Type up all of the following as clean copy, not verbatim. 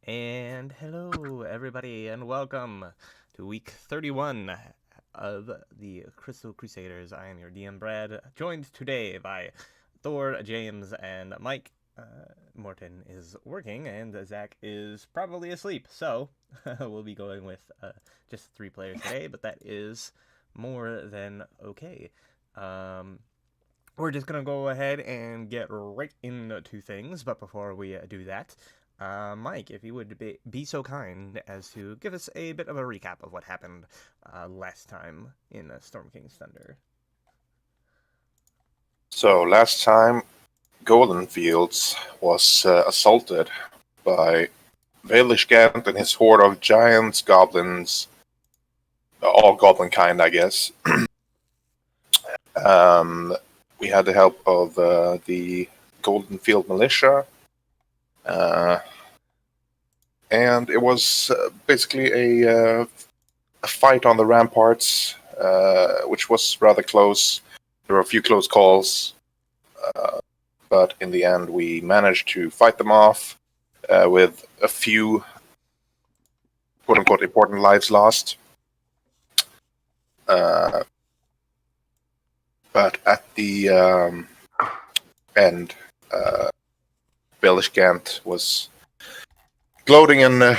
And hello, everybody, and welcome to week 31 of the Crystal Crusaders. I am your DM, Brad, joined today by Thor, James, and Mike. Morton is working, and Zach is probably asleep, so we'll be going with just 3 players today, but that is more than okay. We're just gonna go ahead and get right into things, but before we do that, Mike, if you would be so kind as to give us a bit of a recap of what happened last time in Storm King's Thunder. So last time, Golden Fields was assaulted by Velishgant and his horde of giants, goblins, all goblin kind, I guess. um, we had the help of the Golden Field militia, and it was basically a fight on the ramparts, which was rather close. There were a few close calls, but in the end, we managed to fight them off with a few quote-unquote important lives lost. But at the end, Belishgant was gloating and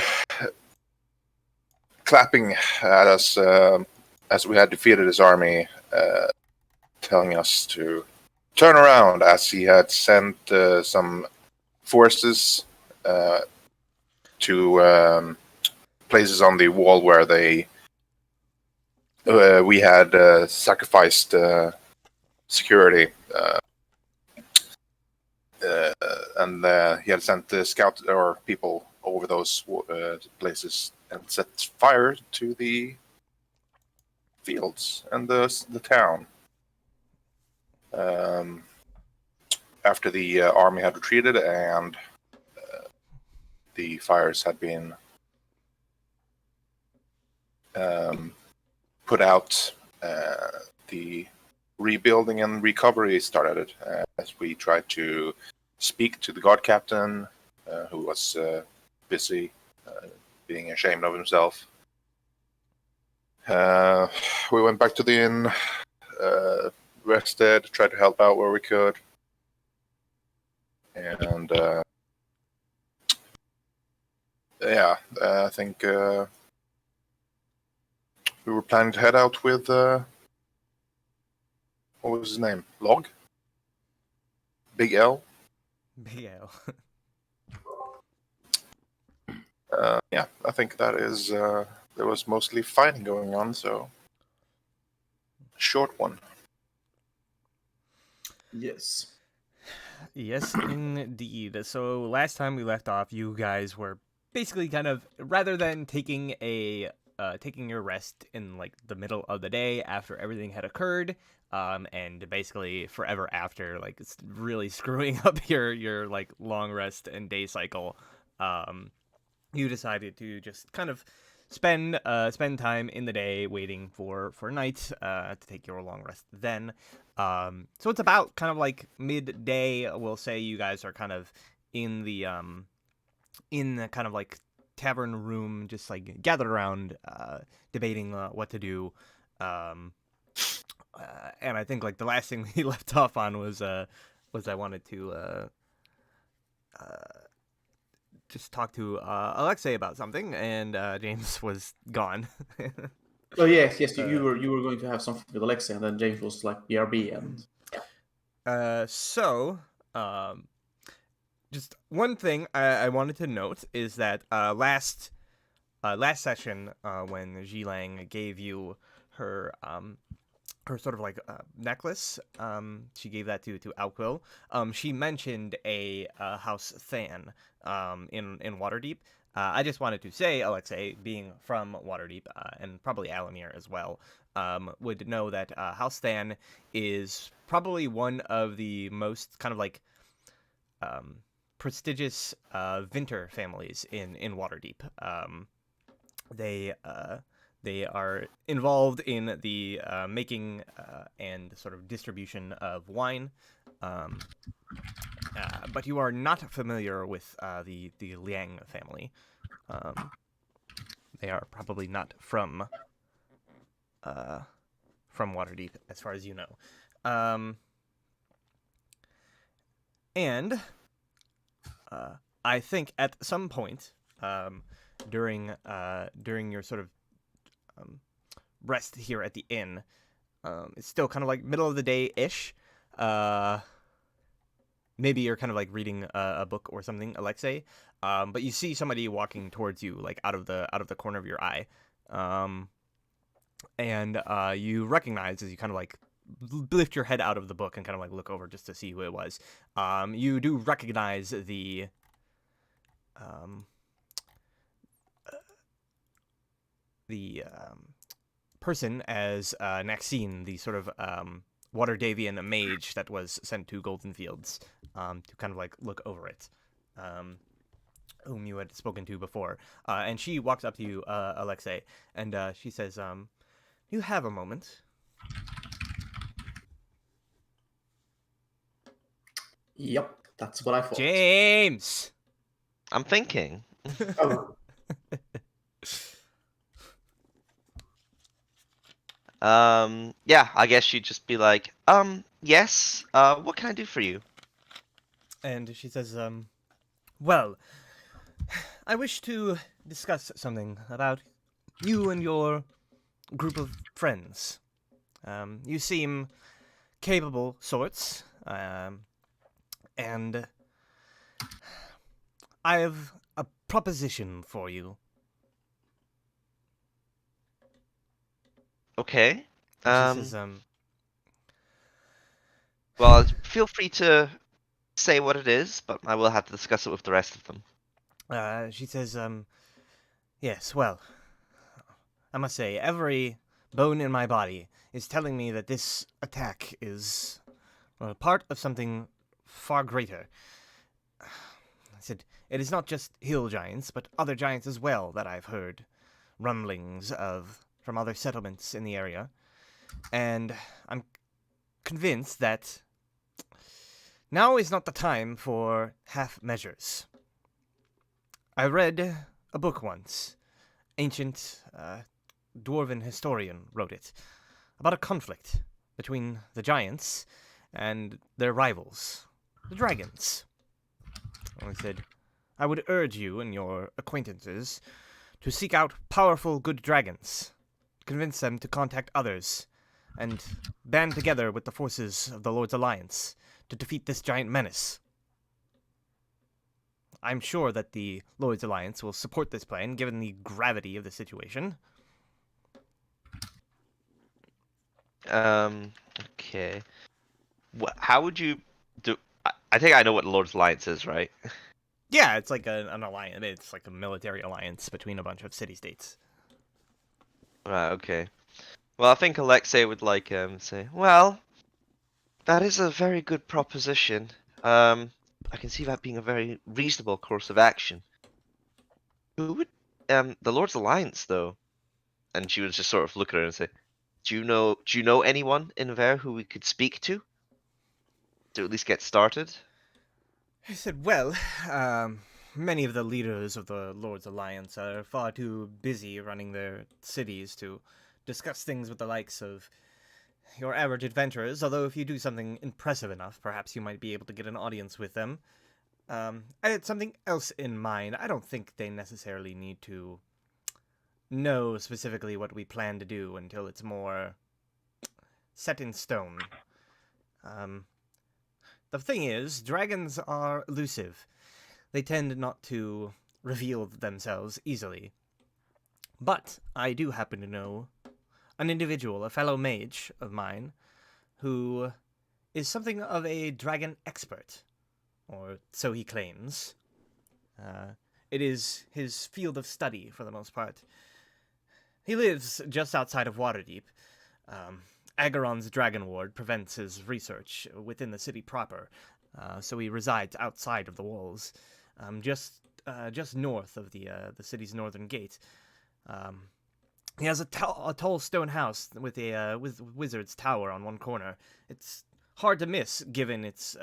clapping at us as we had defeated his army, telling us to turn around, as he had sent some forces to places on the wall where we had sacrificed security, and he had sent scouts or people over those places and set fire to the fields and the town. After the army had retreated and the fires had been put out, the rebuilding and recovery started as we tried to speak to the guard captain, who was busy being ashamed of himself. We went back to the inn, rested, tried to help out where we could, and I think we were planning to head out with what was his name? Log? Big L? Big L. Yeah, I think that is. There was mostly fighting going on, so short one. Yes. Yes, indeed. So last time we left off, you guys were basically kind of, rather than taking your rest in like the middle of the day after everything had occurred, and basically forever after, like it's really screwing up your like long rest and day cycle, you decided to just kind of spend time in the day waiting for night to take your long rest then. So it's about kind of like midday. We'll say you guys are kind of in the kind of like tavern room, just like gathered around, debating what to do. And I think like the last thing we left off on was I wanted to just talk to Alexei about something, and James was gone. Oh yes, you were going to have something with Alexia, and then James was like BRB, and So, just one thing I wanted to note is that last session, when Jilang gave you her sort of like necklace, she gave that to Alquil. She mentioned a House Than in Waterdeep. I just wanted to say, Alexei, being from Waterdeep, and probably Alamir as well, would know that House Than is probably one of the most kind of like prestigious Vinter families in Waterdeep. They are involved in the making and sort of distribution of wine. but you are not familiar with the Liang family. They are probably not from Waterdeep, as far as you know. And I think at some point during your sort of rest here at the inn, it's still kind of like middle of the day ish. Maybe you're kind of like reading a book or something, Alexei. But you see somebody walking towards you, like out of the corner of your eye. And you recognize as you kind of like lift your head out of the book and kind of like look over just to see who it was. You do recognize the person as Maxine, the sort of Waterdavian mage that was sent to Golden Fields to kind of like look over it. Whom you had spoken to before. And she walks up to you, Alexei, and she says, you have a moment. Yep, that's what I thought. James! I'm thinking. Oh, Yeah, I guess she'd just be like, yes, what can I do for you? And she says, well, I wish to discuss something about you and your group of friends. You seem capable sorts, and I have a proposition for you. Okay. She says, Well, feel free to say what it is, but I will have to discuss it with the rest of them. she says, yes, well, I must say, every bone in my body is telling me that this attack is part of something far greater. I said, it is not just hill giants, but other giants as well that I've heard rumblings of from other settlements in the area. And I'm convinced that now is not the time for half measures. I read a book once. Ancient dwarven historian wrote it, about a conflict between the giants and their rivals, the dragons. And I said, I would urge you and your acquaintances to seek out powerful good dragons, convince them to contact others, and band together with the forces of the Lord's Alliance to defeat this giant menace. I'm sure that the Lord's Alliance will support this plan, given the gravity of the situation. Okay. How would you do? I think I know what Lord's Alliance is, right? Yeah, it's like an alliance. It's like a military alliance between a bunch of city-states. Right, okay. Well, I think Alexei would like say, well, that is a very good proposition. I can see that being a very reasonable course of action. Who would the Lord's Alliance though? And she would just sort of look at her and say, do you know anyone in there who we could speak to at least get started? I said, well, many of the leaders of the Lord's Alliance are far too busy running their cities to discuss things with the likes of your average adventurers, although if you do something impressive enough, perhaps you might be able to get an audience with them. I had something else in mind. I don't think they necessarily need to know specifically what we plan to do until it's more set in stone. The thing is, dragons are elusive. They tend not to reveal themselves easily. But I do happen to know an individual, a fellow mage of mine, who is something of a dragon expert, or so he claims. It is his field of study, for the most part. He lives just outside of Waterdeep. Agaron's Dragon Ward prevents his research within the city proper, so he resides outside of the walls, just north of the city's northern gate. He has a tall stone house with a wizard's tower on one corner. It's hard to miss, given its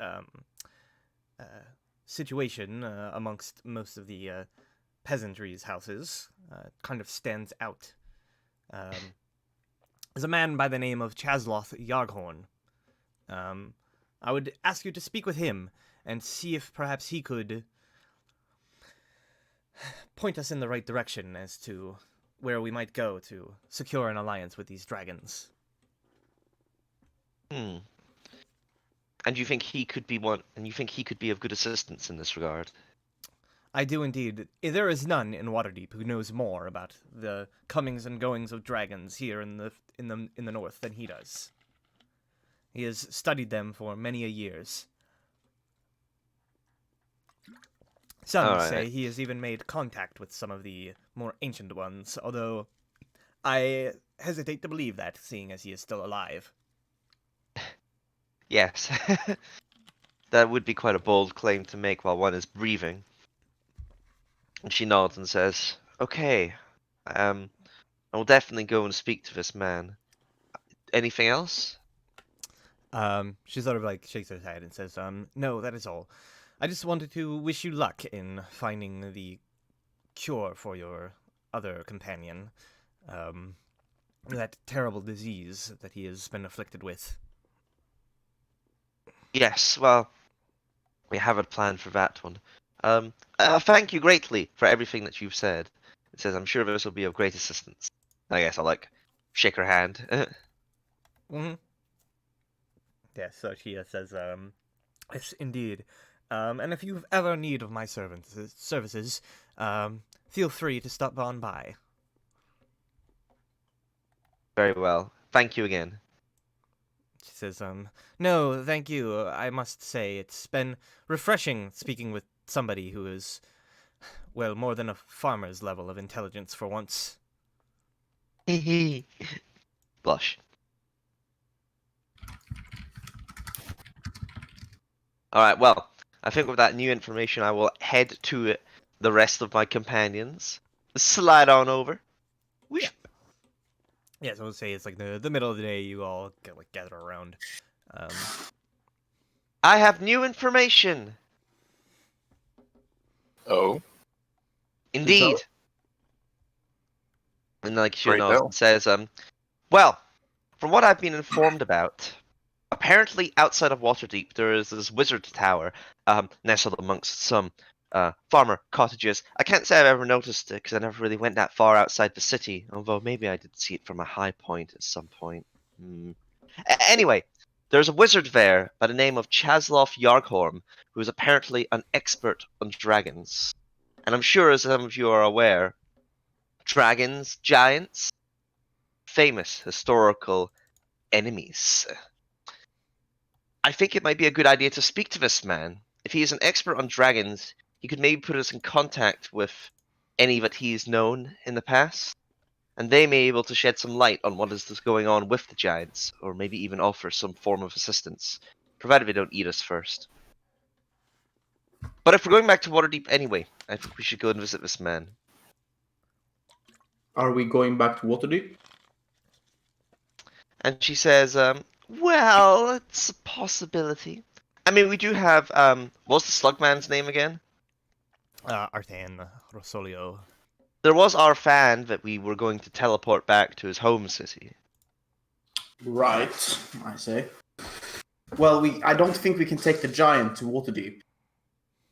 situation amongst most of the peasantry's houses kind of stands out. Is a man by the name of Chasloth Yarghorn. I would ask you to speak with him and see if perhaps he could point us in the right direction as to where we might go to secure an alliance with these dragons. Hmm. And you think he could be one? And you think he could be of good assistance in this regard? I do indeed. There is none in Waterdeep who knows more about the comings and goings of dragons here in the north than he does. He has studied them for many a years. Some All say right. he has even made contact with some of the more ancient ones, although I hesitate to believe that, seeing as he is still alive. Yes. That would be quite a bold claim to make while one is breathing. And she nods and says, "Okay, I will definitely go and speak to this man. Anything else?" She sort of like shakes her head and says, no, that is all. I just wanted to wish you luck in finding the cure for your other companion. That terrible disease that he has been afflicted with. Yes, well, we have a plan for that one. Thank you greatly for everything that you've said. It says, "I'm sure this will be of great assistance." I guess I'll like shake her hand. Mm-hmm. Yeah, so she says, yes, indeed. And if you've ever need of my services, feel free to stop on by. Very well. Thank you again. She says, no, thank you. I must say it's been refreshing speaking with somebody who is, well, more than a farmer's level of intelligence for once. Blush. All right. Well, I think with that new information, I will head to the rest of my companions. Slide on over. Whoosh. Yeah. Yeah, so we'll say it's like the middle of the day. You all gather around. I have new information. Oh, Indeed. And like she great nods tell. and says, well, from what I've been informed about, apparently outside of Waterdeep there is this wizard tower, nestled amongst some farmer cottages. I can't say I've ever noticed it because I never really went that far outside the city, although maybe I did see it from a high point at some point. Anyway, there's a wizard there by the name of Chasloth Yarghorn, who is apparently an expert on dragons. And I'm sure, as some of you are aware, dragons, giants, famous historical enemies. I think it might be a good idea to speak to this man. If he is an expert on dragons, he could maybe put us in contact with any that he's known in the past, and they may be able to shed some light on what is going on with the giants, or maybe even offer some form of assistance, provided they don't eat us first. But if we're going back to Waterdeep anyway, I think we should go and visit this man. Are we going back to Waterdeep? And she says, well, it's a possibility. I mean, we do have, what's the Slugman's name again? Arthan Rosolio. There was our fan that we were going to teleport back to his home city. Right, I say. Well, I don't think we can take the giant to Waterdeep.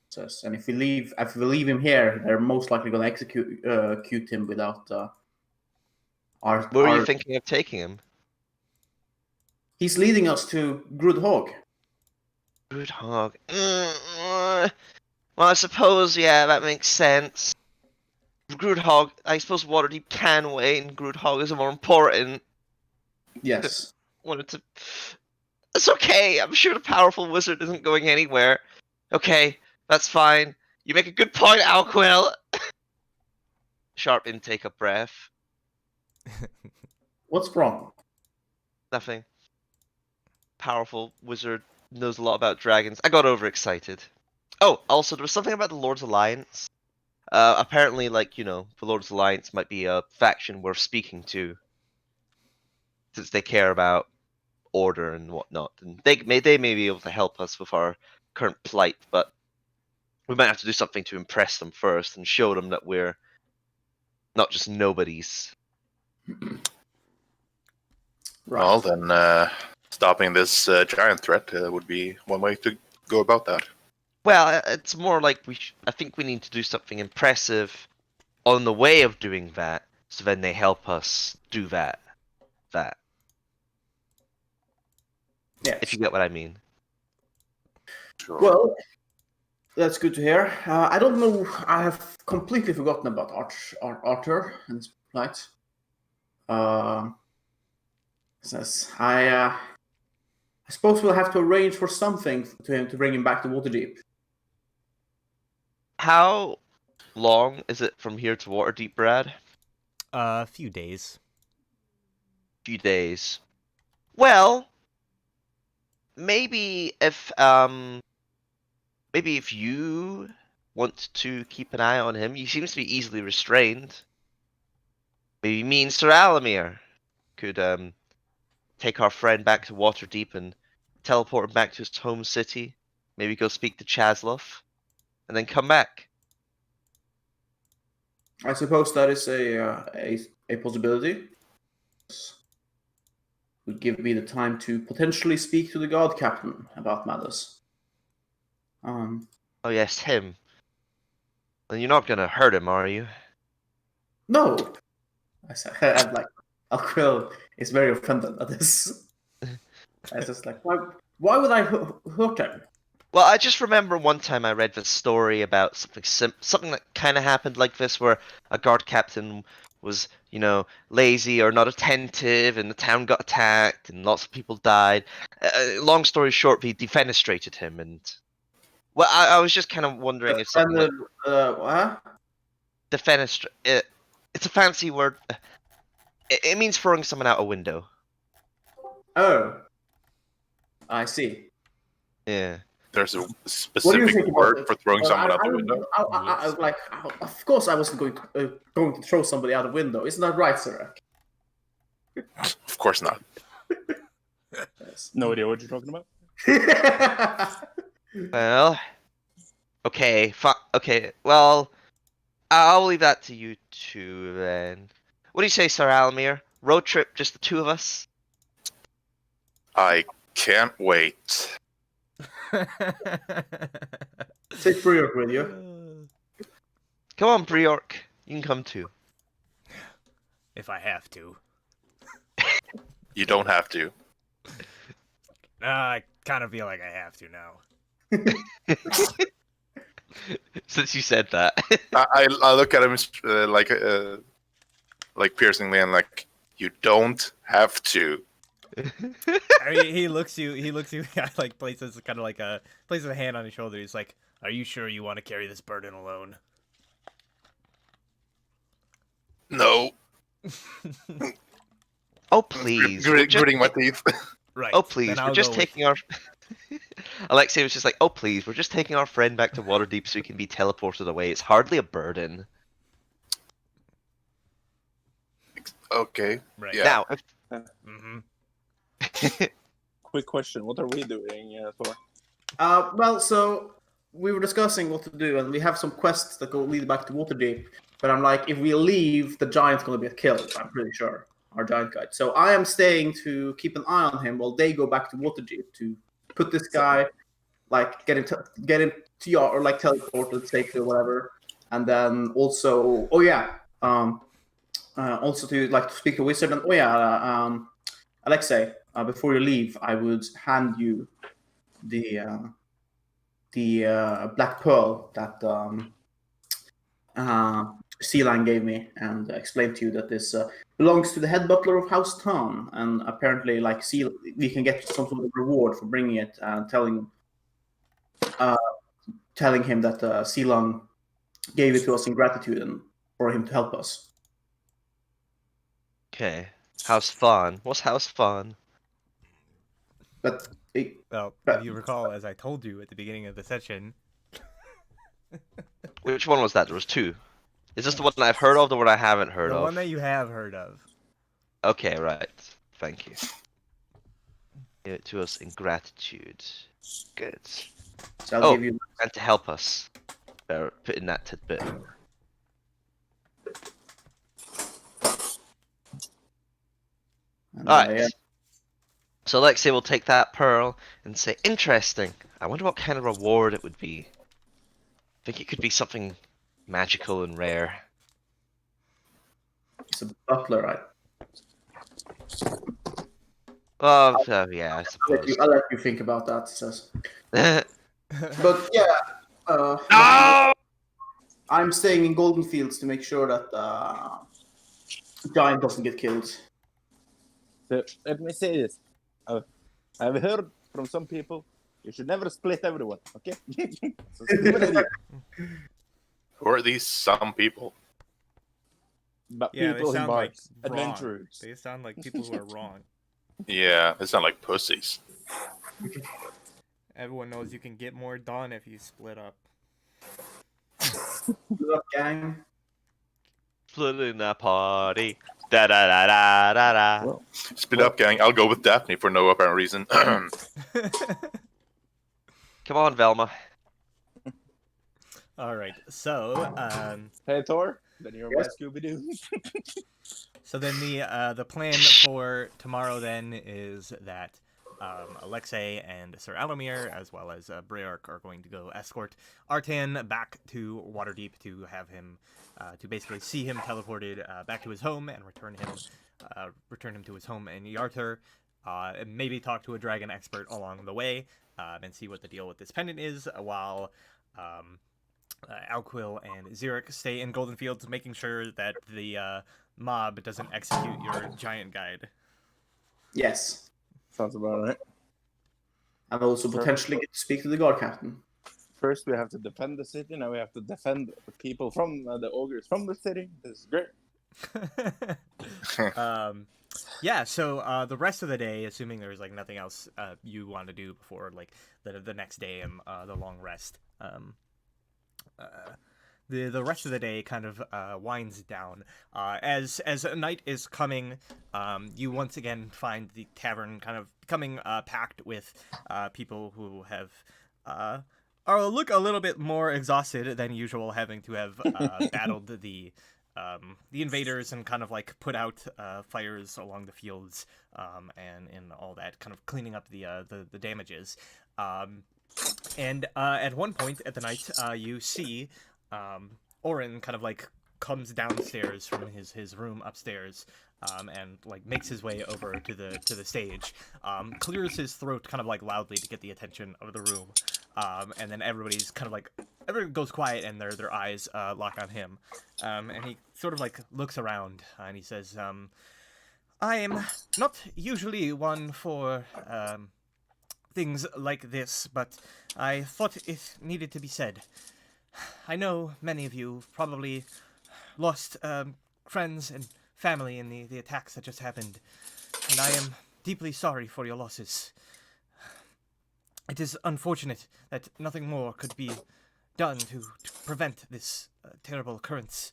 Says, and if we leave him here, they're most likely going to execute him without Where were you our. thinking of taking him? He's leading us to Grudhog. Groodhog. Well, I suppose, yeah, that makes sense. Groodhog, I suppose Waterdeep can wait, and Groodhog is more important. Yes. Wanted to. It's okay. I'm sure the powerful wizard isn't going anywhere. Okay, that's fine. You make a good point, Alquil. Sharp intake of breath. What's wrong? Nothing. Powerful wizard knows a lot about dragons. I got overexcited. Oh, also, there was something about the Lord's Alliance. Apparently, like, you know, the Lord's Alliance might be a faction worth speaking to, since they care about order and whatnot. And they may be able to help us with our current plight, but we might have to do something to impress them first and show them that we're not just nobodies. Right. Well, then stopping this giant threat would be one way to go about that. Well, it's more like I think we need to do something impressive on the way of doing that, so then they help us do that. Yes. If you get what I mean. Sure. Well, that's good to hear. I don't know. I have completely forgotten about Arthur and his plight. Says I suppose we'll have to arrange for something to him to bring him back to Waterdeep. How long is it from here to Waterdeep, Brad? A few days. Few days. Well, maybe if you want to keep an eye on him, he seems to be easily restrained. Maybe me and Sir Alamir could take our friend back to Waterdeep and teleport him back to his home city. Maybe go speak to Chaslov, and then come back. I suppose that is a possibility. Would give me the time to potentially speak to the guard captain about matters. Oh yes, him. And you're not gonna hurt him, are you? No, I said. I'm like, Alquill is very offended at this. I just like, why would I hurt him? Well, I just remember one time I read this story about something that kind of happened like this, where a guard captain was, lazy or not attentive, and the town got attacked, and lots of people died. Long story short, we defenestrated him, and well, I was just kind of wondering if something like What? it's a fancy word. It means throwing someone out a window. Oh, I see. Yeah. There's a What do you specific think about word it? for throwing someone out I the don't- window. I was like, of course I wasn't going to throw somebody out a window. Isn't that right, Sirek? Of course not. Yes. No idea what you're talking about. Well, okay, okay. Well, I'll leave that to you two then. What do you say, Sir Alamir? Road trip, just the two of us? I can't wait. Take Briok with you. Come on, Briork. You can come too. If I have to. You don't have to. I kind of feel like I have to now. Since you said that. I look at him like piercingly and like, you don't have to. I mean, he looks you. I like places a hand on his shoulder. He's like, "Are you sure you want to carry this burden alone?" No. Oh please. Gritting my teeth. Right. Oh please, then we're I'll just go with taking our. Alexei was just like, oh please, we're just taking our friend back to Waterdeep so he can be teleported away. It's hardly a burden. Okay. Right. Yeah. Now, Mm-hmm. Quick question: what are we doing, Thor? Well, so we were discussing what to do, and we have some quests that go lead back to Waterdeep. But I'm like, if we leave, the giant's going to be killed. I'm pretty sure our giant guide. So I am staying to keep an eye on him while they go back to Waterdeep to put this guy, like, get him to your, or like teleported safely or whatever. And then also, also to speak to Wizard. And Alexei, before you leave, I would hand you the black pearl that Sealine gave me, and explained to you that this belongs to the head butler of House Town, and apparently, like, we can get some sort of reward for bringing it, and telling him that Sealine gave it to us in gratitude and for him to help us. okay. House fun. What's house fun? But Well, if you recall, as I told you at the beginning of the session, Which one was that? There was two. Is this the one that I've heard of, the one I haven't heard the of? one that you have heard of. Okay, right. Thank you. Give it to us in gratitude. Good. so I'll give you. And to help us. put in that tidbit. And, Alright. yeah. So Alexei will take that pearl and say, interesting. I wonder what kind of reward it would be. I think it could be something magical and rare. It's a butler, right? Oh, yeah, I suppose. I'll let you think about that, he says. No! But yeah, I'm staying in Golden Fields to make sure that Giant doesn't get killed. So, let me say this. I've heard from some people you should never split everyone, okay? So stupid idea. Who are these some people? But Yeah, they people in sound like bars, wrong. adventurers. They sound like people who are wrong. Yeah, they sound like pussies. Everyone knows you can get more done if you split up. Split up, gang. Splitting a party. Da da da da da da. Well, Split up, gang. I'll go with Daphne for no apparent reason. Come on, Velma. All right, so hey Thor, then you're Yes. my Scooby-Doo. so then the plan for tomorrow then is that Alexei and Sir Alomir, as well as Breark, are going to go escort Artan back to Waterdeep to have him, to basically see him teleported back to his home and return him to his home in Yartur, and maybe talk to a dragon expert along the way, and see what the deal with this pendant is, while Alquil and Xeric stay in Golden Fields, making sure that the mob doesn't execute your giant guide. Yes. Sounds about right. And also potentially get to speak to the guard captain. First we have to defend the city, now we have to defend the people from the ogres from the city. This is great. Yeah, so the rest of the day, assuming there's like nothing else you want to do before like the next day and the long rest, the rest of the day kind of winds down. As night is coming, you once again find the tavern kind of becoming packed with people who have look a little bit more exhausted than usual, having to have battled the invaders and kind of like put out fires along the fields, and all that, kind of cleaning up the damages. And at one point at the night, you see Orin kind of like comes downstairs from his room upstairs, and like makes his way over to the stage, clears his throat kind of like loudly to get the attention of the room, and then everybody's kind of like, everyone goes quiet and their eyes lock on him, and he sort of like looks around and he says, I am not usually one for things like this, but I thought it needed to be said. I know many of you probably lost friends and family in the attacks that just happened, and I am deeply sorry for your losses. It is unfortunate that nothing more could be done to prevent this terrible occurrence,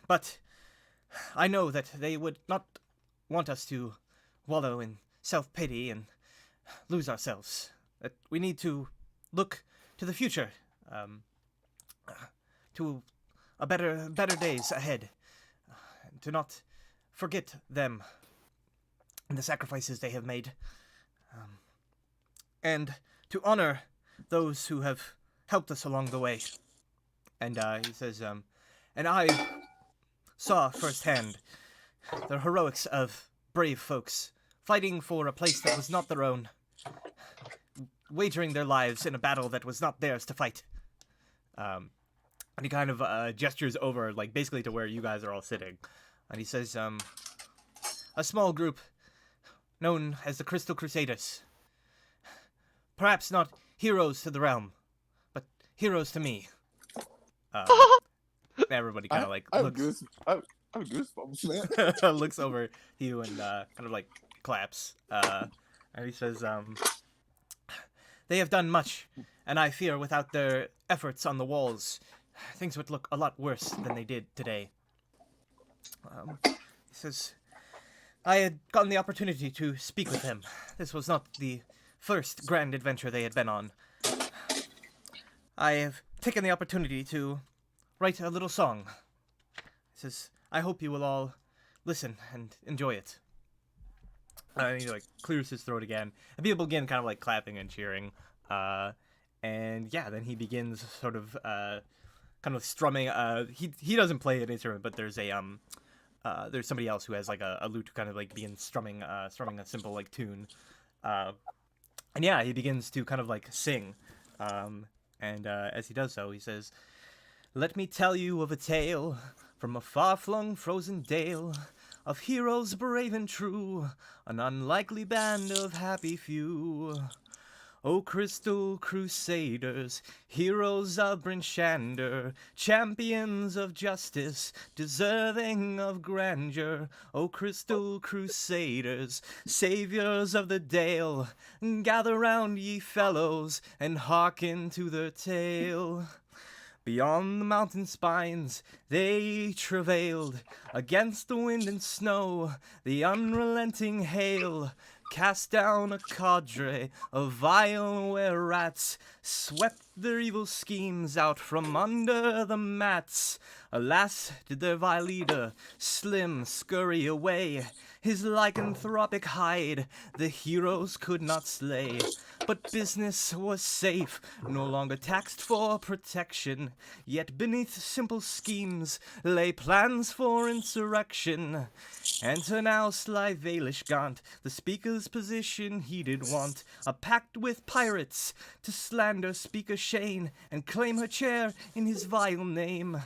but I know that they would not want us to wallow in self-pity and lose ourselves. That we need to look to the future, to a better days ahead, to not forget them and the sacrifices they have made, and to honor those who have helped us along the way. And he says, and I saw firsthand the heroics of brave folks fighting for a place that was not their own, wagering their lives in a battle that was not theirs to fight. And he kind of gestures over, like, basically to where you guys are all sitting. And he says, a small group known as the Crystal Crusaders. Perhaps not heroes to the realm, but heroes to me. Everybody kind of like I have looks, goosebumps, man. looks over you and kind of like claps. And he says, they have done much, and I fear without their efforts on the walls, things would look a lot worse than they did today. He says, I had gotten the opportunity to speak with them. This was not the first grand adventure they had been on. I have taken the opportunity to write a little song. He says, I hope you will all listen and enjoy it. And he like clears his throat again, and people begin kind of like clapping and cheering. And yeah, then he begins sort of kind of strumming. He doesn't play an instrument, but there's somebody else who has like a lute who kind of like begins strumming a simple like tune. And yeah, he begins to kind of like sing. And as he does so, he says, "Let me tell you of a tale from a far-flung frozen dale, of heroes brave and true, an unlikely band of happy few. O Crystal Crusaders, heroes of Bryn Shander, champions of justice, deserving of grandeur. O Crystal Crusaders, saviors of the Dale, gather round ye fellows, and hearken to their tale. Beyond the mountain spines they travailed, against the wind and snow, the unrelenting hail, cast down a cadre of vile were-rats, swept their evil schemes out from under the mats. Alas, did their vile leader, Slim, scurry away, his lycanthropic hide the heroes could not slay. But business was safe, no longer taxed for protection, yet beneath simple schemes lay plans for insurrection. Enter now sly Vailish Gaunt, the speaker's position he did want, a pact with pirates to slander Speaker Shane and claim her chair in his vile name.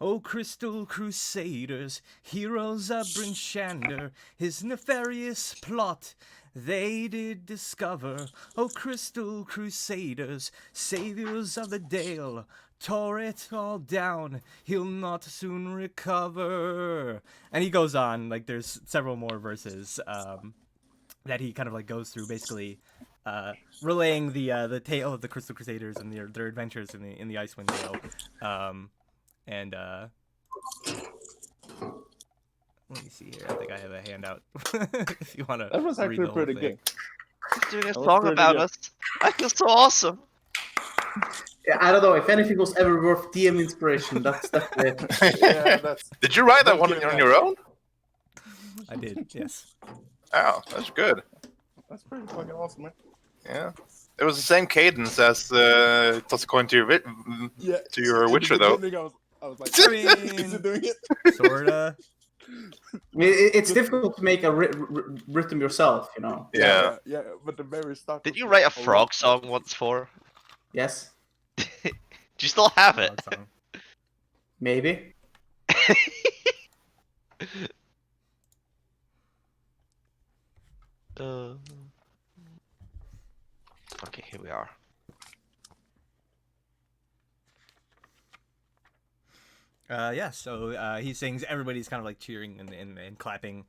O Crystal Crusaders, heroes of Bryn Shander, his nefarious plot they did discover. O Crystal Crusaders, saviors of the Dale, tore it all down, he'll not soon recover. And he goes on, like there's several more verses that he kind of like goes through, basically relaying the tale of the Crystal Crusaders and their adventures in the Icewind Dale. And let me see here. I think I have a handout if you want to. That was read actually the whole pretty thing. good. Doing a That was song pretty about good. us. I feel so awesome. Yeah, I don't know if anything was ever worth DM inspiration. That's definitely it. Yeah, that's Did you write that Don't one give on that. your own? I did, yes. Oh, that's good. that's pretty fucking awesome, man. Yeah. It was the same cadence as Toss a Coin to your, Yeah. to your In the Witcher, though. beginning, I was like, I is he mean, doing it? sorta. I mean, it's difficult to make a rhythm yourself, you know. Yeah. Yeah, but the very start. Did was you like write a lot frog song once for? Yes, Do you still have it? Frog song. maybe. Okay, here we are. Yeah, so he sings, everybody's kind of like cheering and clapping.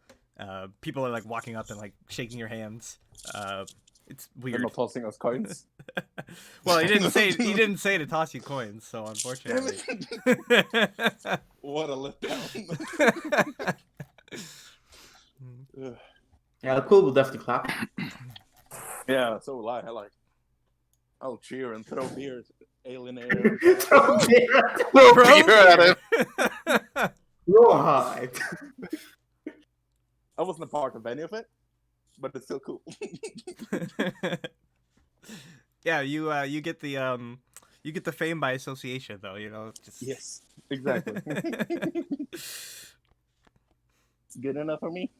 People are like walking up and like shaking your hands. It's They're weird. not tossing us coins. Well, he didn't say to toss you coins, so unfortunately. What a letdown. Ugh. Yeah, cool. Will definitely clap. Yeah, so will I. I'll cheer and throw beers, alien air. Throw beer at him. Rawhide. I wasn't a part of any of it, but it's still cool. Yeah, you get the fame by association, though. You know. Just... Yes, exactly. Good enough for me.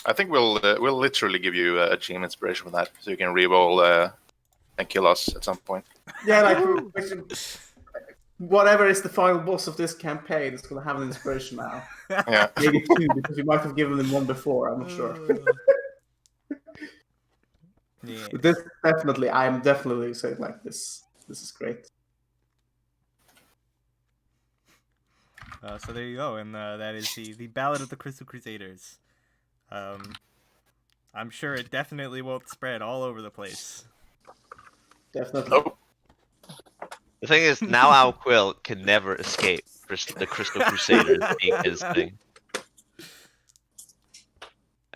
I think we'll literally give you a GM inspiration for that, so you can re-roll and kill us at some point. Yeah, like whatever is the final boss of this campaign is gonna have an inspiration now. Yeah. Maybe two, because you might have given them one before. I'm not sure. Yeah. But this definitely, I'm definitely saying like this. This is great. So there you go, and that is the Ballad of the Crystal Crusaders. I'm sure it definitely won't spread all over the place. Definitely. Oh, The thing is, now Al Quill can never escape the Crystal Crusaders being his thing.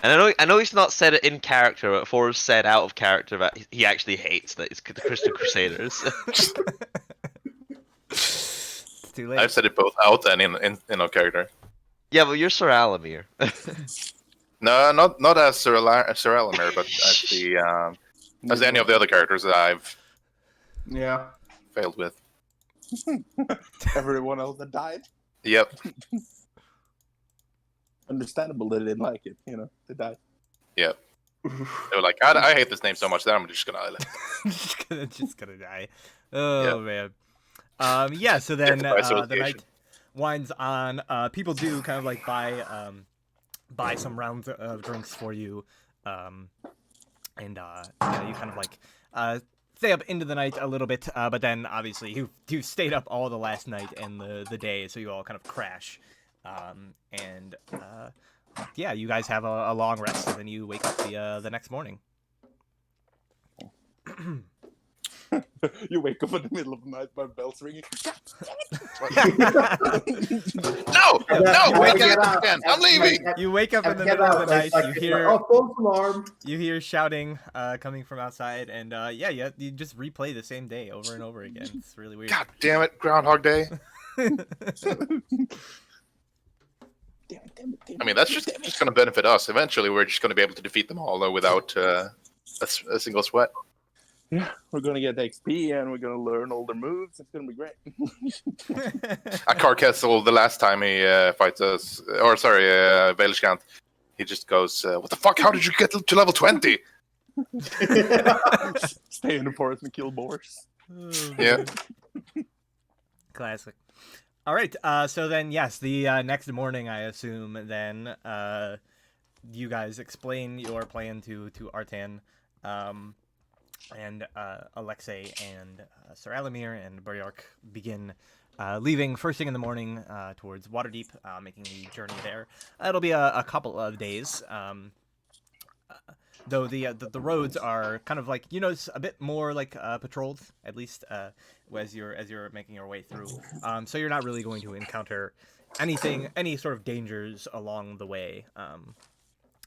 And I know he's not said it in character, but Forrest said out of character that he actually hates that it's the Crystal Crusaders. It's too late. I've said it both out and in our character. Yeah, but you're Sir Alamir. No, not as Sir Elamir, but as any of the other characters that I've Yeah. failed with. Everyone else that died. Yep. Understandable that they didn't like it, they died. Yep. They were like, I hate this name so much that I'm just gonna. just gonna die. Oh man. Yeah. So then By the association. night winds on. People do kind of like buy some rounds of drinks for you, and yeah, you kind of like stay up into the night a little bit, but then obviously you stayed up all the last night and the day, so you all kind of crash, and yeah, you guys have a long rest, and then you wake up the next morning. You wake up in the middle of the night by bells ringing. No, wake wake up. up again! I'm leaving. You wake up in the Get middle of out, the night. like, You it's hear like, false alarm. you hear shouting coming from outside, and yeah, you just replay the same day over and over again. It's really weird. God damn it, Groundhog Day. Damn it. I mean, that's just going to benefit us. Eventually, we're just going to be able to defeat them all without a single sweat. Yeah, we're gonna get XP and we're gonna learn all their moves. It's gonna be great. Akar Kessel, the last time he fights us, or sorry, Velishkant, he just goes, what the fuck, how did you get to level 20? Stay in the forest and kill boars. Yeah. Classic. All right. So then, yes, the next morning, I assume, then you guys explain your plan to Artan, and Alexei and Sir Alamir and Baryark begin leaving first thing in the morning towards Waterdeep, making the journey there. It'll be a couple of days. Though the roads are kind of like, it's a bit more like patrolled, at least as you're making your way through. So you're not really going to encounter any sort of dangers along the way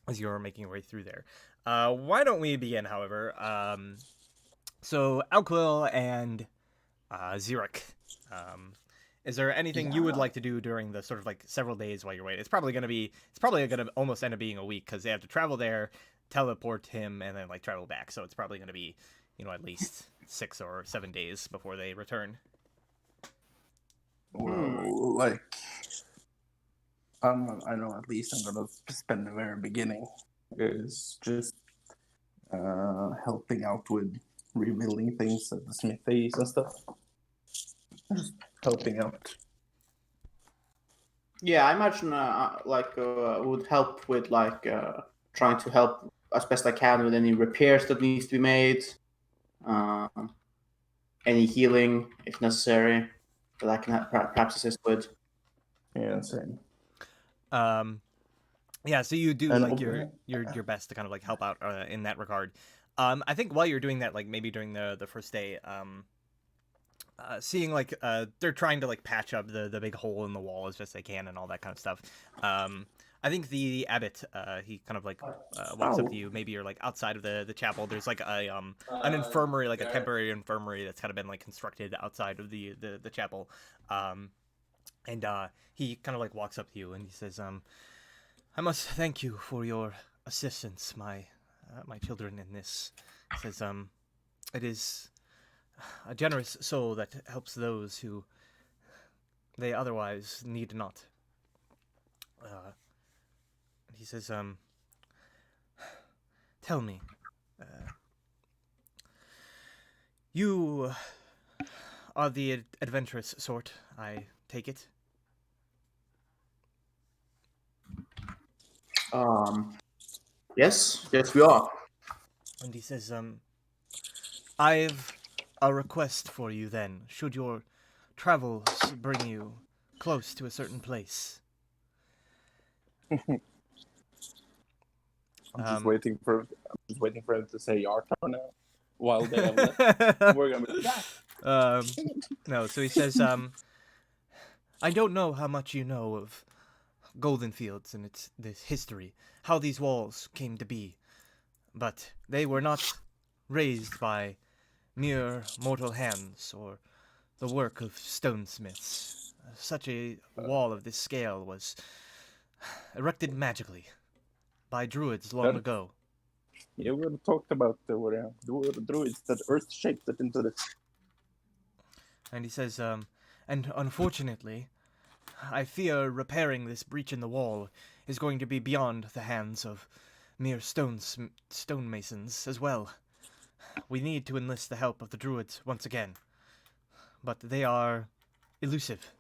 as you're making your way through there. Why don't we begin, however? So Alquil and Xeric, is there anything you would like to do during the sort of like several days while you're waiting? It's probably gonna almost end up being a week because they have to travel there, teleport him, and then like travel back. So it's probably gonna be, at least 6 or 7 days before they return. Well, I know at least I'm gonna spend the very beginning is just helping out with rebuilding things at the smithies and stuff. Just helping out. Yeah, I imagine would help with trying to help as best I can with any repairs that needs to be made, any healing if necessary that I can perhaps assist with. Yeah, same. Yeah, so you do And like your best to kind of like help out in that regard. I think while you're doing that, like maybe during the first day, seeing like they're trying to like patch up the big hole in the wall as best they can and all that kind of stuff. I think the abbot he kind of like walks up to you. Maybe you're like outside of the chapel. There's like an infirmary, like a temporary infirmary that's kind of been like constructed outside of the chapel. And he kind of like walks up to you and he says, I must thank you for your assistance, my children, in this. He says, it is a generous soul that helps those who they otherwise need not. He says, tell me, you are the adventurous sort, I take it? Yes, we are. And he says, I've a request for you then, should your travels bring you close to a certain place. I'm just waiting for him to say Yartar now. While they have left. We're gonna be back. No, so he says, I don't know how much you know of Golden Fields and this history, how these walls came to be. But they were not raised by mere mortal hands or the work of stonesmiths. Such a wall of this scale was erected magically by druids long That- ago. Yeah, we talked about the druids that earth shaped it into this. And he says, and unfortunately, I fear repairing this breach in the wall is going to be beyond the hands of mere stonemasons as well. We need to enlist the help of the druids once again. But they are elusive.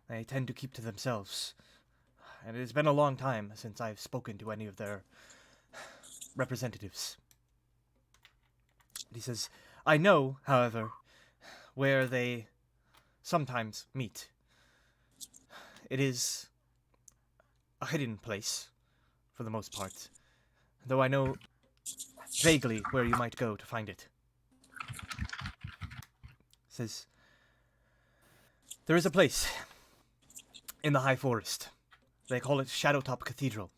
They tend to keep to themselves. And it has been a long time since I've spoken to any of their representatives. He says, I know, however, where they sometimes meet. It is a hidden place, for the most part, though I know vaguely where you might go to find it. Says, there is a place in the High Forest. They call it Shadowtop Cathedral.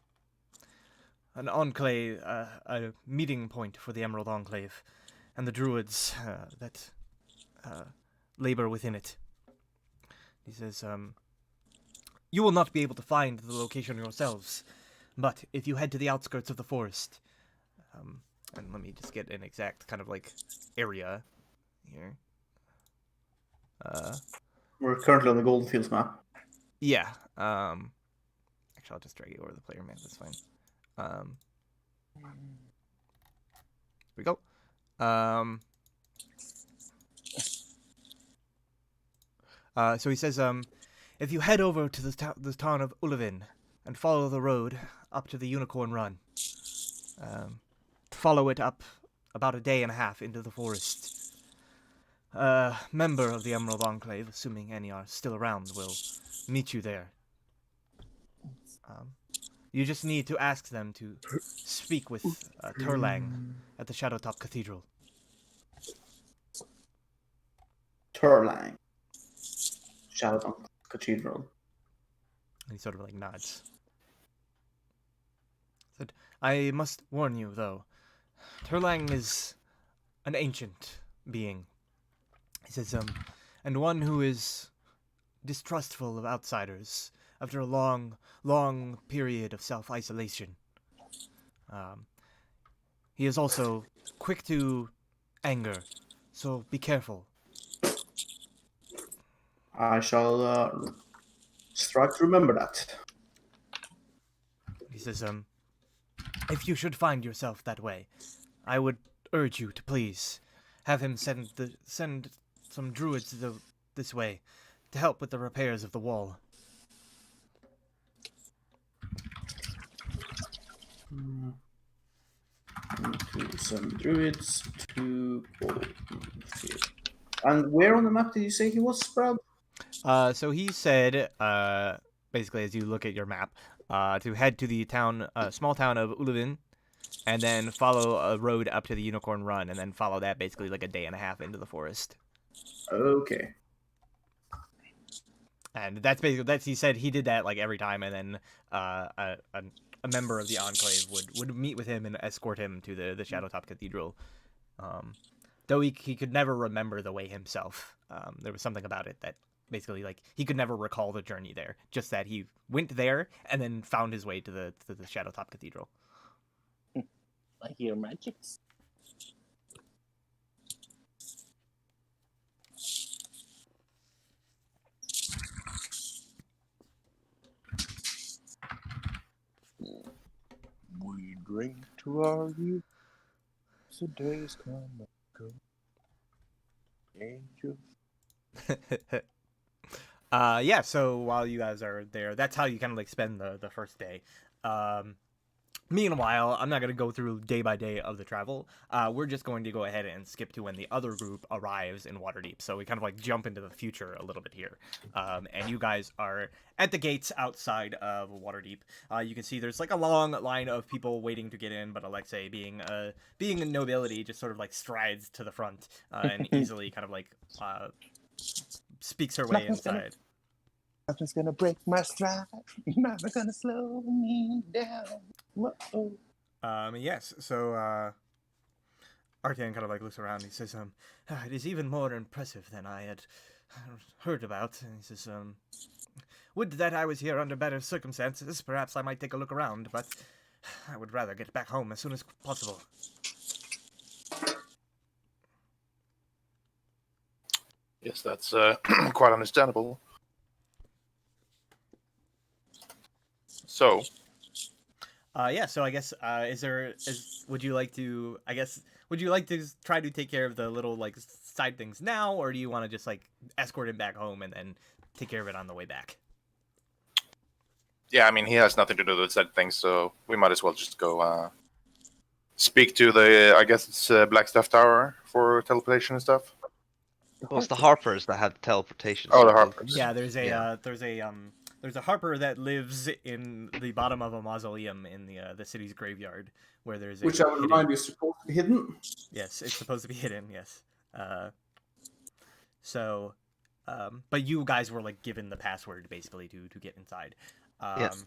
An enclave, a meeting point for the Emerald Enclave, and the druids that labor within it. He says, you will not be able to find the location yourselves, but if you head to the outskirts of the forest, and let me just get an exact kind of like area here. We're currently on the Golden Fields map. Yeah. Actually, I'll just drag it over the player map. That's fine. Here we go. So he says, if you head over to the town of Ullavin and follow the road up to the Unicorn Run, follow it up about a day and a half into the forest. A member of the Emerald Enclave, assuming any are still around, will meet you there. You just need to ask them to speak with Turlang at the Shadowtop Cathedral. Turlang. Shadowtop Cathedral. And he sort of like nods. Said, I must warn you, though. Turlang is an ancient being. He says, and one who is distrustful of outsiders after a long, long period of self-isolation. He is also quick to anger, so be careful. I shall strive to remember that. He says, if you should find yourself that way, I would urge you to please have him send some druids this way to help with the repairs of the wall. To send druids to Golden Field. And where on the map did you say he was, Sprout? So he said, basically, as you look at your map, to head to the small town of Ullavin, and then follow a road up to the Unicorn Run, and then follow that basically like a day and a half into the forest. Okay. And that's basically he said he did that like every time, and then a member of the Enclave would meet with him and escort him to the Shadowtop Cathedral. Though he could never remember the way himself. There was something about it that basically like he could never recall the journey there. Just that he went there and then found his way to the Shadowtop Cathedral. I hear magics. We drink to our youth, so days come and go. Angels. Yeah, so while you guys are there, that's how you kind of like spend the first day. Meanwhile, I'm not going to go through day by day of the travel. We're just going to go ahead and skip to when the other group arrives in Waterdeep. So we kind of like jump into the future a little bit here. And you guys are at the gates outside of Waterdeep. You can see there's like a long line of people waiting to get in, but Alexei, being a nobility, just sort of like strides to the front and easily kind of like speaks her way inside. Nothing's gonna break my stride. Nothing's gonna slow me down. Whoa. Yes. So Arcan kind of like looks around. And he says, "It is even more impressive than I had heard about." And he says, "Would that I was here under better circumstances. Perhaps I might take a look around, but I would rather get back home as soon as possible." Yes, that's quite understandable. So, Yeah. So I guess would you like to try to take care of the little like side things now, or do you want to just like escort him back home and then take care of it on the way back? yeah, I mean, he has nothing to do with said things, so we might as well just go speak to the, I guess it's Black Stuff Tower for teleportation and stuff. Well, it's the Harpers that had teleportation. Oh, the so Harpers. Yeah, there's a Yeah. there's a harper that lives in the bottom of a mausoleum in the city's graveyard where there's a Which I would hidden- remind you is supposed to be hidden. Yes, it's supposed to be hidden. Yes. So, but you guys were like given the password basically to get inside. Yes.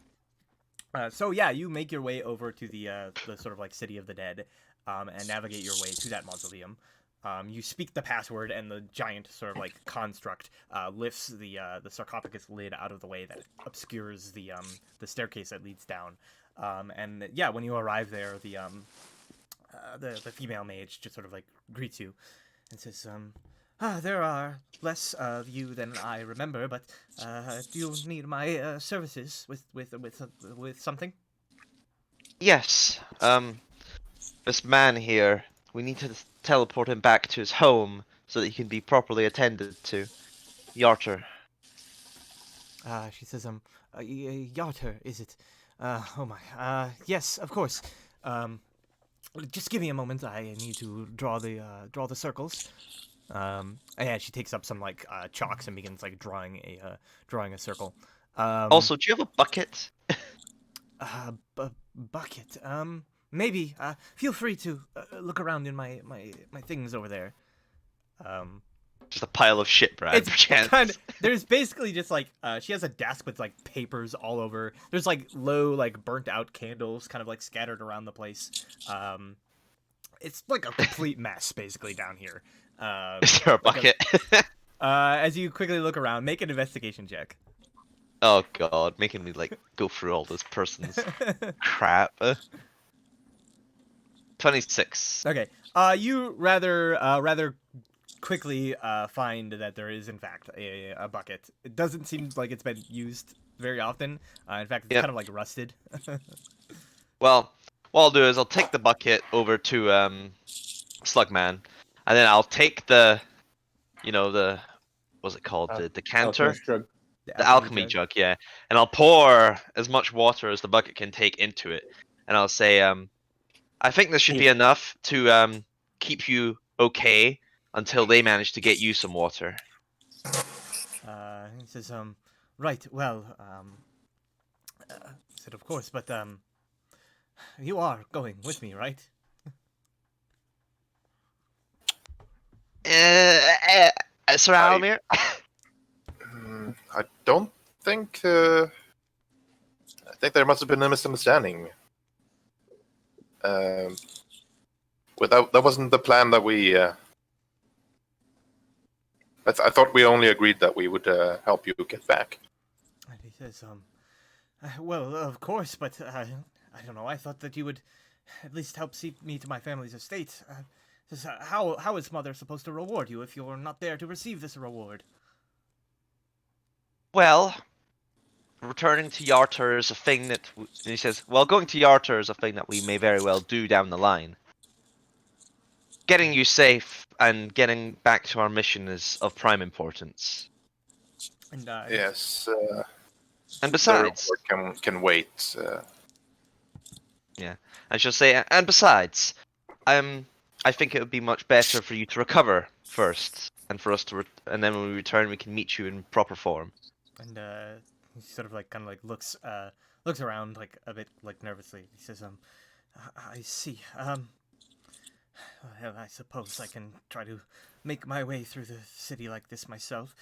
So yeah, you make your way over to the sort of like city of the dead, and navigate your way to that mausoleum. You speak the password, and the giant sort of like construct lifts the sarcophagus lid out of the way that obscures the staircase that leads down. And yeah, when you arrive there, the female mage just sort of like greets you and says, there are less of you than I remember, but do you need my services with something?" Yes. This man here, we need to teleport him back to his home so that he can be properly attended to. Yarter. She says, "Yarter, is it? Oh my. Yes, of course. Just give me a moment. I need to draw the circles." Yeah, she takes up some like chalks and begins like drawing a circle. Also, do you have a bucket? Bucket. Maybe. Feel free to look around in my things over there. Just a pile of shit, Brad. It's perchance. kind of, there's basically just like she has a desk with like papers all over. There's like low like burnt out candles kind of like scattered around the place. It's like a complete mess basically down here. Is there a bucket? As you quickly look around, make an investigation check. Oh god, making me like go through all this person's crap. 26. Okay. You rather quickly find that there is in fact a bucket. It doesn't seem like it's been used very often. In fact, it's Yep. kind of like rusted. Well, what I'll do is I'll take the bucket over to Slugman, and then I'll take the, what's it called, the decanter, Alchemist drug. the alchemy jug, yeah, and I'll pour as much water as the bucket can take into it, and I'll say, I think this should be enough to keep you okay until they manage to get you some water. He says, right, well, I said, of course, but, you are going with me, right? Sir Almir? I don't think. I think there must have been a misunderstanding. That wasn't the plan that we. I thought we only agreed that we would help you get back. And he says, well, of course, but I don't know. I thought that you would at least help see me to my family's estate. Says, how is Mother supposed to reward you if you're not there to receive this reward? Well, returning to Yarter is a thing that... And he says, well, going to Yarter is a thing that we may very well do down the line. Getting you safe and getting back to our mission is of prime importance. And Yes. And The besides... report can wait. Yeah, I shall say, and besides, I think it would be much better for you to recover first, and for us to, and then when we return, we can meet you in proper form. And he sort of like kind of like looks around like a bit like nervously. He says, I see. Well, I suppose I can try to make my way through the city like this myself.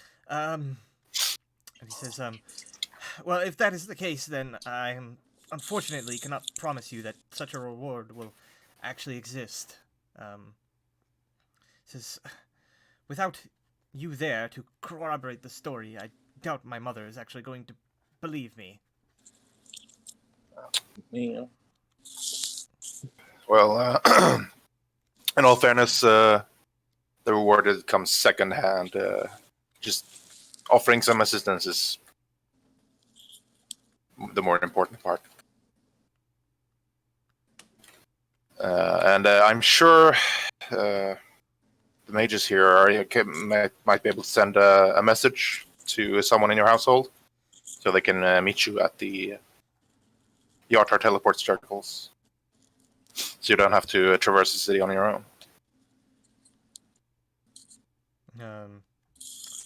And he says, well, if that is the case, then I unfortunately cannot promise you that such a reward will actually exist. Says, without you there to corroborate the story, I doubt my mother is actually going to believe me. Yeah. Well, in all fairness, the reward comes second hand. Just offering some assistance is the more important part. And I'm sure the mages here might be able to send a message to someone in your household so they can meet you at the Yartar teleport circles. So you don't have to traverse the city on your own.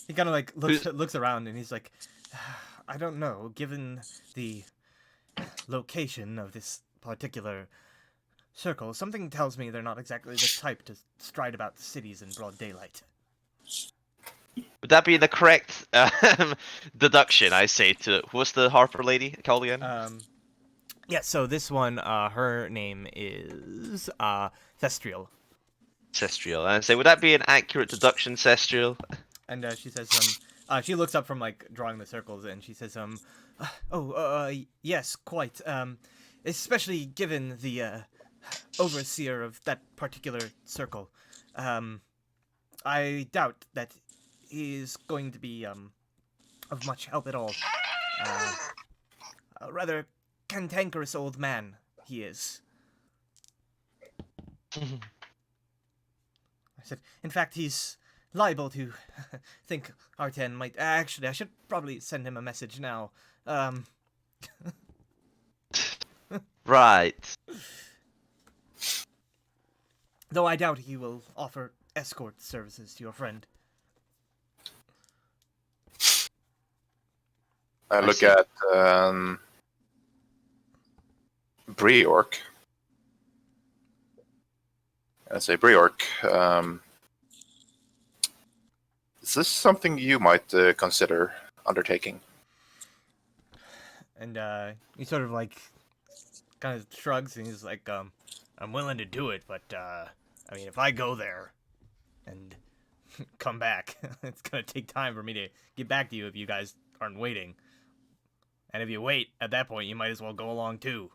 He kind of like looks around and he's like, I don't know. Given the location of this particular circle, something tells me they're not exactly the type to stride about the cities in broad daylight. Would that be the correct deduction? I say to what's the Harper lady called again? Yeah. So this one, her name is Thestriel. Cestriel. And I say, would that be an accurate deduction, Cestriel? And she says, she looks up from like drawing the circles, and she says, yes, quite. Especially given the overseer of that particular circle. I doubt that he's going to be of much help at all. A rather cantankerous old man he is. I said, in fact, he's liable to think R10 might... Actually, I should probably send him a message now. Right. Though I doubt he will offer escort services to your friend. I look at Briork. I say, Briork, is this something you might consider undertaking? And he sort of like kind of shrugs and he's like, I'm willing to do it, but I mean, if I go there and come back, it's gonna take time for me to get back to you if you guys aren't waiting. And if you wait, at that point, you might as well go along too.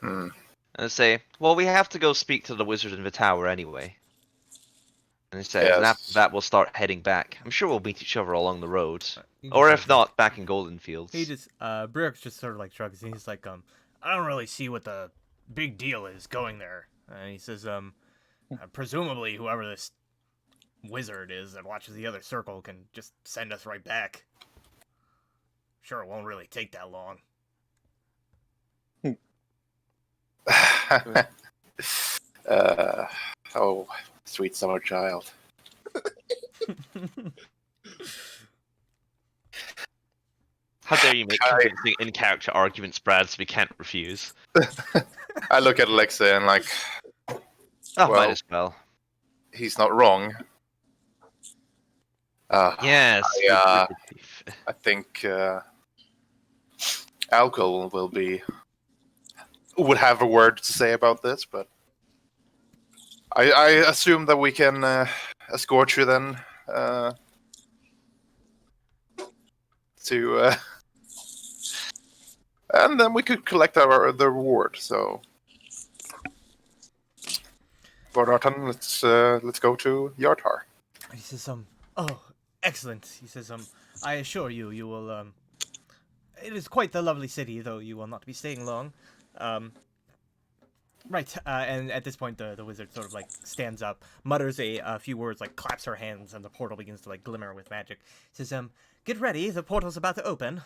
Hmm. And I say, well, we have to go speak to the wizard in the tower anyway. And I say, Yes. and after that, we'll start heading back. I'm sure we'll meet each other along the road. He Or just if sort of, not, back in Golden Fields. he just, Brick's just sort of like shrugs and he's like, I don't really see what the big deal is going there. And he says, presumably whoever this wizard is that watches the other circle can just send us right back. Sure, it won't really take that long. Oh, sweet summer child. How dare you make convincing in-character arguments, Brad, so we can't refuse. I look at Alexa and like, Oh, Well- might as well. he's not wrong. Yes. I, good thief. I think Alcohol would have a word to say about this, but I assume that we can escort you then to and then we could collect the reward. So, Bordarton, let's go to Yartar. He says, oh, excellent. He says, I assure you, you will, it is quite the lovely city, though you will not be staying long. Right, and at this point, the wizard sort of, like, stands up, mutters a few words, like, claps her hands, and the portal begins to, like, glimmer with magic. He says, get ready, the portal's about to open.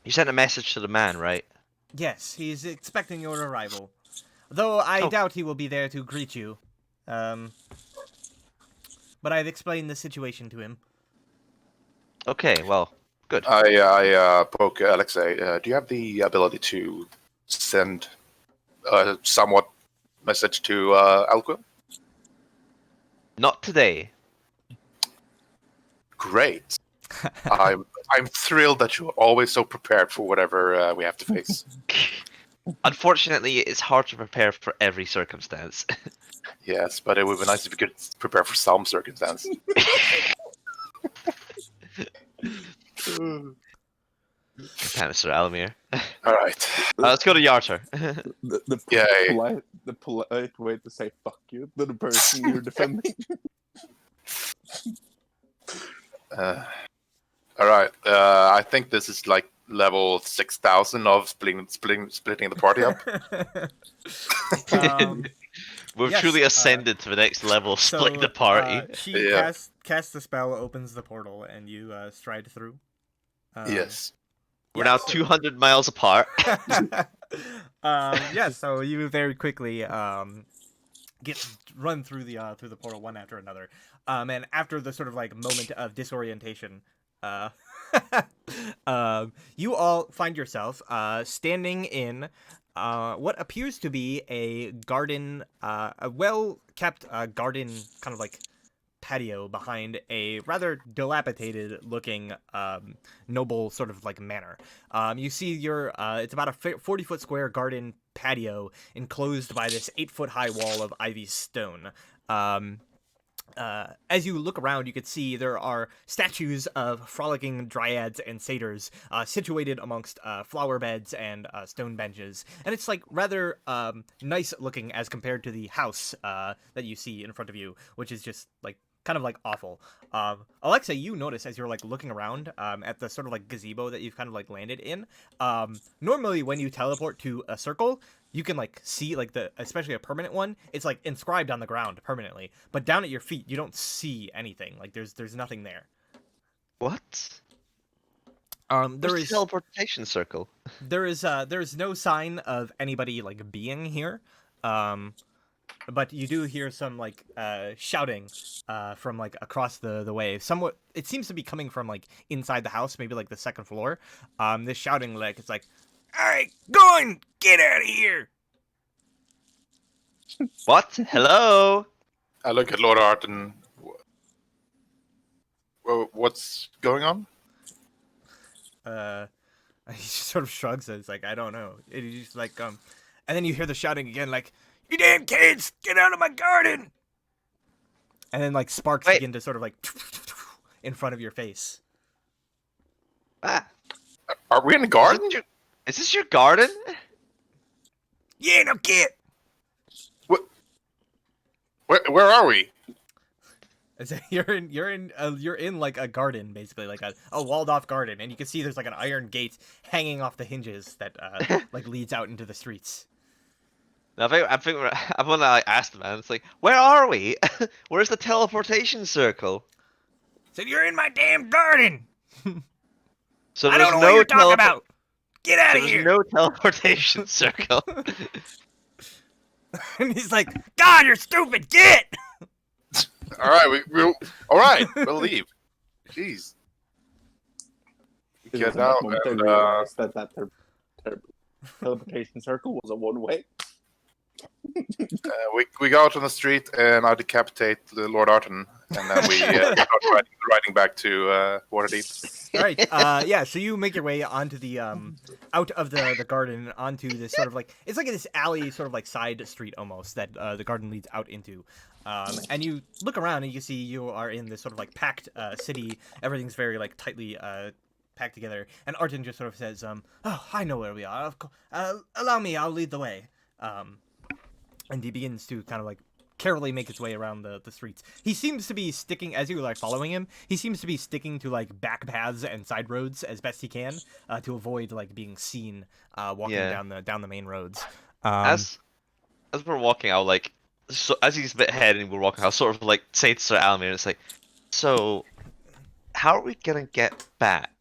You sent a message to the man, right? Yes, he's expecting your arrival. Though I doubt he will be there to greet you. But I've explained the situation to him. Okay, well, good. I poke Alexei. Do you have the ability to send somewhat message to Alquim? Not today. Great. I'm thrilled that you're always so prepared for whatever we have to face. Unfortunately, it's hard to prepare for every circumstance. Yes, but it would be nice if you could prepare for some circumstance. Damn it, Sir Alamir. All right. Let's go to Yarter. Yay. The polite way to say "fuck you" to the person you're defending. All right. I think this is like level 6,000 of splitting the party up. We've yes, truly ascended to the next level of splitting the party. She Yeah. casts the spell, opens the portal, and you stride through. Yes. We're now 200 miles apart. Yeah, so you very quickly run through the portal one after another. And after the sort of like moment of disorientation, you all find yourself standing in what appears to be a garden, a well-kept garden kind of like patio behind a rather dilapidated looking noble sort of like manor. You see it's about a 40-foot square garden patio enclosed by this 8-foot high wall of ivy stone. As you look around, you can see there are statues of frolicking dryads and satyrs situated amongst flower beds and stone benches, and it's like rather nice looking as compared to the house that you see in front of you, which is just like kind of like awful. Alexa, you notice as you're like looking around at the sort of like gazebo that you've kind of like landed in. Normally, when you teleport to a circle, you can like see like especially a permanent one, it's like inscribed on the ground permanently, but down at your feet you don't see anything. Like there's nothing there. What? There Where's is the teleportation circle? there is no sign of anybody like being here, but you do hear some like shouting from like across the way. Somewhat, it seems to be coming from like inside the house, maybe like the second floor. This shouting, like it's like, "All right, go on, get out of here!" What? Hello? I look at Lord Arden. What's going on? He just sort of shrugs and it's like, I don't know. He's just like, and then you hear the shouting again, like, "You damn kids, get out of my garden!" And then like sparks begin to sort of like in front of your face. Ah, Are we in a garden? is this your garden? Yeah, no kid. Where are we? You're in like a garden, basically, like a walled off garden, and you can see there's like an iron gate hanging off the hinges that like leads out into the streets. No, I think I want to like, ask the man. It's like, where are we? Where's the teleportation circle? Said, "You're in my damn garden. So I there's don't know what no you're talking about. Get out So of there's here!" no teleportation circle. And he's like, "God, you're stupid. Get!" All right, all right, we'll leave. Jeez. It Get was at that out moment I and, realized that teleportation circle was a one-way. we go out on the street and I decapitate the Lord Arden, and then we start riding back to Waterdeep. All right. Yeah. So you make your way onto the out of the garden onto this sort of like, it's like this alley, sort of like side street almost that the garden leads out into. And you look around and you see you are in this sort of like packed city. Everything's very like tightly packed together. And Arden just sort of says, "Oh, I know where we are. Of course. Allow me. I'll lead the way." And he begins to kind of like carefully make his way around the streets. He seems to be sticking, as you like following him, he seems to be sticking to like back paths and side roads as best he can to avoid like being seen walking down the main roads. As we're walking, I'll like, so as he's a bit ahead and we're walking, I'll sort of like say to Sir Almir, it's like, so how are we gonna get back?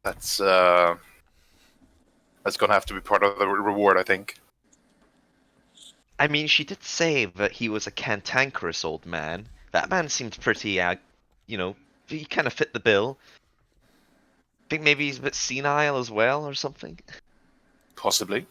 That's gonna have to be part of the reward, I think. I mean, she did say that he was a cantankerous old man. That man seemed pretty, he kind of fit the bill. Think maybe he's a bit senile as well, or something. Possibly.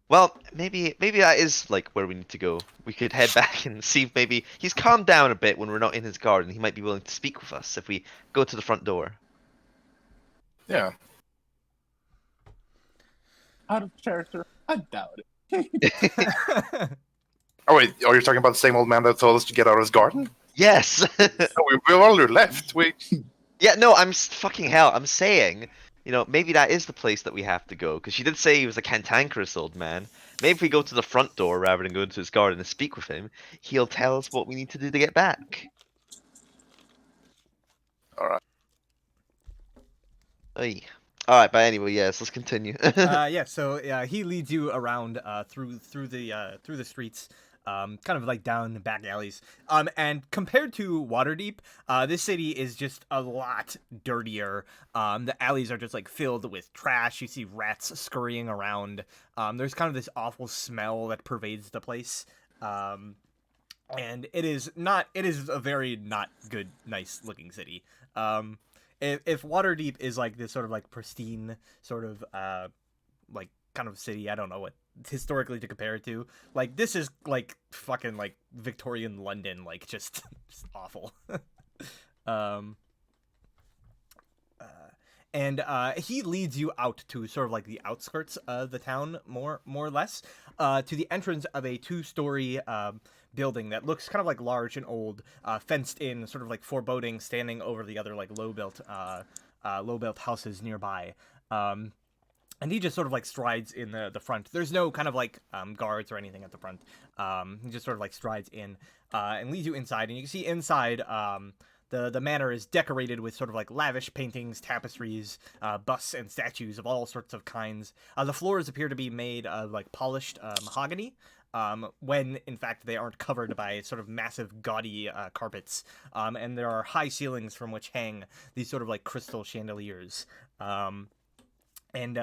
Well, maybe that is like where we need to go. We could head back and see if maybe he's calmed down a bit when we're not in his garden. He might be willing to speak with us if we go to the front door. Yeah. Out of character. I doubt it. Oh wait, are you talking about the same old man that told us to get out of his garden? Yes. No, we've already left. Yeah, no, fucking hell. I'm saying, maybe that is the place that we have to go because she did say he was a cantankerous old man. Maybe if we go to the front door rather than go into his garden and speak with him, he'll tell us what we need to do to get back. All right. Aye. All right, but anyway, yes, let's continue. Yeah, so he leads you around through the streets, kind of like down back alleys. And compared to Waterdeep, this city is just a lot dirtier. The alleys are just like filled with trash. You see rats scurrying around. There's kind of this awful smell that pervades the place. And it is a very not good, nice looking city. If Waterdeep is like this sort of like pristine sort of like kind of city, I don't know what historically to compare it to. Like this is like fucking like Victorian London, like just awful. um and he leads you out to sort of like the outskirts of the town, more or less, to the entrance of a 2-story building that looks kind of like large and old, fenced in, sort of like foreboding, standing over the other like low built houses nearby. And he just sort of like strides in the front. There's no kind of like guards or anything at the front. He just sort of like strides in and leads you inside, and you can see inside. The manor is decorated with sort of like lavish paintings, tapestries, busts, and statues of all sorts of kinds. The floors appear to be made of like polished mahogany, when in fact they aren't covered by sort of massive gaudy carpets. And there are high ceilings from which hang these sort of like crystal chandeliers. And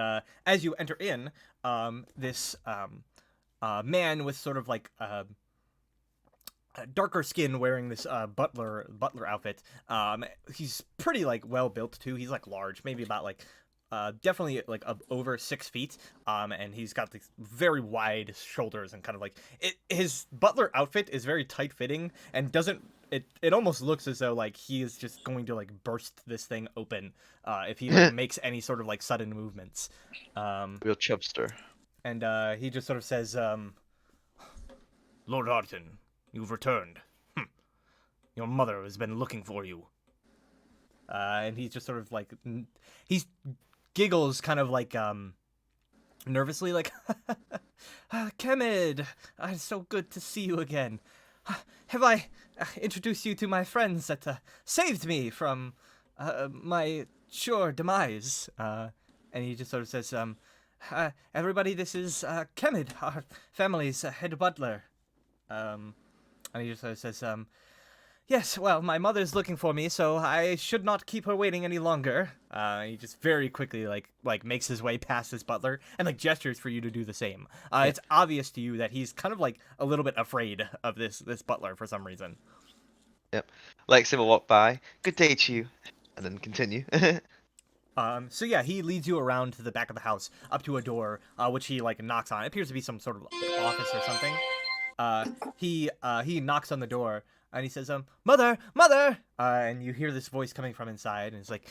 as you enter in, this man with sort of like darker skin, wearing this butler outfit. He's pretty like well built too. He's like large, maybe about like definitely like over 6 feet. And he's got these very wide shoulders and kind of like his butler outfit is very tight fitting and doesn't. It almost looks as though like he is just going to like burst this thing open if he like makes any sort of like sudden movements. Real chubster. And he just sort of says, "Lord Arton, you've returned. Your mother has been looking for you." And he's just sort of like, he giggles kind of like nervously, like, "Kemid, it's so good to see you again. Have I introduced you to my friends that saved me from my sure demise?" And he just sort of says, "Everybody, this is Kemid, our family's head butler." And he just sort of says, "Yes, well, my mother's looking for me, so I should not keep her waiting any longer." He just very quickly like makes his way past this butler and like gestures for you to do the same. It's obvious to you that he's kind of like a little bit afraid of this butler for some reason. Yep. Lexi will walk by. "Good day to you," and then continue. So yeah, he leads you around to the back of the house, up to a door, which he like knocks on. It appears to be some sort of office or something. He knocks on the door. And he says, "Mother, mother!" And you hear this voice coming from inside, and it's like,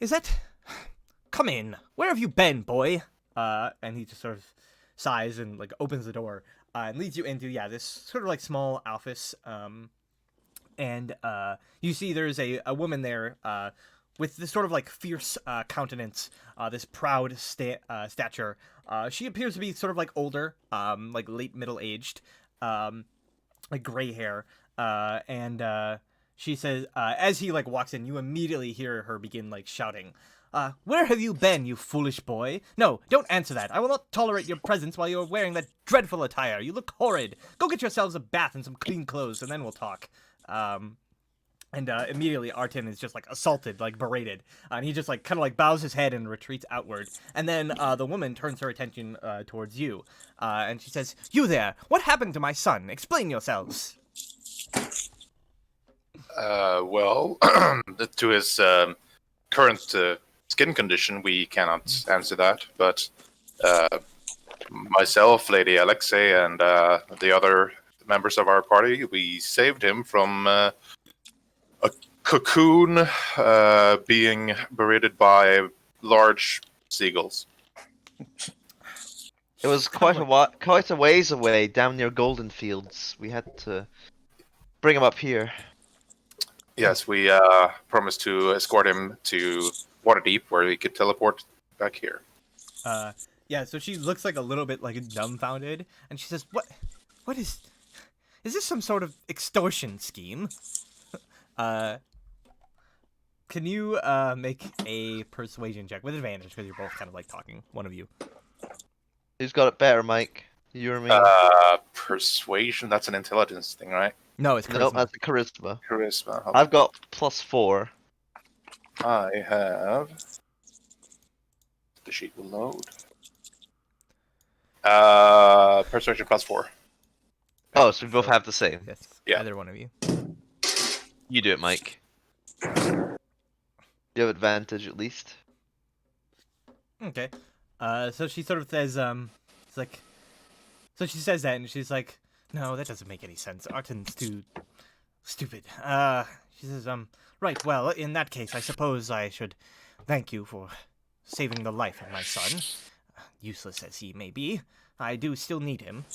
"Is that... Come in. Where have you been, boy?" And he just sort of sighs and, like, opens the door, and leads you into, this sort of, like, small office. And you see there's a woman there, with this sort of, like, fierce countenance, this proud stature. She appears to be sort of, like, older, like, late middle-aged, like, gray hair. And she says, as he like walks in, you immediately hear her begin like shouting, "Where have you been, you foolish boy? No, don't answer that. I will not tolerate your presence while you're wearing that dreadful attire. You look horrid. Go get yourselves a bath and some clean clothes, and then we'll talk." And immediately Artin is just like assaulted, like berated, and he just like kind of like bows his head and retreats outward. And then the woman turns her attention towards you, and she says, "You there? What happened to my son? Explain yourselves." Well, to his current skin condition, we cannot answer that. But myself, Lady Alexei, and the other members of our party, we saved him from a cocoon being berated by large seagulls. It was Kinda quite a ways away, down near Golden Fields. We had to bring him up here. Yes, we promised to escort him to Waterdeep, where he could teleport back here. Yeah, so she looks like a little bit like dumbfounded, and she says, What is this some sort of extortion scheme? Can you make a persuasion check with advantage because you're both kind of like talking, one of you. Who's got it better, Mike? You or me? Persuasion, that's an intelligence thing, right? No, it's charisma. No, that's a charisma. Charisma. I've got +4. I have. The sheet will load. Persuasion +4. Oh, so we both have the same. Yes, Yeah. either one of you. You do it, Mike. You have advantage at least. Okay. So she sort of says, it's like, so she says that, and she's like, no, that doesn't make any sense. Arten's too stupid. She says, right, well, in that case, I suppose I should thank you for saving the life of my son. Useless as he may be, I do still need him.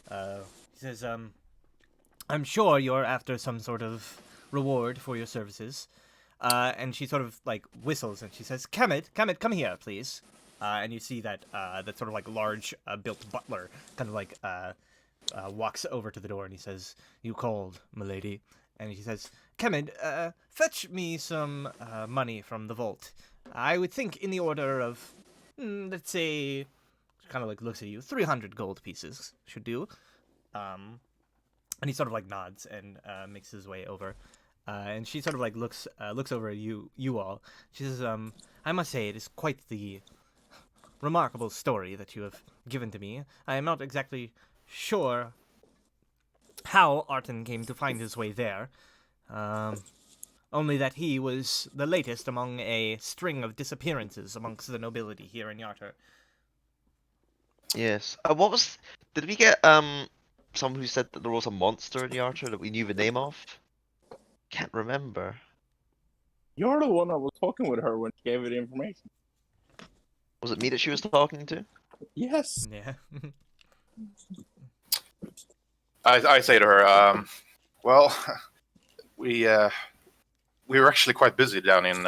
He says, I'm sure you're after some sort of reward for your services. And she sort of like whistles and she says, Kemet, come here, please. And you see that that sort of like large built butler kind of like walks over to the door and he says, "You called, milady." And he says, Kemet, fetch me some money from the vault. I would think in the order of, let's say, kind of like looks at you, 300 gold pieces should do. And he sort of like nods and makes his way over. And she sort of like looks over at you all. She says, I must say it is quite the remarkable story that you have given to me. I am not exactly sure how Arten came to find his way there. Only that he was the latest among a string of disappearances amongst the nobility here in Yarter. Yes. What was? Did we get someone who said that there was a monster in the Archer that we knew the name of? Can't remember. You're the one that was talking with her when she gave her the information. Was it me that she was talking to? Yes. Yeah. I say to her, well, we were actually quite busy down in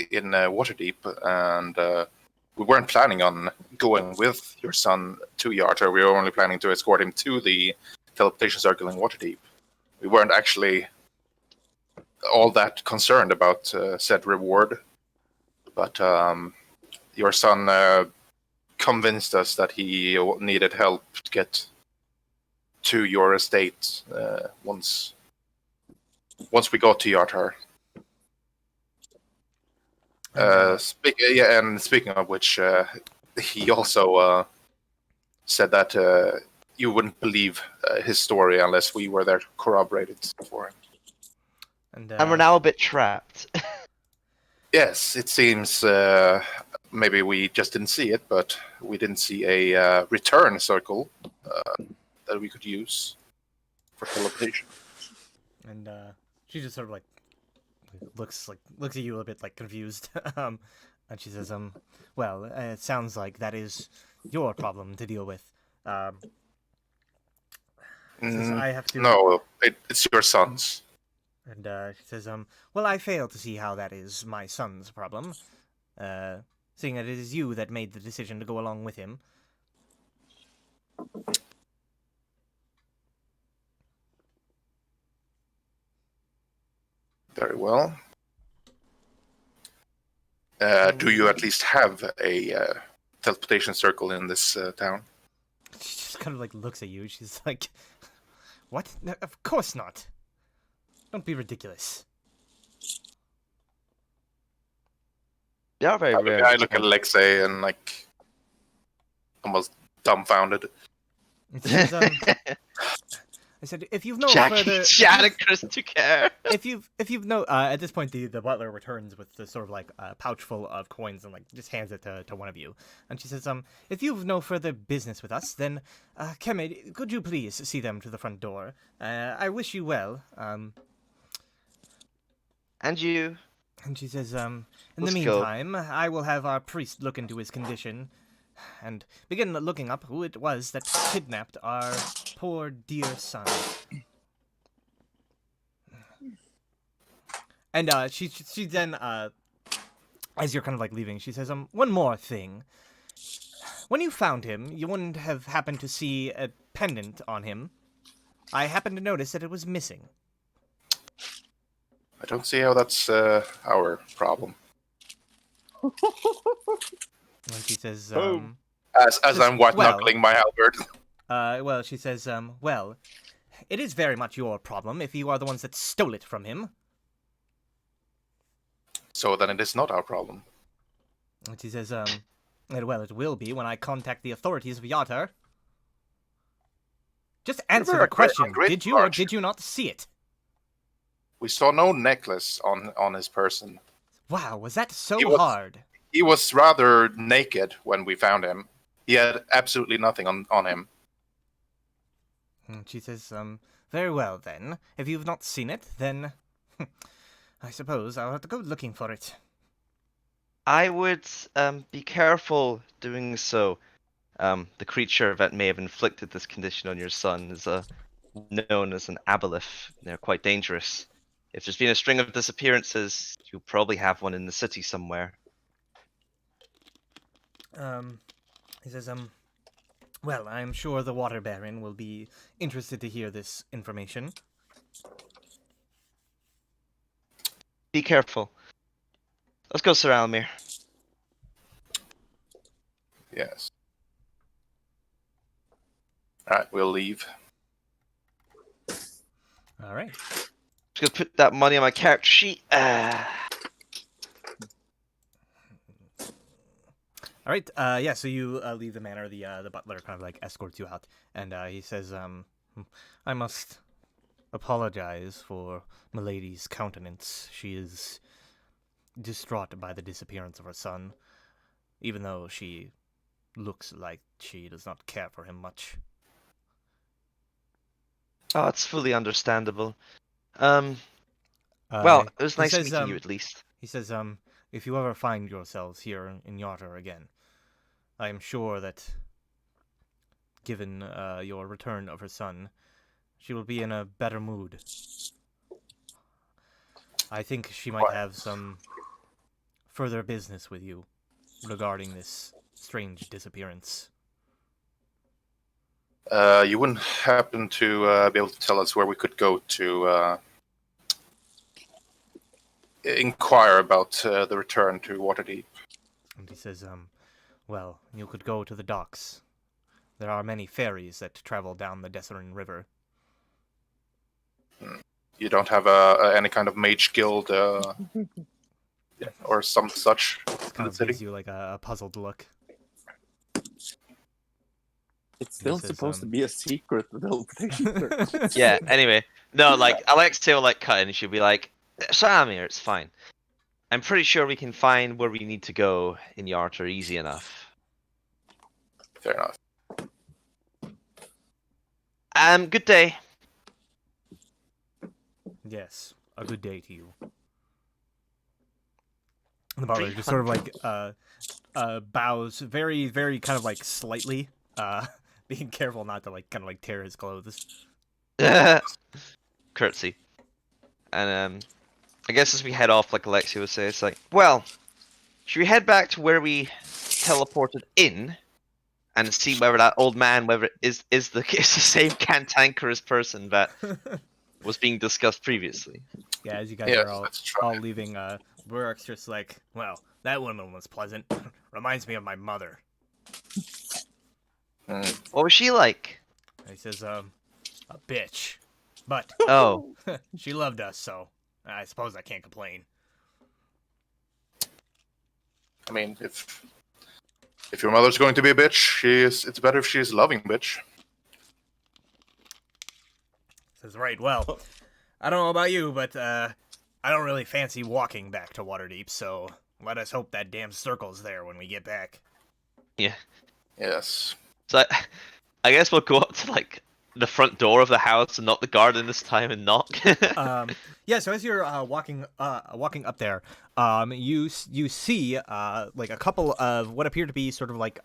Waterdeep, and we weren't planning on going with your son to Yarter. We were only planning to escort him to the teleportation circle in Waterdeep. We weren't actually all that concerned about said reward, but your son convinced us that he needed help to get to your estate once we got to Yartar. Speaking of which, he also said that you wouldn't believe his story unless we were there to corroborate it for him. And we're now a bit trapped. Yes, it seems maybe we just didn't see it, but we didn't see a return circle that we could use for teleportation. And she just sort of like looks at you a bit like confused. And she says, well, it sounds like that is your problem to deal with. Says, I have to. No, it's your son's. And she says, well, I fail to see how that is my son's problem, seeing that it is you that made the decision to go along with him. Very well. Do you at least have a teleportation circle in this town? She just kind of like looks at you. She's like, what? No, of course not. Don't be ridiculous. They are very rare. I look at Alexei and like almost dumbfounded. It says, I said, if you've no Jack, further... Chad and Chris took care. If you've no... at this point, the butler returns with the sort of like pouch full of coins and like just hands it to one of you. And she says, if you've no further business with us, then, Kemed, could you please see them to the front door? I wish you well. And you. And she says, in Let's the go. meantime, I will have our priest look into his condition and begin looking up who it was that kidnapped our poor dear son. And she then, as you're kind of like leaving, she says, one more thing. When you found him, you wouldn't have happened to see a pendant on him. I happened to notice that it was missing. I don't see how that's our problem. And she says, Boom. As I'm white knuckling my halberd. well, she says, well, it is very much your problem if you are the ones that stole it from him. So then it is not our problem. And she says, well, it will be when I contact the authorities of Yatar. Just answer very the question. great Did you or march. did you not see it? We saw no necklace on his person. Wow, was that so He was- hard? He was rather naked when we found him. He had absolutely nothing on him. And she says, very well then. If you've not seen it, then I suppose I'll have to go looking for it. I would be careful doing so. The creature that may have inflicted this condition on your son is known as an aboleth. They're quite dangerous. If there's been a string of disappearances, you probably have one in the city somewhere. He says, well, I'm sure the Water Baron will be interested to hear this information. Be careful. Let's go, Sir Almir. Yes. Alright, we'll leave. All right. Just gonna put that money on my character sheet. All right. Yeah. So you leave the manor. The butler kind of like escorts you out, and he says, "I must apologize for Milady's countenance. She is distraught by the disappearance of her son, even though she looks like she does not care for him much." Oh, it's fully understandable. Well, it was he nice says, meeting you at least. He says, if you ever find yourselves here in Yartar again, I am sure that, given your return of her son, she will be in a better mood. I think she might have some further business with you regarding this strange disappearance. You wouldn't happen to be able to tell us where we could go to inquire about the return to Waterdeep? And he says, well, you could go to the docks. There are many ferries that travel down the Desserin River. You don't have any kind of mage guild or some such in Kind the of city? gives you like a puzzled look. It's still says, supposed to be a secret with the whole thing. Yeah, anyway. No, like, Alexia will, like, cut in and she'll be like, Sir Almir, it's fine. I'm pretty sure we can find where we need to go in Yartar easy enough. Fair enough. Good day. Yes, a good day to you. And the butler just sort of like bows very, very kind of like slightly, being careful not to like kind of like tear his clothes. Curtsy. And I guess as we head off, like Alexia would say, it's like, well, should we head back to where we teleported in and see whether that old man, whether it is the same cantankerous person that was being discussed previously? Yeah, as you guys Yes, are all let's try. leaving, Burrock's just like, well, that woman was pleasant. Reminds me of my mother. What was she like? And he says, a bitch. But Oh, she loved us, so I suppose I can't complain. I mean, if your mother's going to be a bitch, it's better if she's a loving bitch. says, right, well, I don't know about you, but I don't really fancy walking back to Waterdeep, so let us hope that damn circle's there when we get back. Yeah. Yes. So I guess we'll go up to like the front door of the house and not the garden this time and knock. Yeah, so as you're walking up there, you see like a couple of what appear to be sort of like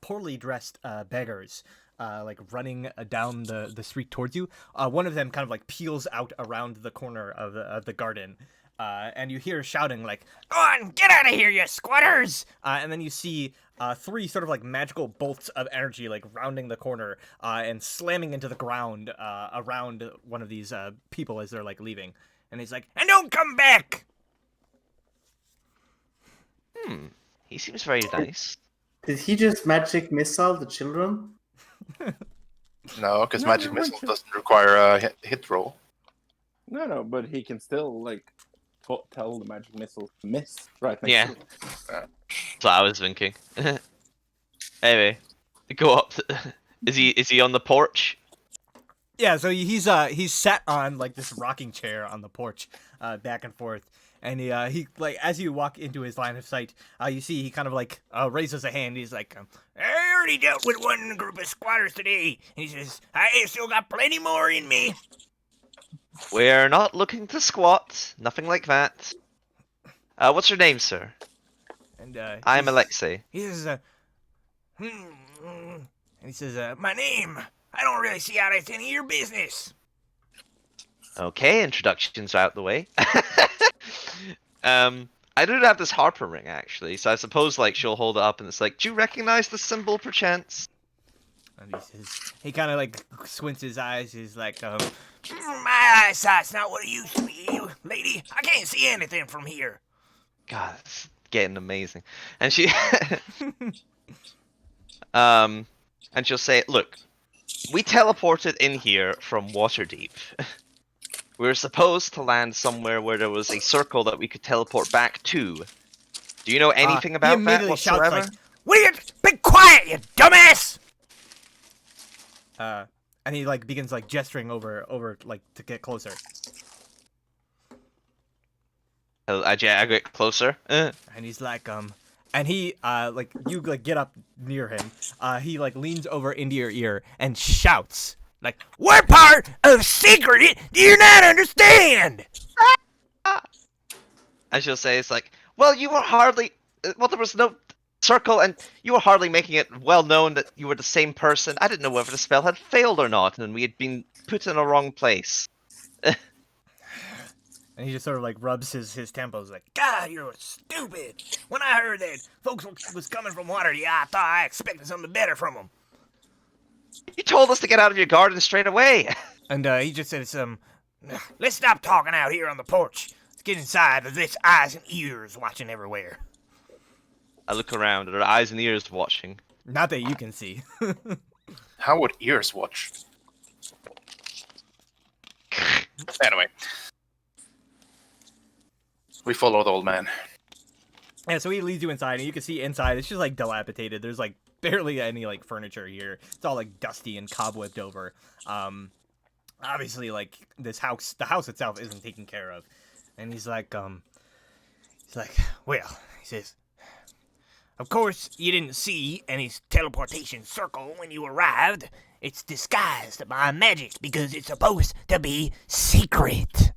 poorly dressed beggars like running down the street towards you. One of them kind of like peels out around the corner of the garden. And you hear shouting like, "Go on, get out of here, you squatters!" And then you see three sort of like magical bolts of energy like rounding the corner and slamming into the ground around one of these people as they're like leaving. And he's like, "And don't come back!" He seems very nice. Did he just magic missile the children? No, because No, magic no, missile wait, doesn't require a hit roll. No, but he can still like tell the magic missile to miss right next Yeah. to it. That's what I was thinking. Anyway, go up. Is he on the porch? Yeah, so he's sat on like this rocking chair on the porch, back and forth, and he like as you walk into his line of sight, you see he kind of like raises a hand. He's like, "I already dealt with one group of squatters today." He says, "I still got plenty more in me." We're not looking to squat. Nothing like that. What's your name, sir? And I'm Alexei. he says, and he says, "My name. I don't really see how that's any of your business." Okay, introductions are out the way. I do have this harper ring actually, so I suppose like she'll hold it up and it's like, do you recognize the symbol perchance? And he says, he kind of like squints his eyes. He's like, "My eyesight's not what it used to be, lady. I can't see anything from here." God, it's getting amazing. And she, and she'll say, look, we teleported in here from Waterdeep. We were supposed to land somewhere where there was a circle that we could teleport back to. Do you know anything he about that immediately shouts whatsoever? like, "Will you be quiet, you dumbass!" And he like begins like gesturing over like to get closer. I get closer. And he's like, and he like you like get up near him. He like leans over into your ear and shouts like, "What part of secret do you not understand?" And she'll say, it's like, well, you were hardly, well, there was no circle, and you were hardly making it well known that you were the same person. I didn't know whether the spell had failed or not, and we had been put in a wrong place. And he just sort of like rubs his temples like, "God, you're stupid. When I heard that folks was coming from Waterdeep, I thought I expected something better from them." You told us to get out of your garden straight away. And he just says, "Let's stop talking out here on the porch. Let's get inside. There's eyes and ears watching everywhere." I look around, and there are eyes and ears watching. Not that you can see. How would ears watch? Anyway. We follow the old man. Yeah, so he leads you inside, and you can see inside. It's just like dilapidated. There's like barely any like furniture here. It's all like dusty and cobwebbed over. Obviously, like the house itself isn't taken care of. And he's like, well, he says, "Of course, you didn't see any teleportation circle when you arrived. It's disguised by magic because it's supposed to be secret."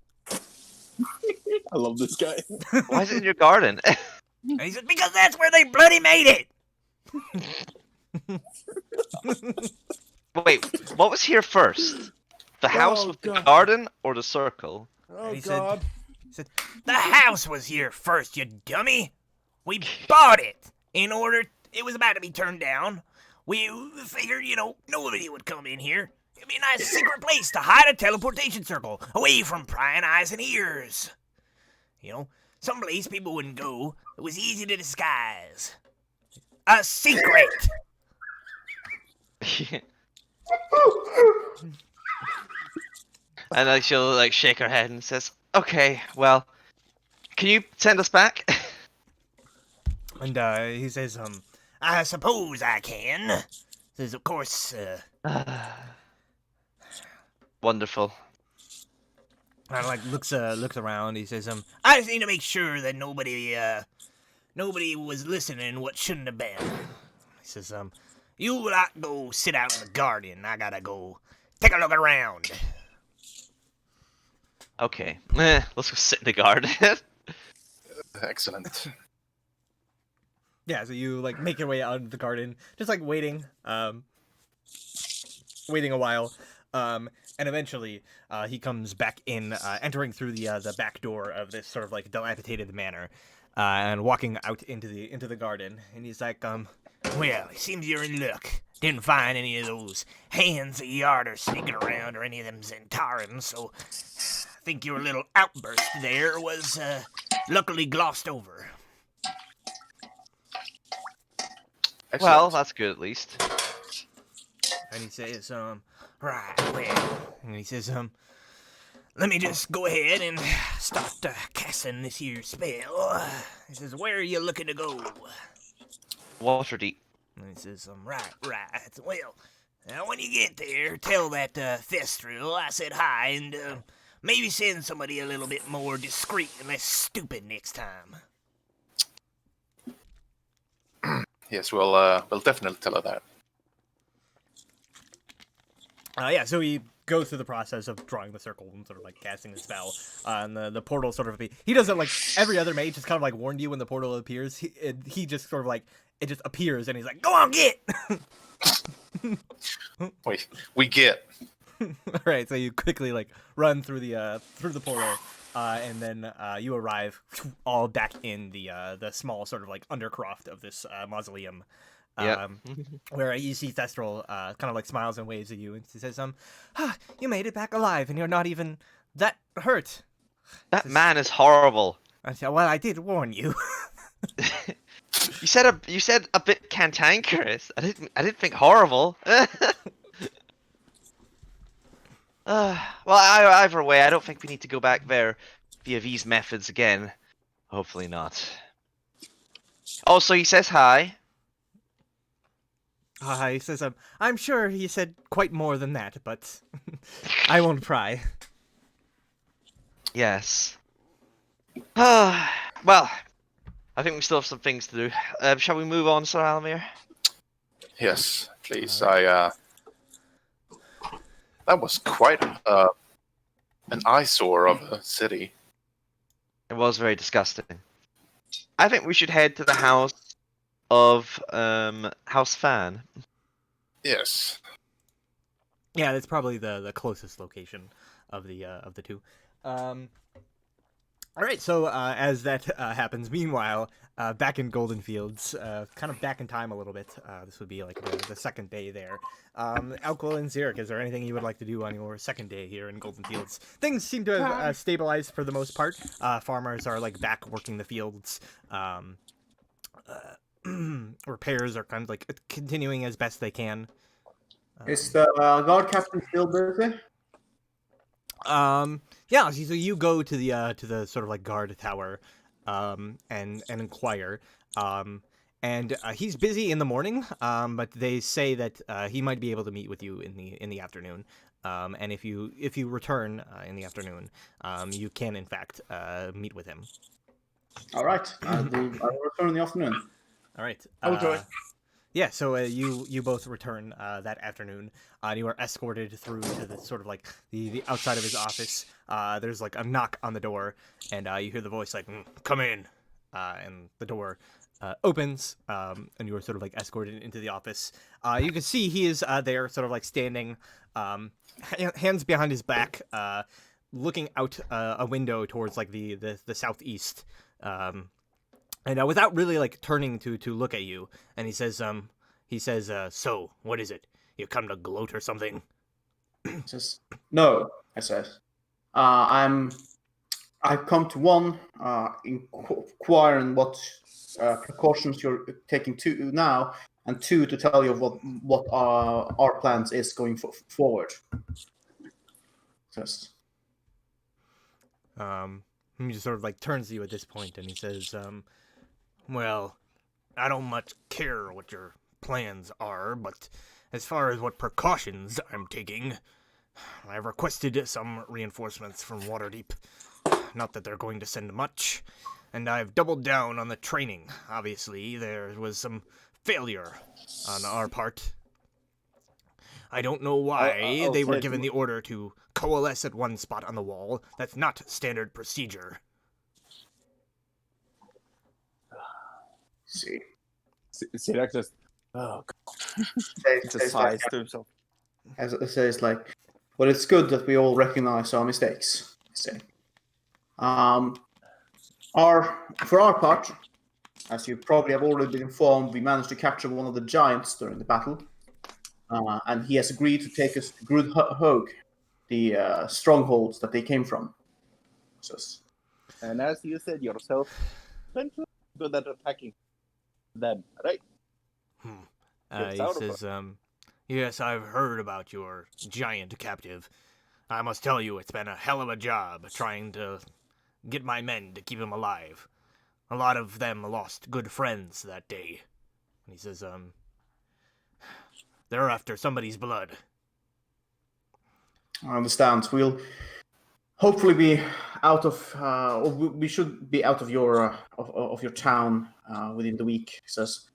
I love this guy. Why is it in your garden? And he said, "Because that's where they bloody made it." Wait, what was here first? The house with the God. garden or the circle? Oh he said- God. He said, "The house was here first, you dummy. We bought it in order. It was about to be turned down. We figured, nobody would come in here. It'd be a nice secret place to hide a teleportation circle, away from prying eyes and ears. Someplace people wouldn't go. It was easy to disguise. A secret." And like she'll like shake her head and says, "Okay, well, can you send us back?" And he says, "I suppose I can." Says, "Of course, Wonderful. Kind of like looks around. He says, I just need to make sure that nobody was listening what shouldn't have been. He says, you lot go sit out in the garden. I gotta go take a look around. Okay. Let's go sit in the garden. Excellent. Yeah, so you like make your way out of the garden, just like waiting a while, and eventually he comes back in, entering through the back door of this sort of like dilapidated manor, and walking out into the garden, and he's like, well, it seems you're in luck. Didn't find any of those hands of Yarder sneaking around or any of them Zentarans, so I think your little outburst there was luckily glossed over. Excellent. Well, that's good at least. And he says, right, well, and he says, let me just go ahead and start casting this here spell. He says, where are you looking to go? Waterdeep. And he says, right. Well, now when you get there, tell that Thestral I said hi, and maybe send somebody a little bit more discreet and less stupid next time. Yes, we'll definitely tell her that. Yeah, so he goes through the process of drawing the circle and sort of like casting the spell, and the portal sort of he doesn't like every other mage just kind of like warned you when the portal appears. He just sort of like it just appears and he's like, go on, get. Wait, we get. All right, so you quickly like run through the portal, and then you arrive all back in the small sort of like undercroft of this mausoleum. Yep. Where you see Thestral kind of like smiles and waves at you, and he says, you made it back alive, and you're not even that hurt. That man is horrible. I said, well, I did warn you. You said a bit cantankerous. I didn't think horrible. Well, either way, I don't think we need to go back there via these methods again. Hopefully not. Also, he says hi. He says, I'm sure he said quite more than that, but I won't pry. Yes. Well, I think we still have some things to do. Shall we move on, Sir Alamir? Yes, please. That was quite an eyesore of a city. It was very disgusting. I think we should head to the house of House Fan. Yes. Yeah, that's probably the closest location of the two. All right, so as that happens, meanwhile, back in Golden Fields, kind of back in time a little bit. This would be like the second day there. Alquil and Xeric, is there anything you would like to do on your second day here in Golden Fields? Things seem to have stabilized for the most part. Farmers are like back working the fields. Repairs are kind of like continuing as best they can. Is the guard captain still busy? Yeah, so you go to the sort of like guard tower, and inquire, and he's busy in the morning, but they say that he might be able to meet with you in the afternoon, and if you return in the afternoon, you can in fact meet with him. All right, I will return in the afternoon. All right. I will do it. Yeah, so you both return that afternoon. You are escorted through to the sort of like the outside of his office. There's like a knock on the door, and you hear the voice like, "Come in," and the door opens, and you are sort of like escorted into the office. You can see he is there, sort of like standing, hands behind his back, looking out a window towards like the southeast. And without really like turning to look at you, and he says, so what is it? You come to gloat or something? Says, no, I said. I've come to inquiring what precautions you're taking now, and two, to tell you what our plans is going forward. Says. He just sort of like turns to you at this point, and he says, well, I don't much care what your plans are, but as far as what precautions I'm taking, I've requested some reinforcements from Waterdeep. Not that they're going to send much. And I've doubled down on the training. Obviously, there was some failure on our part. I don't know why I'll they were say given to- the order to coalesce at one spot on the wall. That's not standard procedure. See. Sirak just, oh, God. Says Just like, sighs to himself. as it says like, well, it's good that we all recognize our mistakes. I say. For our part, as you probably have already been informed, we managed to capture one of the giants during the battle, and he has agreed to take us to Grudhog, the strongholds that they came from. So, And as you said yourself, Bentley good at attacking them, right? Gets He out of says, yes, I've heard about your giant captive. I must tell you, it's been a hell of a job trying to get my men to keep him alive. A lot of them lost good friends that day. He says, they're after somebody's blood. I understand. We'll hopefully be out of, or we should be out of your town within the week. Says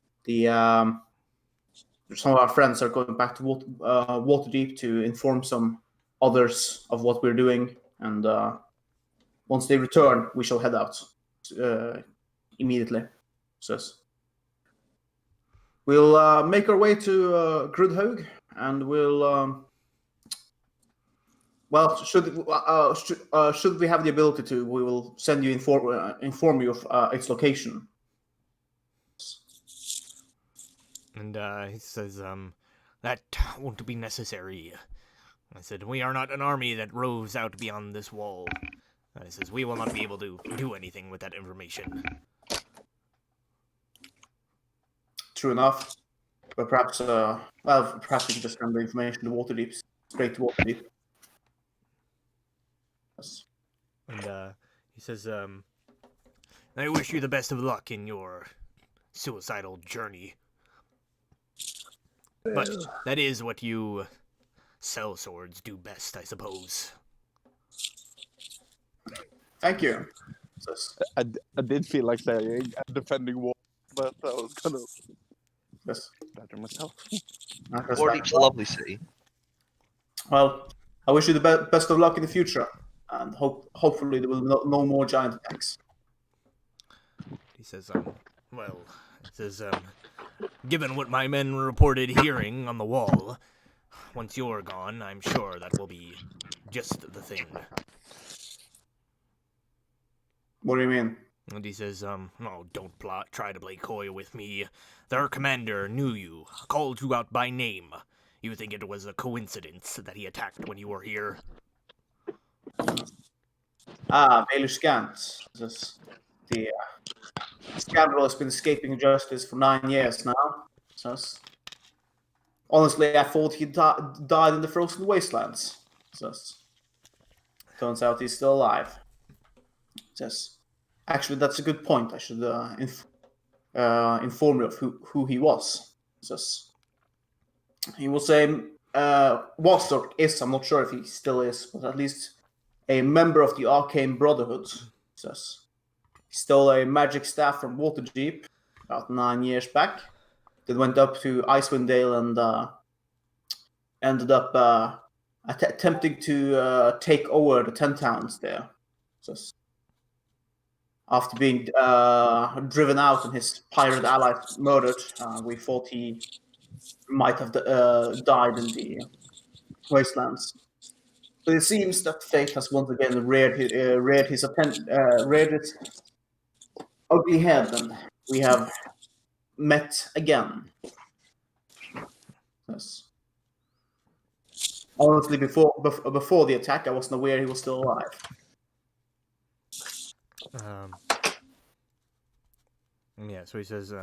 some of our friends are going back to Waterdeep to inform some others of what we're doing, and once they return, we shall head out immediately. Says we'll make our way to Grudhog, and we'll. Well, should we have the ability to, we will send you inform you of its location. And he says, that won't be necessary. I said, we are not an army that roves out beyond this wall. He says, we will not be able to do anything with that information. True enough, but perhaps, perhaps we can just send the information to Waterdeep, straight to Waterdeep. Yes. And he says, I wish you the best of luck in your suicidal journey. But that is what you sellswords do best, I suppose. Thank you. Yes. I did feel like saying defending war, but I was gonna Yes. better myself. Waterdeep's a lovely city. Well, I wish you the best of luck in the future, and hopefully there will be no more giant attacks. He says, well, he says, given what my men reported hearing on the wall, once you're gone, I'm sure that will be just the thing. What do you mean? And he says, oh, don't try to play coy with me. Their commander knew you, called you out by name. You think it was a coincidence that he attacked when you were here? Baelish Scant. The scoundrel has been escaping justice for 9 years now. Yes. Honestly, I thought he died in the frozen wastelands. Yes. Turns out he's still alive. Yes. Actually, that's a good point. I should inform you of who he was. Yes. He was was or is, I'm not sure if he still is, but at least a member of the Arcane Brotherhood. Yes. He stole a magic staff from Waterdeep about 9 years back. Then went up to Icewind Dale and ended up attempting to take over the 10 towns there. So, after being driven out and his pirate allies murdered, we thought he might have died in the wastelands. But it seems that fate has once again reared his ugly head, and we have met again. Yes. Honestly, before the attack, I wasn't aware he was still alive. Yeah, so he says,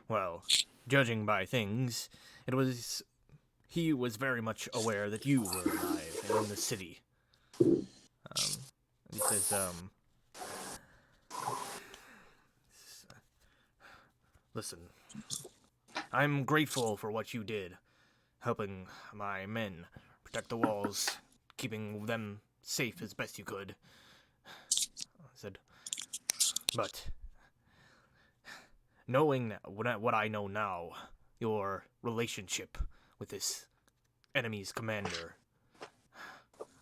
well, judging by things, he was very much aware that you were alive and in the city. He says, listen, I'm grateful for what you did, helping my men protect the walls, keeping them safe as best you could. I said, but knowing what I know now, your relationship with this enemy's commander,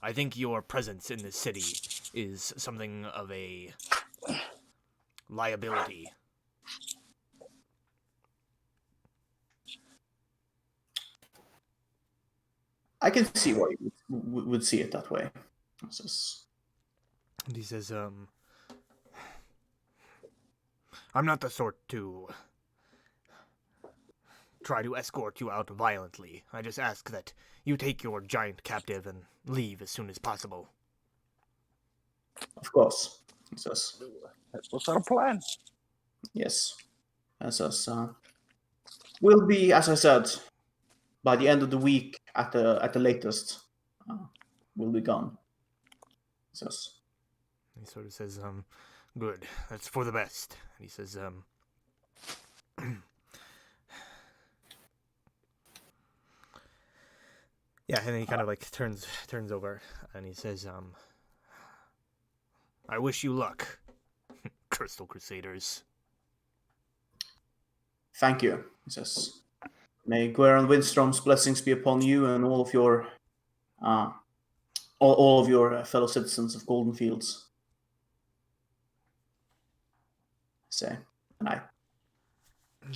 I think your presence in this city is something of a liability. I can see why you would see it that way. And he says, I'm not the sort to try to escort you out violently. I just ask that you take your giant captive and leave as soon as possible. Of course, he says. That was our plan. Yes. He says, will be, as I said, by the end of the week at the latest, we'll be gone. He says. He sort of says, good, that's for the best. And he says, yeah, and then he kind of like turns over and he says, I wish you luck, Crystal Crusaders. Thank you, he says. May Guerin Windstrom's blessings be upon you and all of your all of your fellow citizens of Golden Fields. Say, and I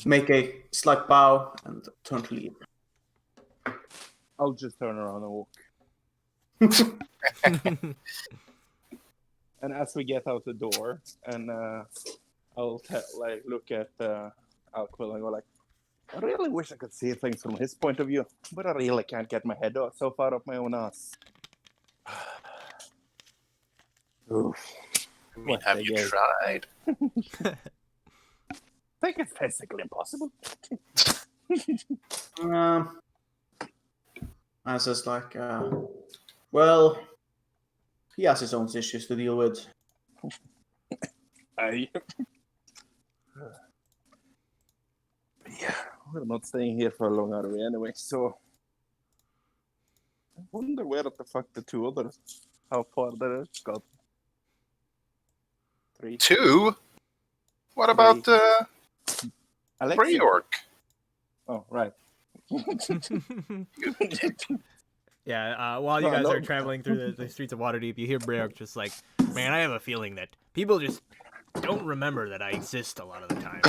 make a slight bow and turn to leave. I'll just turn around and walk. And as we get out the door, and I'll look at Alquill and go like, I really wish I could see things from his point of view, but I really can't get my head so far up my own ass. Oof. I mean, What have the you gay. tried? I think it's physically impossible. I says like, well, he has his own issues to deal with. Yeah, we're not staying here for long, are we, anyway? So, I wonder where the fuck the two others, how far they've got. 3. 2? What about Alexei? Breyork? Oh, right. Yeah, while you guys are traveling through the streets of Waterdeep, you hear Breyork just like, man, I have a feeling that people just don't remember that I exist a lot of the time.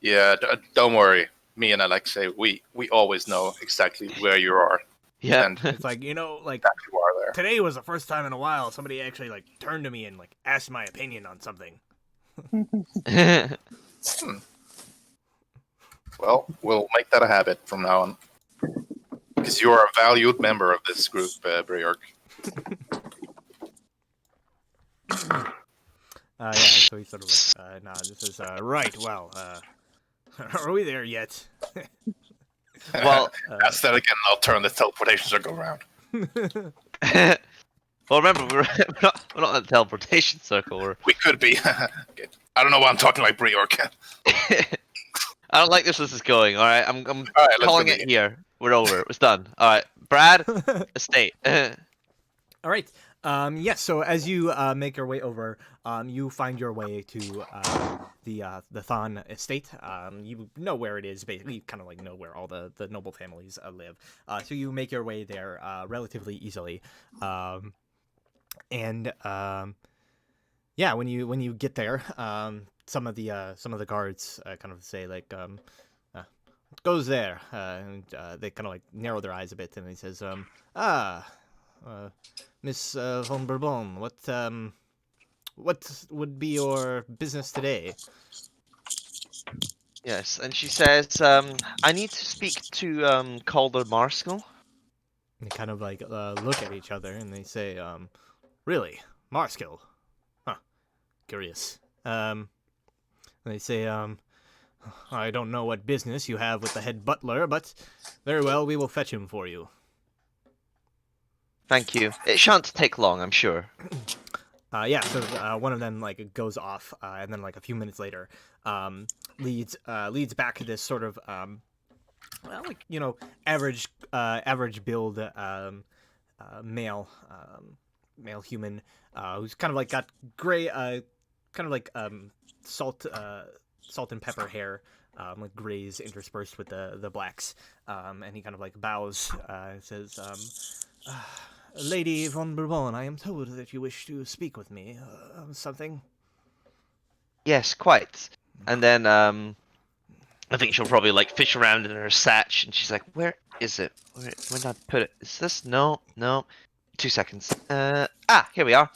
Yeah, don't worry. Me and Alexei, we always know exactly where you are. Yeah. And It's like, you know, like, exactly who are there. today was the first time in a while somebody actually, like, turned to me and, like, asked my opinion on something. Well, we'll make that a habit from now on. Because you are a valued member of this group, Breyork. Yeah, so he's sort of like, nah, this is, right, well, are we there yet? Well, Ask that again, I'll turn the teleportation circle around. well, remember, we're not in the teleportation circle. We could be. Okay. I don't know why I'm talking like Breyork. I don't like this is going, alright? I'm All right, let's calling go it here. We're over. It's done. Alright. Brad, estate. All right. Yes. So as you make your way over, you find your way to the Thon estate. You know where it is. Basically, you kind of like know where all the noble families live. So you make your way there relatively easily. Yeah, when you get there, some of the guards kind of say like, "What goes there?" And they kind of like narrow their eyes a bit, and he says, Miss von Bourbon, what would be your business today?" Yes, and she says, I need to speak to Calder Marskell. They kind of like look at each other, and they say, "Really, Marskill? Huh? Curious." And they say, "I don't know what business you have with the head butler, but very well, we will fetch him for you." Thank you. It shan't take long, I'm sure. Yeah, so one of them like goes off, and then like a few minutes later, leads back to this sort of well, like average build male male human who's kind of like got gray kind of like salt and pepper hair, like grays interspersed with the blacks, and he kind of like bows, and says, Lady von Bourbon, I am told that you wish to speak with me, something. Yes, quite. And then I think she'll probably like fish around in her satch, and she's like, "Where is it? Where did I put it? Is this? No, no. 2 seconds. Here we are."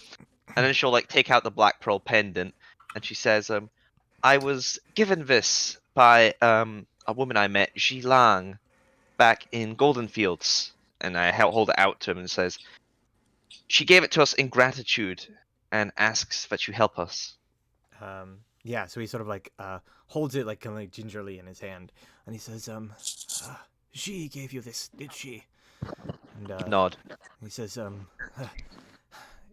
And then she'll like take out the black pearl pendant, and she says, I was given this by a woman I met, Ji Lang, back in Golden Fields." And I hold it out to him and says, "She gave it to us in gratitude, and asks that you help us." Yeah, so he sort of like holds it like kind of like gingerly in his hand, and he says, she gave you this, did she? And Nod. he says, it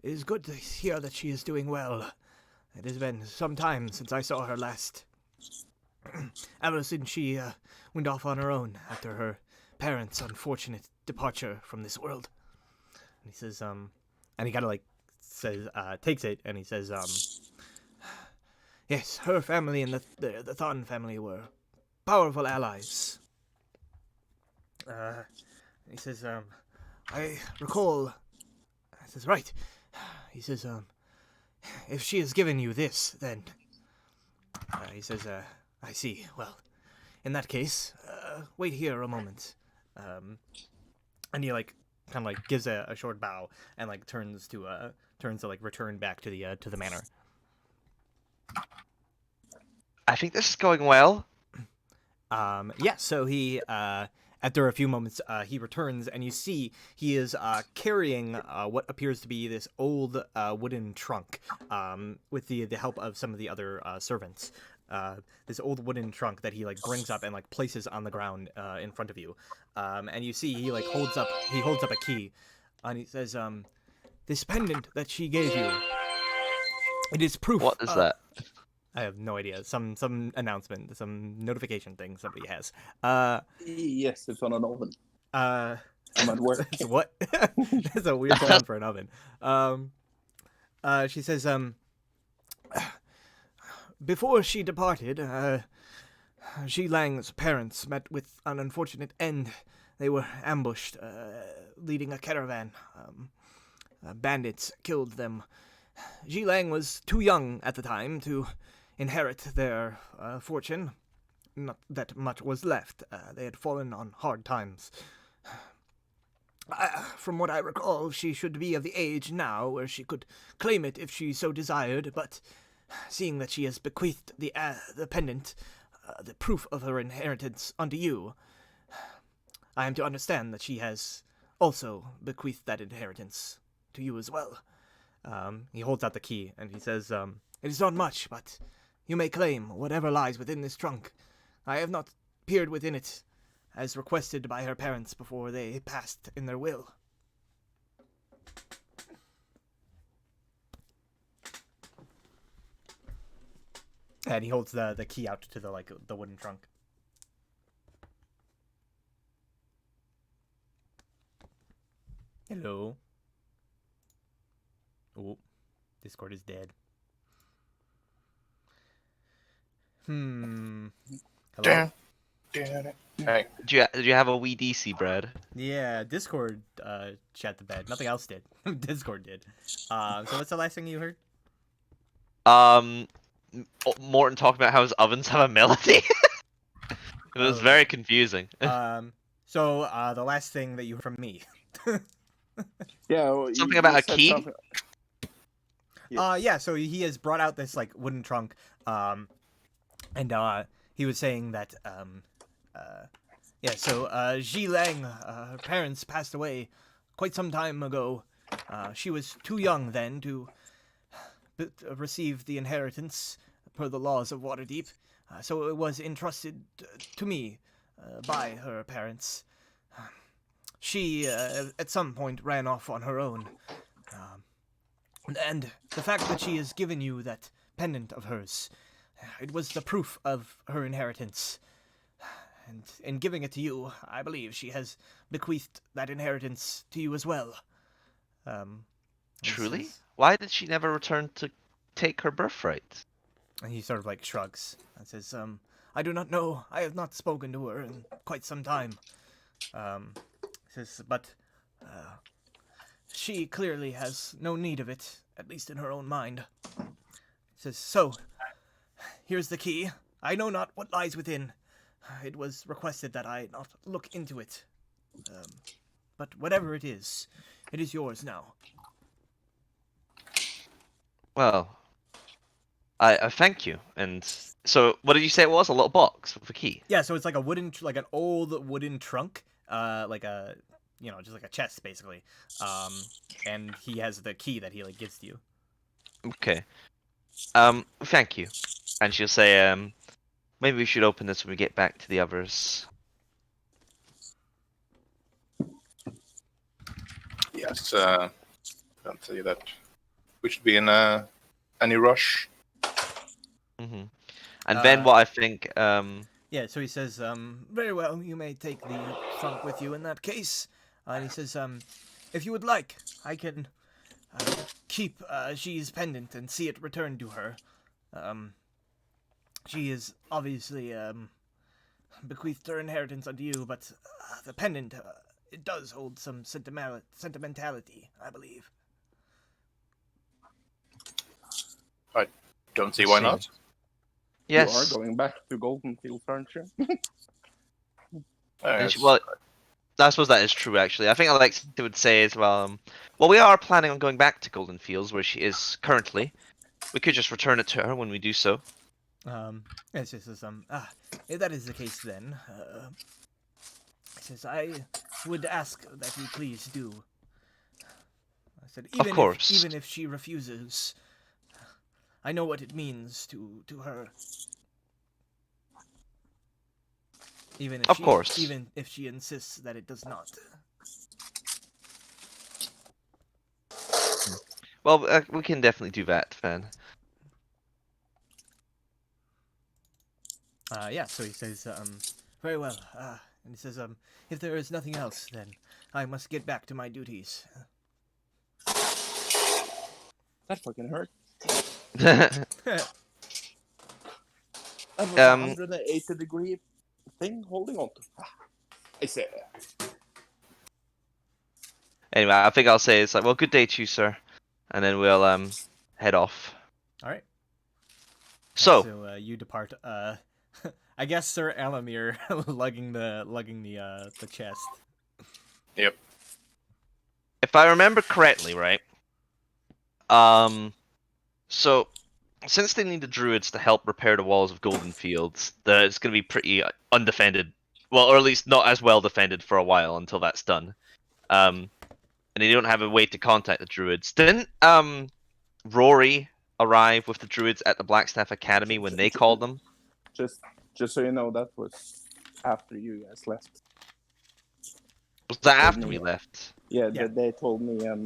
is good to hear that she is doing well. It has been some time since I saw her last. Ever since she went off on her own after her parents' unfortunate departure from this world. And he says, and he kind of like says, takes it, and he says, yes, her family and the Thorn family were powerful allies. He says, I recall. I says, right. He says, if she has given you this, then. He says, I see. Well, in that case, wait here a moment. And he like kind of like gives a short bow and like turns to like return back to the manor. I think this is going well. Yeah, so he, after a few moments, he returns, and you see he is carrying what appears to be this old wooden trunk, with the help of some of the other servants. This old wooden trunk that he like brings up and like places on the ground in front of you, and you see he like holds up a key, and he says, "This pendant that she gave you, it is proof." What is that? I have no idea. Some announcement, some notification thing somebody has. Yes, it's on an oven. Uh, I'm at work. what? That's a weird sound for an oven. She says, before she departed, Ji Lang's parents met with an unfortunate end. They were ambushed, leading a caravan. Bandits killed them. Ji Lang was too young at the time to inherit their fortune. Not that much was left. They had fallen on hard times. From what I recall, she should be of the age now where she could claim it if she so desired, but seeing that she has bequeathed the pendant, the proof of her inheritance, unto you, I am to understand that she has also bequeathed that inheritance to you as well. He holds out the key, and he says, it is not much, but you may claim whatever lies within this trunk. I have not peered within it, as requested by her parents before they passed in their will. And he holds the key out to the wooden trunk. Hello. Oh, Discord is dead. Hello. Hey. Do you have a wee DC, Brad? Yeah, Discord shot the bed. Nothing else did. Discord did. So what's the last thing you heard? Morton talking about how his ovens have a melody. It was very confusing. So the last thing that you heard from me. Yeah, well, Something you about a said key? something- Yes. Yeah, so he has brought out this like wooden trunk, and he was saying that Ji Lang, her parents passed away quite some time ago. She was too young then to receive the inheritance per the laws of Waterdeep, so it was entrusted to me by her parents. She at some point ran off on her own. And the fact that she has given you that pendant of hers, it was the proof of her inheritance. And in giving it to you, I believe she has bequeathed that inheritance to you as well. He Truly? says- Why did she never return to take her birthright? and he sort of like shrugs and says, I do not know. I have not spoken to her in quite some time. Says, but she clearly has no need of it, at least in her own mind. Says, so, here's the key. I know not what lies within. It was requested that I not look into it. But whatever it is yours now. Well, I thank you. And so, what did you say it was? A little box with a key? Yeah, so it's like a like an old wooden trunk, like a, just like a chest basically. And he has the key that he like gives to you. Okay. Thank you. And she'll say, maybe we should open this when we get back to the others. Yes, don't say that we should be in any rush. Mm-hmm. And then what I think, Yeah, so he says, very well, you may take the trunk with you in that case. And he says, if you would like, I can keep Xi's pendant and see it returned to her. She is obviously bequeathed her inheritance unto you, but the pendant, it does hold some sentimentality, I believe. I don't see why See. not. yes. You are going back to Golden Field Furniture. And Yes. well, I suppose that is true, actually. I think Alexa would say as well, well, we are planning on going back to Golden Fields, where she is currently. We could just return it to her when we do so. It says, if that is the case then, it says, I would ask that you please do. I said, course. even if she refuses, I know what it means to her. Even if Of course. Even if she insists that it does not. Well, we can definitely do that, then. Yeah, so he says, very well, and he says, if there is nothing else, then I must get back to my duties. That fucking hurt. Anyway, That was a 180-degree thing holding on to. I say. I think I'll say it's like, well, good day to you, sir. And then we'll head off. All right. So, You depart. I guess Sir Alamir lugging the chest. Yep. if I remember correctly, right? So since they need the druids to help repair the walls of Golden Fields, it's going to be pretty undefended. Well, or at least not as well defended for a while until that's done. And they don't have a way to contact the druids. Didn't Rory arrive with the druids at the Blackstaff Academy when they called them? Just so you know, that was after you guys left. Was that after we left? Yeah, Yeah. they told me and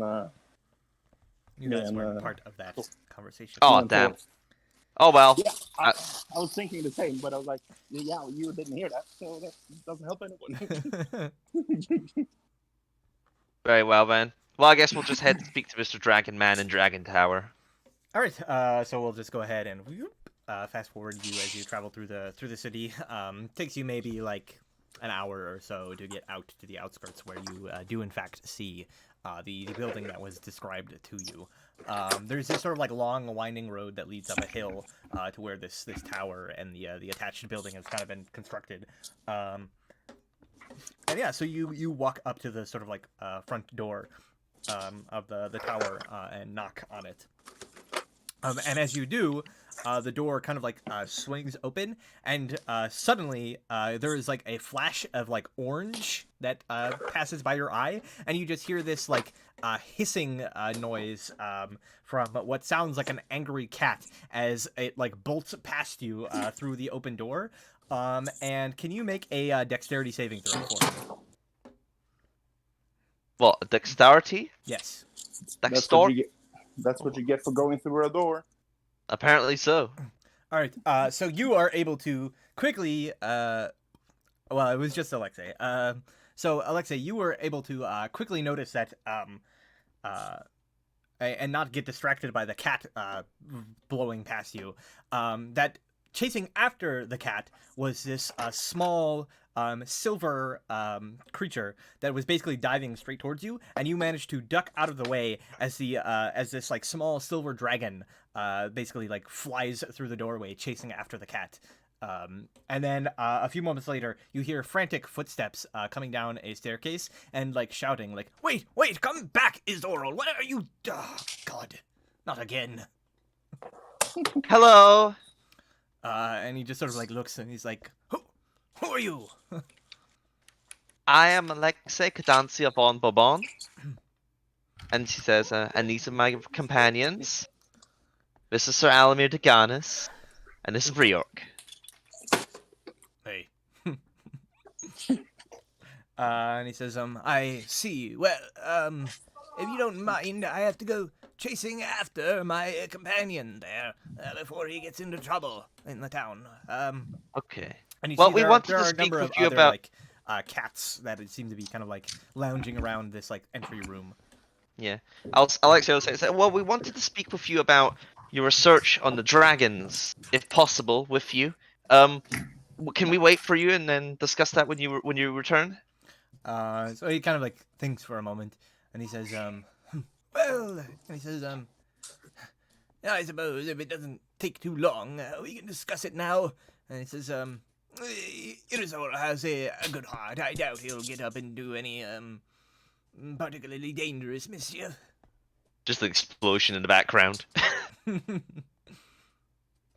You guys and, weren't part of that conversation. Oh, and damn. Thor. Oh, well. Yeah, I was thinking the same, but I was like, yeah, you didn't hear that, so that doesn't help anyone. Very well, then. Well, I guess we'll just head to speak to Mr. Dragon Man in Dragon Tower. All right. So we'll just go ahead and fast forward you as you travel through the city. Takes you maybe like an hour or so to get out to the outskirts, where you do in fact see the building that was described to you. There's this sort of like long winding road that leads up a hill to where this tower and the attached building has kind of been constructed. And yeah, so you walk up to the sort of like front door of the tower and knock on it. And as you do, the door kind of like swings open, and suddenly there is like a flash of like orange that passes by your eye, and you just hear this like hissing noise from what sounds like an angry cat as it like bolts past you through the open door. And can you make a dexterity saving throw for me? What, dexterity? Yes. Dexter? That's what you get for going through a door. Apparently so. All right. So you are able to quickly Well, it was just Alexei. So Alexei, you were able to quickly notice that and not get distracted by the cat blowing past you. That chasing after the cat was this small silver creature that was basically diving straight towards you, and you managed to duck out of the way as the as this like small silver dragon basically like flies through the doorway, chasing after the cat. And then a few moments later, you hear frantic footsteps coming down a staircase and like shouting, like, "Wait, wait, come back, Isoral! What are you? Oh, God, not again!" Hello. And he just sort of like looks and he's like, "Who are you?" I am Alexei Cadencia von Bourbon. And she says, and these are my companions. This is Sir Alamir Daganis, and this is Briork. Hey. And he says, I see. Well, if you don't mind, I have to go chasing after my companion there before he gets into trouble in the town. Okay. And you Well, see we there, wanted there to are a speak number with of you other about. like cats that seem to be kind of like lounging around this like entry room. Yeah. Alexei will say, well, we wanted to speak with you about your research on the dragons, if possible, with you. Can we wait for you and then discuss that when you return? So he kind of like thinks for a moment, and he says, well, and he says, I suppose if it doesn't take too long, we can discuss it now. And he says, Irisol has a good heart. I doubt he'll get up and do any, particularly dangerous mischief. Just an explosion in the background. And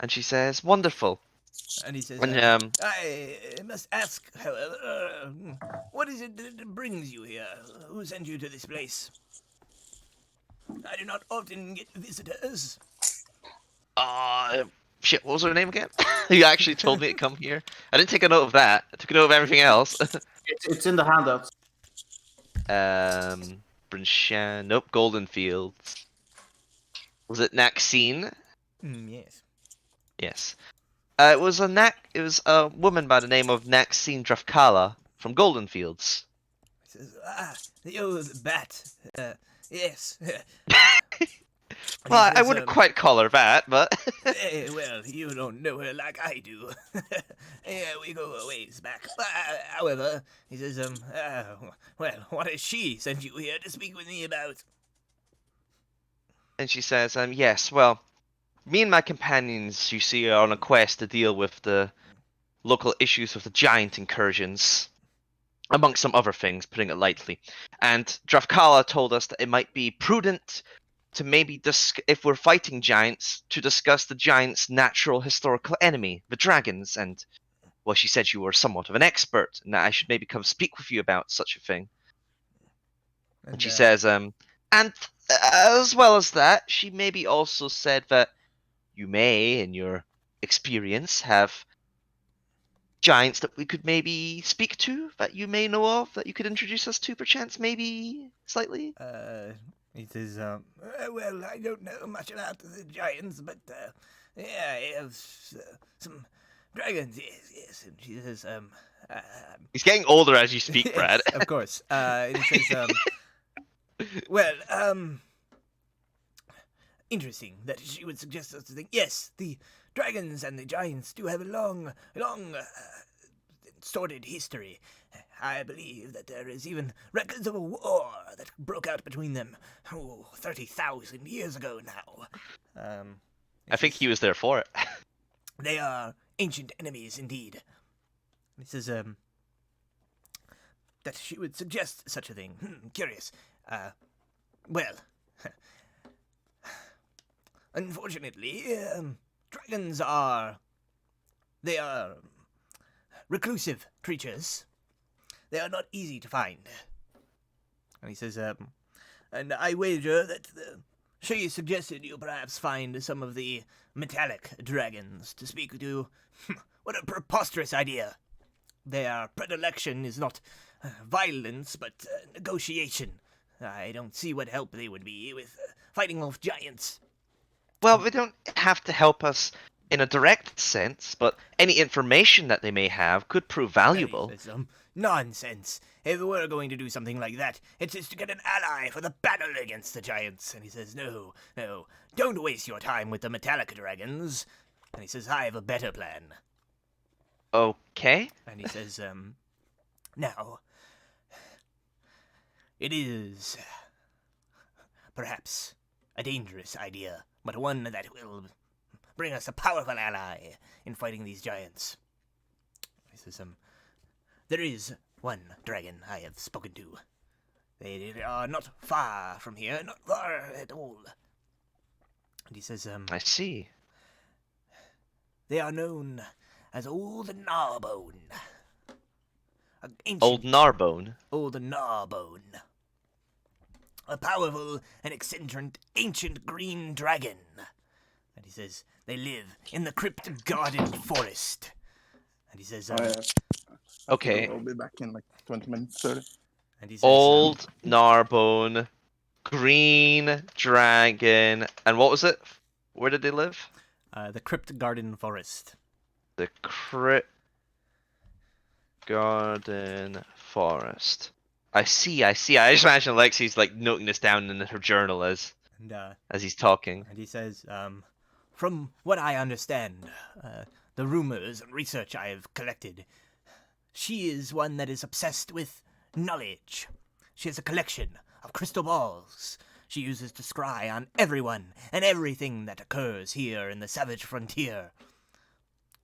she says, wonderful. And he says, And I must ask, however, what is it that brings you here? Who sent you to this place? I do not often get visitors. Shit, what was her name again? You actually told me to come here. I didn't take a note of that. I took a note of everything else. It's in the handouts. Brinshan, nope, Golden Fields. Was it Naxine? Yes. Yes. It was a woman by the name of Naxine Drafkala from Golden Fields. He says, the old bat. Yes. Well, I wouldn't quite call her that, but Well, you don't know her like I do. Yeah, we go a ways back. However, he says, well, what has she sent you here to speak with me about? and she says, yes, well, me and my companions, you see, are on a quest to deal with the local issues with the giant incursions, amongst some other things, putting it lightly. And Drafkala told us that it might be prudent to maybe, if we're fighting giants, to discuss the giants' natural historical enemy, the dragons. And, well, she said you were somewhat of an expert, and that I should maybe come speak with you about such a thing. And she says, and as well as that, she maybe also said that you may, in your experience, have giants that we could maybe speak to, that you may know of, that you could introduce us to, perchance, maybe slightly. He says, well, I don't know much about the giants, but, yeah, I have some dragons, yes. And she says, He's getting older as you speak, yes, Brad. of course. And he says, well, interesting that she would suggest such a thing. Yes, the dragons and the giants do have a long, sordid history. I believe that there is even records of a war that broke out between them 30,000 years ago now. I think he was there for it. They are ancient enemies indeed. He says, that she would suggest such a thing. Curious. Well, unfortunately, dragons are reclusive creatures. They are not easy to find. And he says, and I wager that she suggested you perhaps find some of the metallic dragons to speak to. What a preposterous idea. Their predilection is not violence, but negotiation. I don't see what help they would be with fighting off giants. Well, they don't have to help us in a direct sense, but any information that they may have could prove And he valuable. says, nonsense. If we're going to do something like that, it's just to get an ally for the battle against the giants. And he says, no, don't waste your time with the metallic dragons. And he says, I have a better plan. Okay. And he says, now, it is perhaps a dangerous idea, but one that will bring us a powerful ally in fighting these giants. He says, there is one dragon I have spoken to. They are not far from here, not far at all. And he says, I see. they are known as Old Gnarbone. Old Narbone. Old Gnarbone. A powerful and eccentric ancient green dragon. And he says, they live in the Crypt Garden Forest. And he says, Okay. I'll be back in like 20 minutes, 30. and he says, Old Narbone, green dragon, and what was it? Where did they live? the Crypt Garden Forest. The Crypt Garden Forest. I see. I just imagine Alexi's like noting this down in her journal as he's talking. And he says, from what I understand, the rumors and research I have collected, she is one that is obsessed with knowledge. She has a collection of crystal balls she uses to scry on everyone and everything that occurs here in the savage frontier.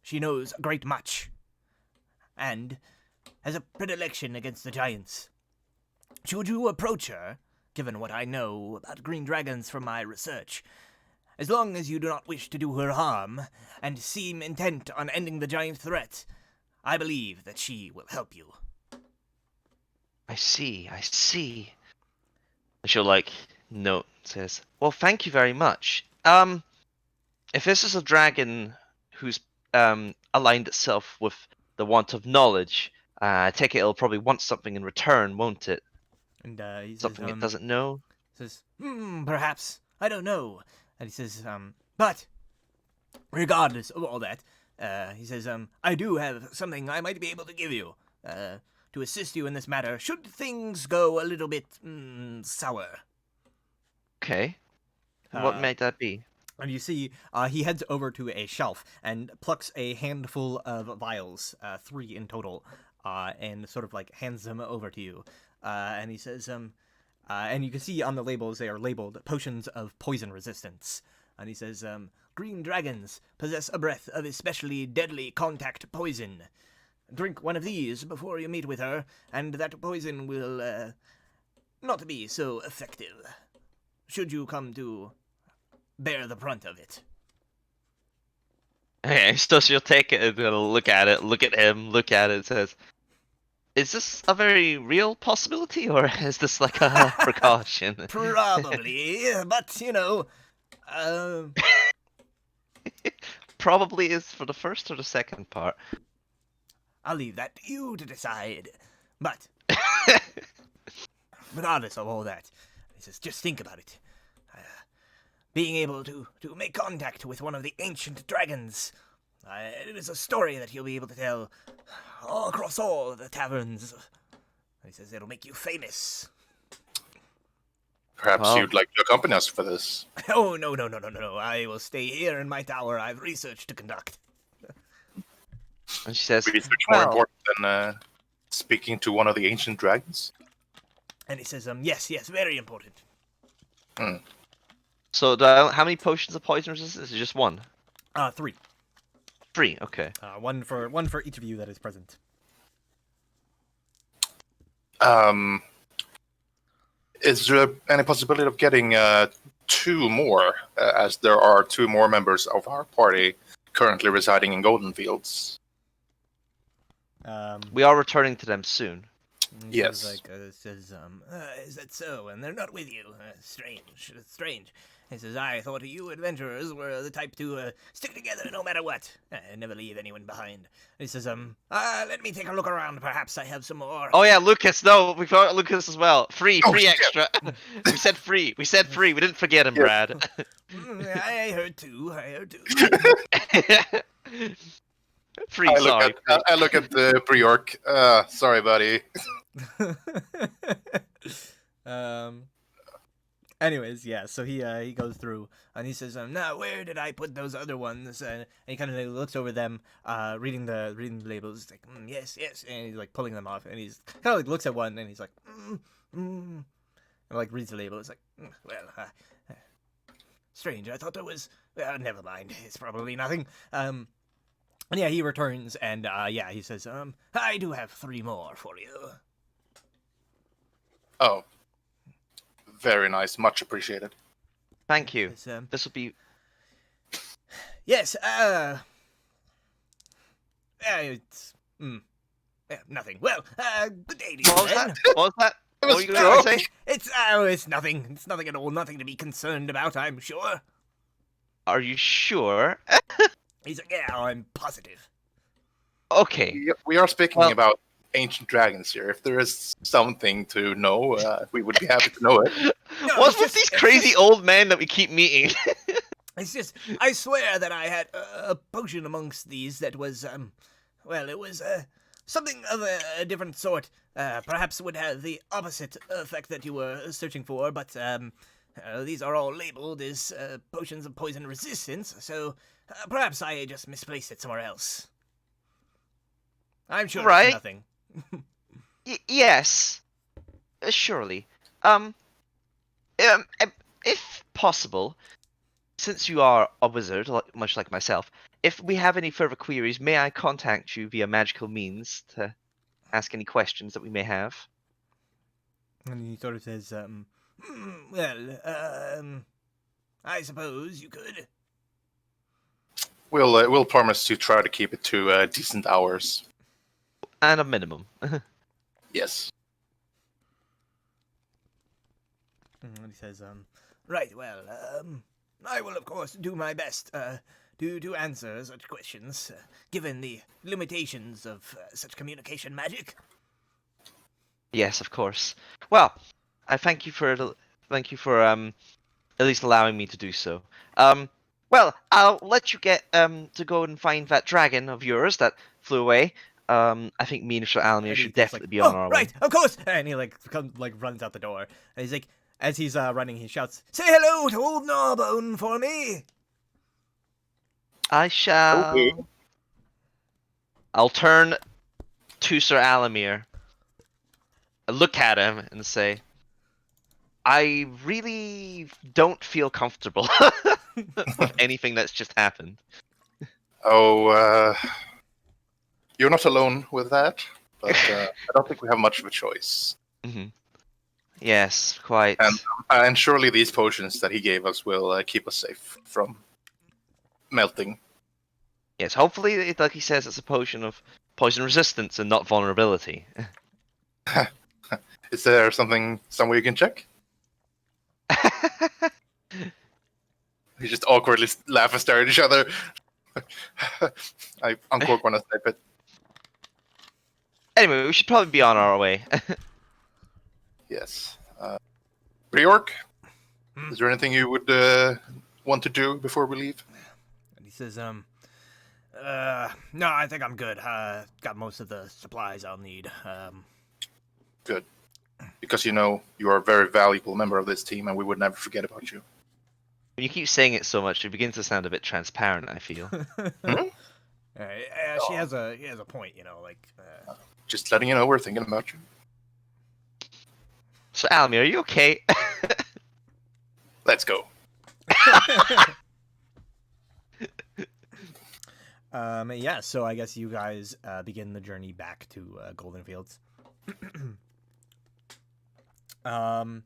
She knows a great much, and has a predilection against the giants. Should you approach her, given what I know about green dragons from my research, as long as you do not wish to do her harm, and seem intent on ending the giant threat, I believe that she will help you. I see. And she'll like note says, "Well, thank you very much. If this is a dragon who's aligned itself with the want of knowledge, I take it it'll probably want something in return, won't it? And he says, Something it doesn't know." says, perhaps, I don't know. And he says, but regardless of all that, he says, I do have something I might be able to give you, to assist you in this matter, should things go a little bit, sour. Okay. And what Uh, might that be? And you see, he heads over to a shelf and plucks a handful of vials, 3 in total, and sort of like hands them over to you. And he says, and you can see on the labels they are labeled potions of poison resistance. And he says, green dragons possess a breath of especially deadly contact poison. Drink one of these before you meet with her, and that poison will not be so effective, should you come to bear the brunt of it. Okay, so she'll take it and gonna look at it, look at him, look at it, and says, "Is this a very real possibility, or is this like a precaution?" Probably, but Probably is for the first or the second part. I'll leave that to you to decide. But regardless of all that, he says, just think about it. Being able to make contact with one of the ancient dragons, it is a story that you'll be able to tell all across all the taverns. He says it'll make you famous. Perhaps Well. you'd like to accompany us for this. Oh, no. I will stay here in my tower. I've research to conduct. And she says, Research more "Well, important than speaking to one of the ancient dragons. And he says, yes, very important. so how many potions of poison resistance? Is it just one? 3. 3, okay. One for each of you that is present. Is there any possibility of getting 2 more, as there are 2 more members of our party currently residing in Golden Fields? We are returning to them soon. He Yes. is that so? And they're not with you? Strange. It's strange. He says, I thought you adventurers were the type to stick together no matter what. Never leave anyone behind. He says, let me take a look around. Perhaps I have some more. Oh yeah, Lucas. No, we forgot Lucas as well. Free Oh, shit. extra. We said free. We said free. We didn't forget him, Yes. Brad. I heard too. Free. I Sorry. look at the pre-orc. Sorry, buddy. Anyways, yeah. So he goes through and he says, now where did I put those other ones? And he kind of looks over them, reading the labels. He's like, yes, and he's like pulling them off, and he's kind of like looks at one and he's like, and like reads the label. It's like, strange. I thought there was. Never mind. It's probably nothing. And yeah, he returns and he says, I do have 3 more for you. Oh, very nice. Much appreciated. Thank you. Yes, This will be. yes, it's nothing. Well, good day to you. What was then. that? What was that? It What was were you going to joke. say? It's nothing. It's nothing at all. Nothing to be concerned about, I'm sure. Are you sure? He's like, yeah, I'm positive. Okay. We are speaking Well- about ancient dragons here. If there is something to know, we would be happy to know it. No, What's it's with just- these it's crazy just- old men that we keep meeting? It's just, I swear that I had a potion amongst these that was, it was, something of a different sort. Perhaps would have the opposite effect that you were searching for, but, these are all labeled as, potions of poison resistance, so perhaps I just misplaced it somewhere else. I'm sure Right. it's nothing. Yes. Surely. If possible, since you are a wizard, much like myself, if we have any further queries, may I contact you via magical means to ask any questions that we may have? And he sort of says, I suppose you could. We'll promise to try to keep it to decent hours. And a minimum. Yes. And he says, right, well, I will of course do my best, to answer such questions, given the limitations of such communication magic. Yes, of course. Well, I thank you for at least allowing me to do so. Well, I'll let you get to go and find that dragon of yours that flew away. I think me and Mr. Alamir And he should goes definitely like, be on oh, our right, way. of course! And he runs out the door. And he's like, as he's running, he shouts, say hello to old Gnawbone for me! I shall. Okay. I'll turn to Sir Alamir, look at him, and say, I really don't feel comfortable with anything that's just happened. Oh, you're not alone with that, but I don't think we have much of a choice. Yes, quite. And surely these potions that he gave us will keep us safe from melting. Yes, hopefully, like he says, it's a potion of poison resistance and not vulnerability. Is there somewhere you can check? We just awkwardly laugh and stare at each other. I uncork one and snipe it. Anyway, we should probably be on our way. Yes. Reorc, Hmm. is there anything you would want to do before we leave? And he says, no, I think I'm good. Got most of the supplies I'll need. Good. Because you know you are a very valuable member of this team, and we would never forget about you. When you keep saying it so much, it begins to sound a bit transparent, I feel. She has a point, you know, like. Just letting you know we're thinking about you. So, Alamir, are you okay? Let's go. Yeah. So I guess you guys begin the journey back to Golden Fields. And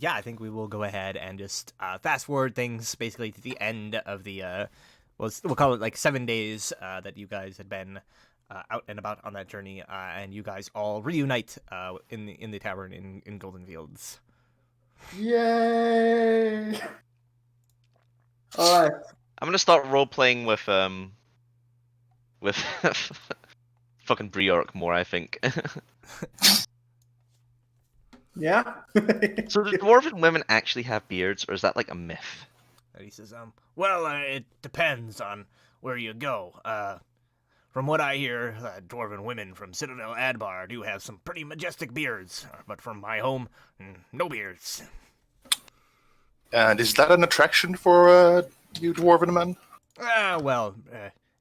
yeah, I think we will go ahead and just fast forward things basically to the end of the we'll call it like 7 days that you guys had been out and about on that journey, and you guys all reunite in the tavern in Golden Fields. Yay! All right. I'm gonna start role playing with fucking Briork more. I think. Yeah. So do dwarven women actually have beards, or is that like a myth? And he says, well, it depends on where you go. From what I hear, dwarven women from Citadel Adbar do have some pretty majestic beards, but from my home, no beards. And is that an attraction for you dwarven men? Well,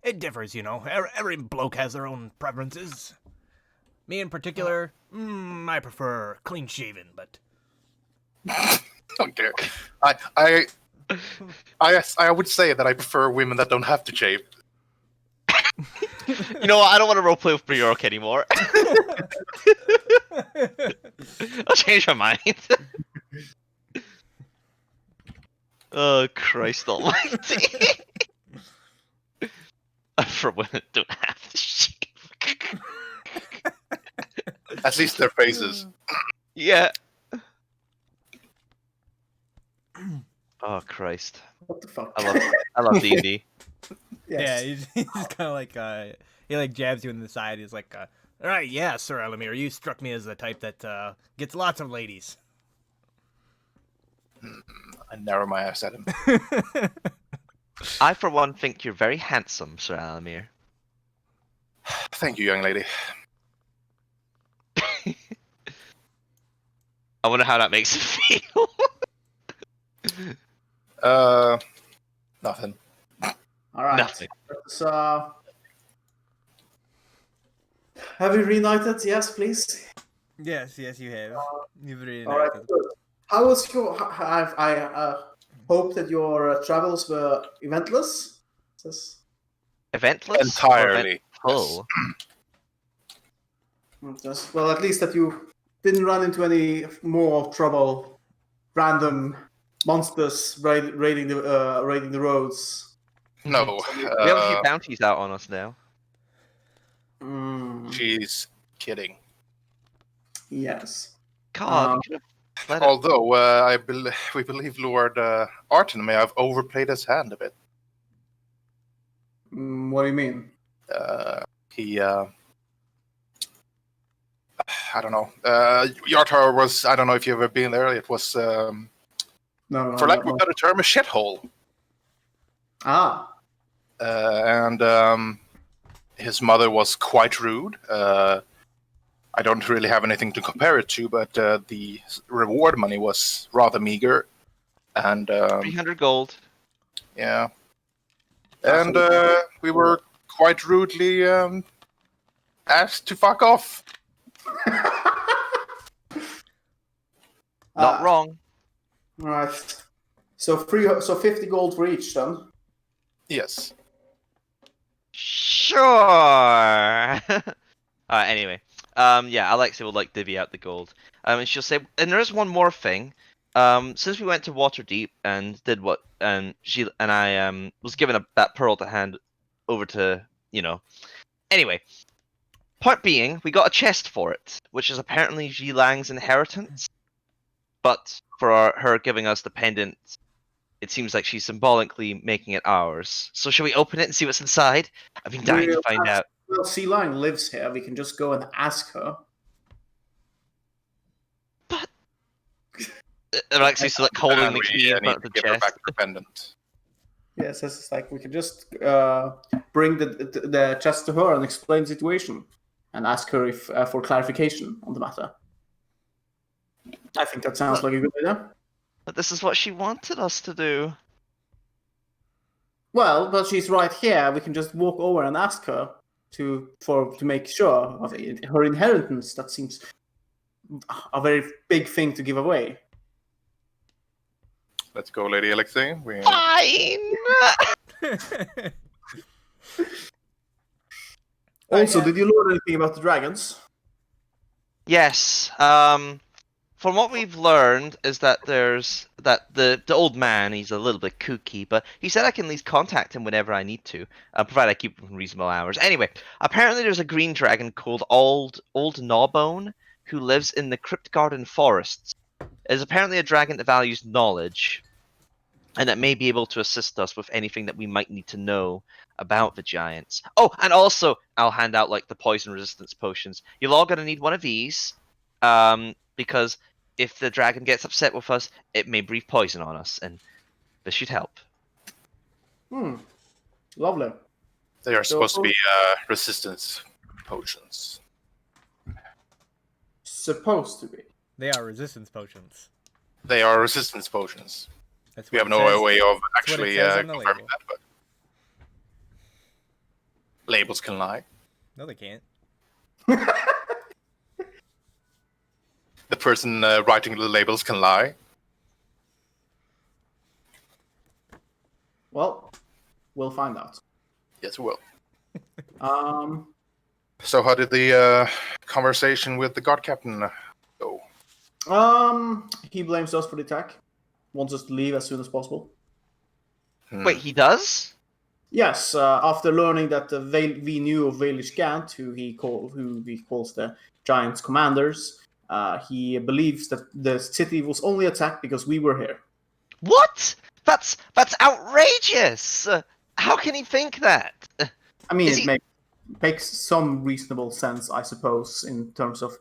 it differs, you know. Every bloke has their own preferences. Me in particular, I prefer clean shaven, but Okay. I would say that I prefer women that don't have to shave. You know what? I don't want to roleplay with Briork anymore. I'll change my mind. Oh, Christ almighty. For women don't have to shave. At least their faces. Yeah. Oh, Christ. What the fuck? I love D&D. yeah, Yes. he's kind of like he like jabs you in the side. He's like, all right, yeah, Sir Elamir, you struck me as the type that gets lots of ladies. I narrow my eyes at him. I, for one, think you're very handsome, Sir Alamir. Thank you, young lady. I wonder how that makes you feel. Nothing. All right. Nothing. So, have we reunited? Yes, please. Yes, you have. You've really All right. Good. How was your? I hope that your travels were eventless. Eventless? Entirely. Oh. Well, at least that you didn't run into any more trouble. Random monsters raiding the roads. No. We have a few bounties out on us now. She's kidding. Yes. God, we could have let it. Although we believe Lord Arton may have overplayed his hand a bit. What do you mean? He I don't know. Yartar was, I don't know if you've ever been there, it was, No. for lack of a better term, a shithole. Ah. And his mother was quite rude. I don't really have anything to compare it to, but the reward money was rather meager. And 300 gold. yeah. And we were quite rudely asked to fuck off. Not wrong. Right. So 50 gold for each then. Yes. Sure. Anyway, yeah, Alexia will like divvy out the gold. And she'll say, and there is one more thing. Since we went to Waterdeep and did what, and I was given that pearl to hand over to, Anyway, point being, we got a chest for it, which is apparently Zhilang's inheritance. But for her giving us the pendant, it seems like she's symbolically making it ours. So shall we open it and see what's inside? I've been dying to find out. Well, Sealine lives here. We can just go and ask her. But Alexi's like holding the key in front of the give her chest. back the pendant. Yes, it's like we can just bring the chest to her and explain the situation and ask her if for clarification on the matter. I think that sounds like a good idea. But this is what she wanted us to do. Well, but she's right here. We can just walk over and ask her to make sure of her inheritance. That seems a very big thing to give away. Let's go, Lady Alexei. Fine! Also, did you learn anything about the dragons? Yes. from what we've learned is that the old man, he's a little bit kooky, but he said I can at least contact him whenever I need to, provided I keep him in reasonable hours. Anyway, apparently there's a green dragon called Old Gnawbone who lives in the Crypt Garden forests. It is apparently a dragon that values knowledge, and that may be able to assist us with anything that we might need to know about the giants. Oh, and also I'll hand out like the poison resistance potions. You're all gonna need one of these, because if the dragon gets upset with us, it may breathe poison on us, and this should help. Lovely. They are So- supposed to be resistance potions. Supposed to be. They are resistance potions. They are resistance potions. That's We what have it no says. way of what it actually says on the confirming label. that, but labels can lie. No, they can't. The person writing the labels can lie. Well, we'll find out. Yes, we will. Um, So, how did the conversation with the guard captain go? he blames us for the attack. Wants us to leave as soon as possible. Wait, he does? Yes, after learning that we knew of Vaelish Gant, who he calls the Giants' commanders, he believes that the city was only attacked because we were here. What? That's outrageous! How can he think that? I mean, Is it he- makes some reasonable sense, I suppose, in terms of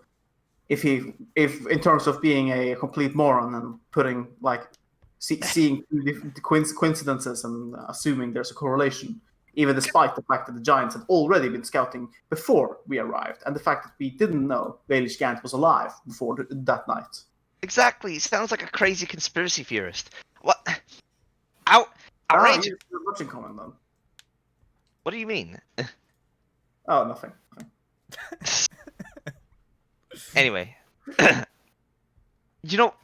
in terms of being a complete moron and putting seeing the coincidences and assuming there's a correlation, even despite the fact that the Giants had already been scouting before we arrived, and the fact that we didn't know Vaelish Gant was alive before that night. Exactly. He sounds like a crazy conspiracy theorist. What? Outrageous. You have much in common then. What do you mean? Oh, nothing. Anyway, you know.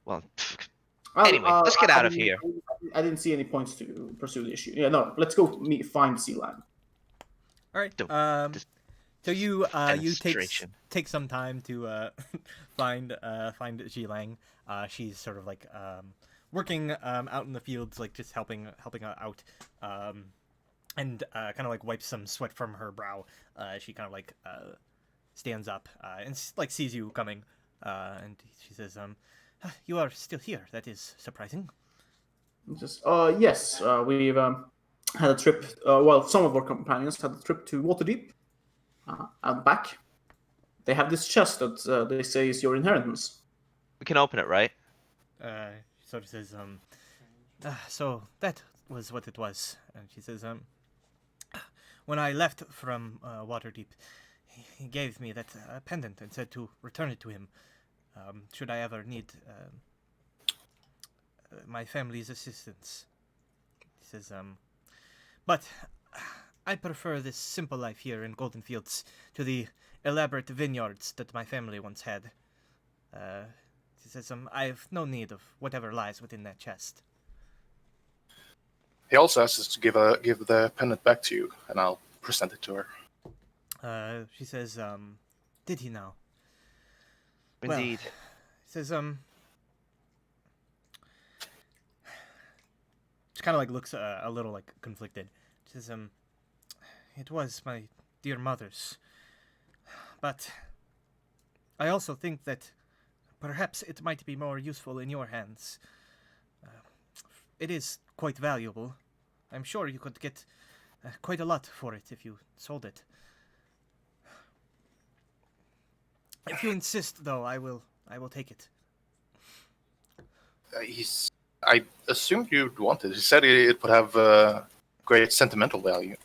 Well, Well, Anyway, let's get out of here. I didn't see any points to pursue the issue. Yeah, no, let's go find Sealand. All right. Don't- So you Demonstration. take some time to find Jilang. She's sort of like working out in the fields, like just helping out, and kind of like wipes some sweat from her brow. She kind of like stands up and like sees you coming, and she says, "You are still here. That is surprising." Just yes, we've had a trip. Well, some of our companions had a trip to Waterdeep and back. They have this chest that they say is your inheritance. we can open it, right? She sort of says, "So that was what it was." And she says, "When I left from Waterdeep, he gave me that pendant and said to return it to him, should I ever need my family's assistance." He says, "But I prefer this simple life here in Golden Fields to the elaborate vineyards that my family once had. He says, I have no need of whatever lies within that chest." He also asks us to give the pendant back to you, and I'll present it to her. She says, "Did he now?" Well, Indeed. He says, she kind of like looks a little like conflicted. She says, "It was my dear mother's, but I also think that perhaps it might be more useful in your hands. It is quite valuable. I'm sure you could get quite a lot for it if you sold it. If you insist, though, I will take it." I assumed you'd want it. He said it would have great sentimental value.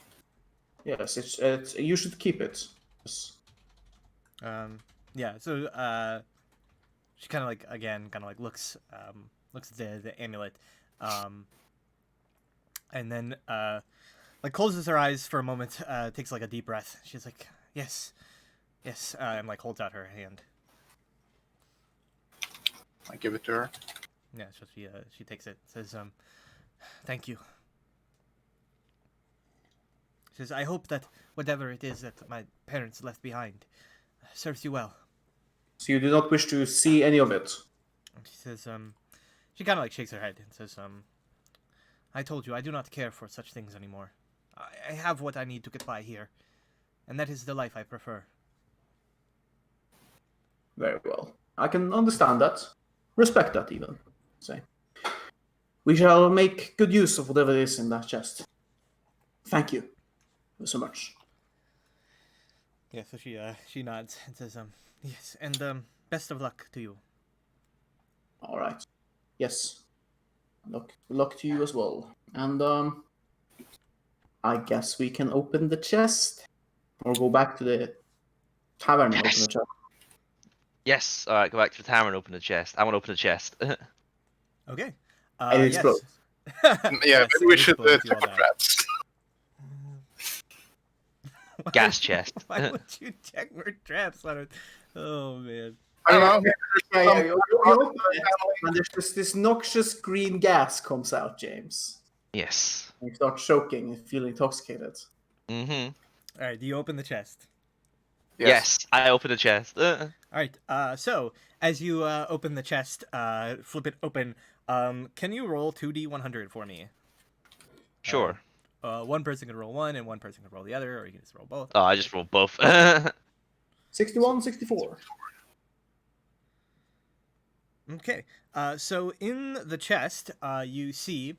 Yes, it's you should keep it. Yes. Yeah. So she kind of like again kind of like looks at the amulet, and then like closes her eyes for a moment, takes like a deep breath. She's like, yes, and like holds out her hand. I give it to her. Yeah, so she takes it. Says, "Thank you." She says, "I hope that whatever it is that my parents left behind serves you well." So you do not wish to see any of it. She says, she kind of like shakes her head and says, I told you I do not care for such things anymore. I have what I need to get by here, and that is the life I prefer. Very well. I can understand that. Respect that, even. Say. We shall make good use of whatever is in that chest. Thank you so much. Yeah, so she nods and says, yes, and best of luck to you. All right. Yes. Luck to you as well. And I guess we can open the chest, or go back to the tavern and open the chest. Yes. All right. Go back to the tower and open the chest. I want to open the chest. Okay. And it Yes. explodes. Yeah, Yes, maybe we it should explodes, check you all for die. traps. Why Gas would- chest. Why would you check for traps on it? Oh man. I don't know. Yeah, you open it, and there's just this noxious green gas comes out, James. Yes. And you start choking and feel intoxicated. Mm-hmm. All right. Do you open the chest? Yes. I open the chest. All right. So as you open the chest, flip it open. Can you roll 2d100 for me? Sure. One person can roll one, and one person can roll the other, or you can just roll both. Oh, I just rolled both. 61, 64. Okay. So in the chest, you see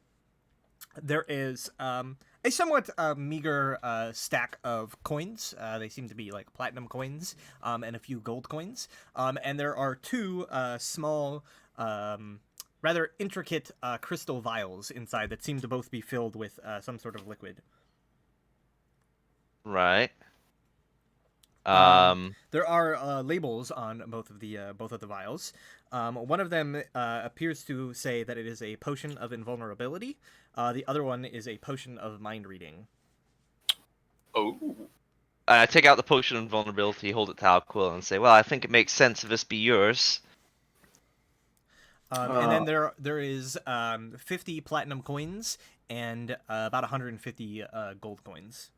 there is a somewhat meager stack of coins. They seem to be like platinum coins, and a few gold coins. And there are two small, rather intricate crystal vials inside that seem to both be filled with some sort of liquid. Right. There are labels on both of the vials. One of them appears to say that it is a potion of invulnerability. The other one is a potion of mind reading. Oh. I take out the potion of invulnerability, hold it to Alquill, and say, "Well, I think it makes sense if this be yours." And then there is 50 platinum coins and about 150 gold coins.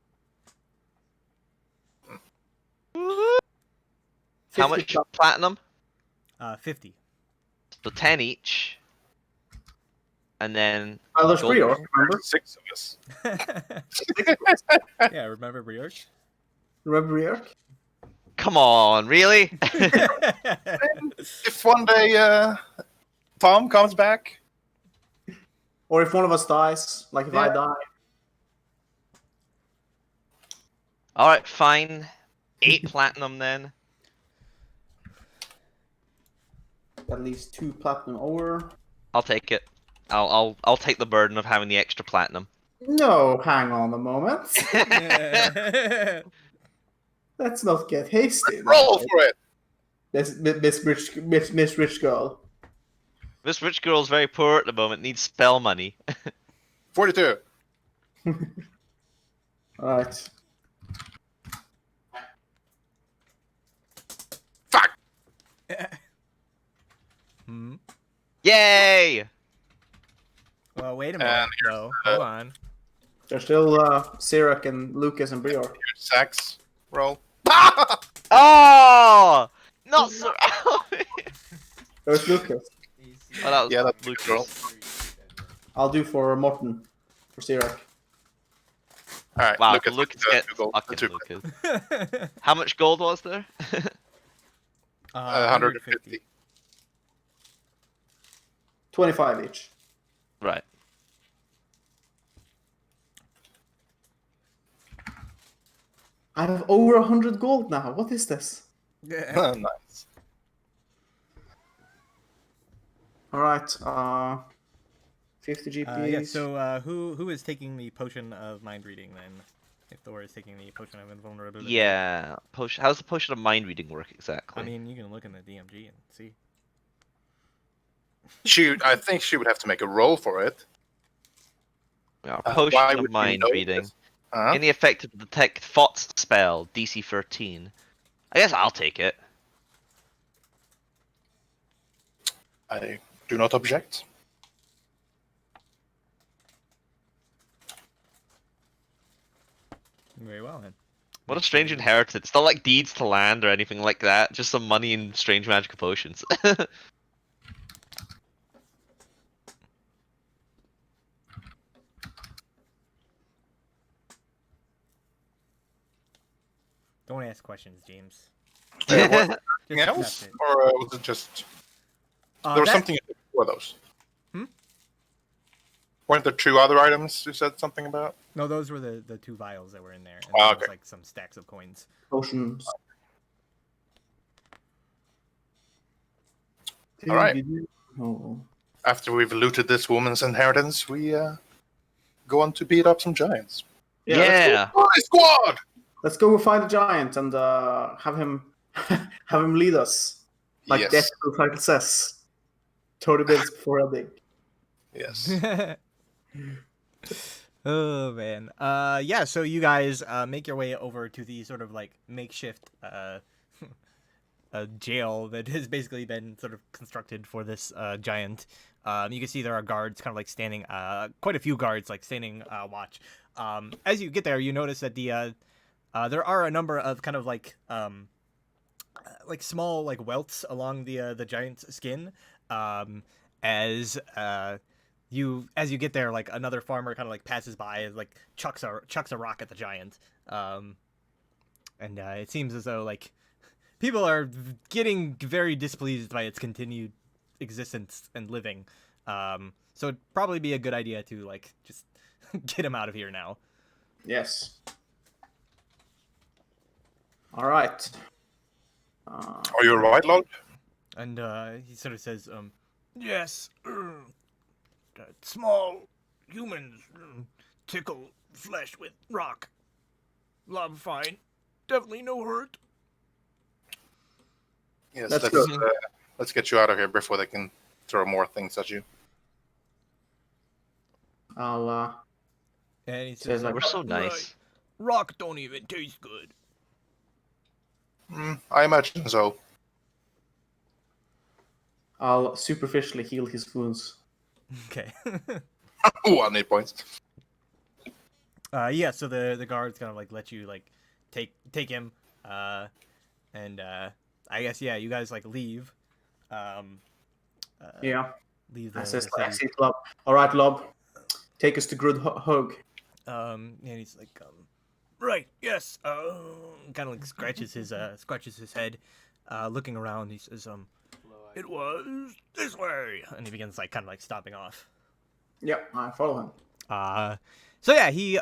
How 50 much platinum? 50. So 10 each. And then Well, there's gold- 3 orcs, remember? 6 of us. Yeah, remember Brioche? Remember Riork? come on, really? If one day Tom comes back, Or if one of us dies, like if I Yeah. die. All right, fine. 8 platinum then. That leaves 2 platinum ore. I'll take it. I'll take the burden of having the extra platinum. No, hang on a moment. Let's not get hasty. roll for it. Miss Rich Girl. This rich girl's very poor at the moment, needs spell money. 42. Alright. Fuck. Hmm. Yay! Well, wait a minute, though. Hold on. There's still Sirak and Lucas and Brior. Sax. Roll. Oh! Not so. There's Lucas. Oh, that was Yeah, that's a good roll. Lucas. I'll do for Morton. For Sirak. Alright, Wow, Lucas Lucas with gets the gold, fucking two. Lucas. How much gold was there? 150. 25 each. Right. I have over 100 gold now. What is this? Yeah. Nice. Alright, 50 GP. Yeah, so who is taking the potion of mind reading then? If Thor is taking the potion of invulnerability. Yeah. Potion. How's the potion of mind reading work exactly? I mean, you can look in the DMG and see. I think she would have to make a roll for it. yeah, why potion would of you mind know reading. this? Huh? Any effect to detect thoughts spell, DC 13. I guess I'll take it. I do not object. Very well then. What a strange inheritance. It's not like deeds to land or anything like that. Just some money and strange magical potions. Don't ask questions, James. Was there Just anything accept else, it. or was it just there was something before those? Hmm? Weren't there 2 other items you said something about? No, those were the 2 vials that were in there, and Oh, there was okay. like some stacks of coins. Potions. All right. Oh. After we've looted this woman's inheritance, we go on to beat up some giants. Yeah. Hi, squad! Let's go find the giant and have him have him lead us. Like Yes. the episode title says. 30 minutes before ending. Yes. Oh man. Yeah, so you guys make your way over to the sort of like makeshift a jail that has basically been sort of constructed for this giant. You can see there are guards kind of like standing, quite a few guards like standing watch. As you get there, you notice that there are a number of kind of like small like welts along the giant's skin. As you get there, like another farmer kind of like passes by and like chucks a rock at the giant. And it seems as though like people are getting very displeased by its continued existence and living. So it'd probably be a good idea to like just get him out of here now. Yes. All right. Are you alright, Lord? And he sort of says, yes, small humans tickle flesh with rock. Lob fine. Definitely no hurt. Yes, That's let's get you out of here before they can throw more things at you. I'll And he Says says, like, We're so nice. rock don't even taste good. I imagine so. I'll superficially heal his wounds. Okay. Ooh, I need points. Yeah, so the guards kind of like let you like take him, and I guess yeah, you guys like leave. Yeah. Leave I the says, city. I see Lob. All right, Lob. Take us to Grud Hug. And he's like, right, yes. Kind of like scratches his head, looking around. He says, it was this way, and he begins like kind of like stomping off. Yep, I follow him. So yeah, he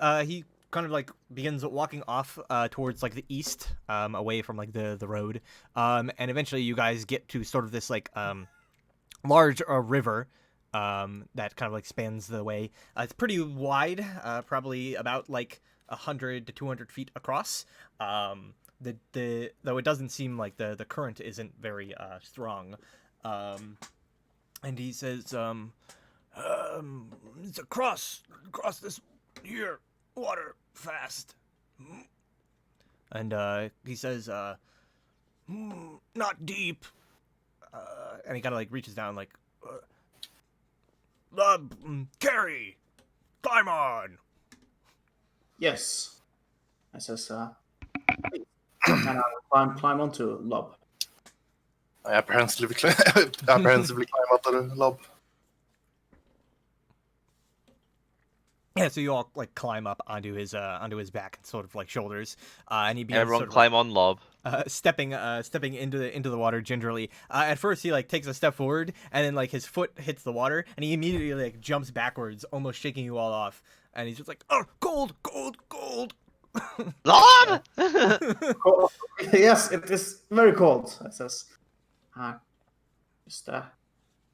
kind of like begins walking off towards like the east, away from like the road, and eventually you guys get to sort of this like large river that kind of like spans the way. It's pretty wide, probably about like 100 to 200 feet across. The though it doesn't seem like the current isn't very strong. And he says, it's across this here water fast. And he says, not deep. And he kind of like reaches down like, carry, climb on. Yes. I says, and I'll climb onto Lob. I apprehensively climb up the lob. Yeah, so you all like climb up onto his back and sort of like shoulders, and he begins Everyone sort of, climb on Lob. stepping into the water gingerly. At first he like takes a step forward, and then like his foot hits the water, and he immediately like jumps backwards, almost shaking you all off. And he's just like, oh, cold. Lob! Cold. Yes, it is very cold. I says, just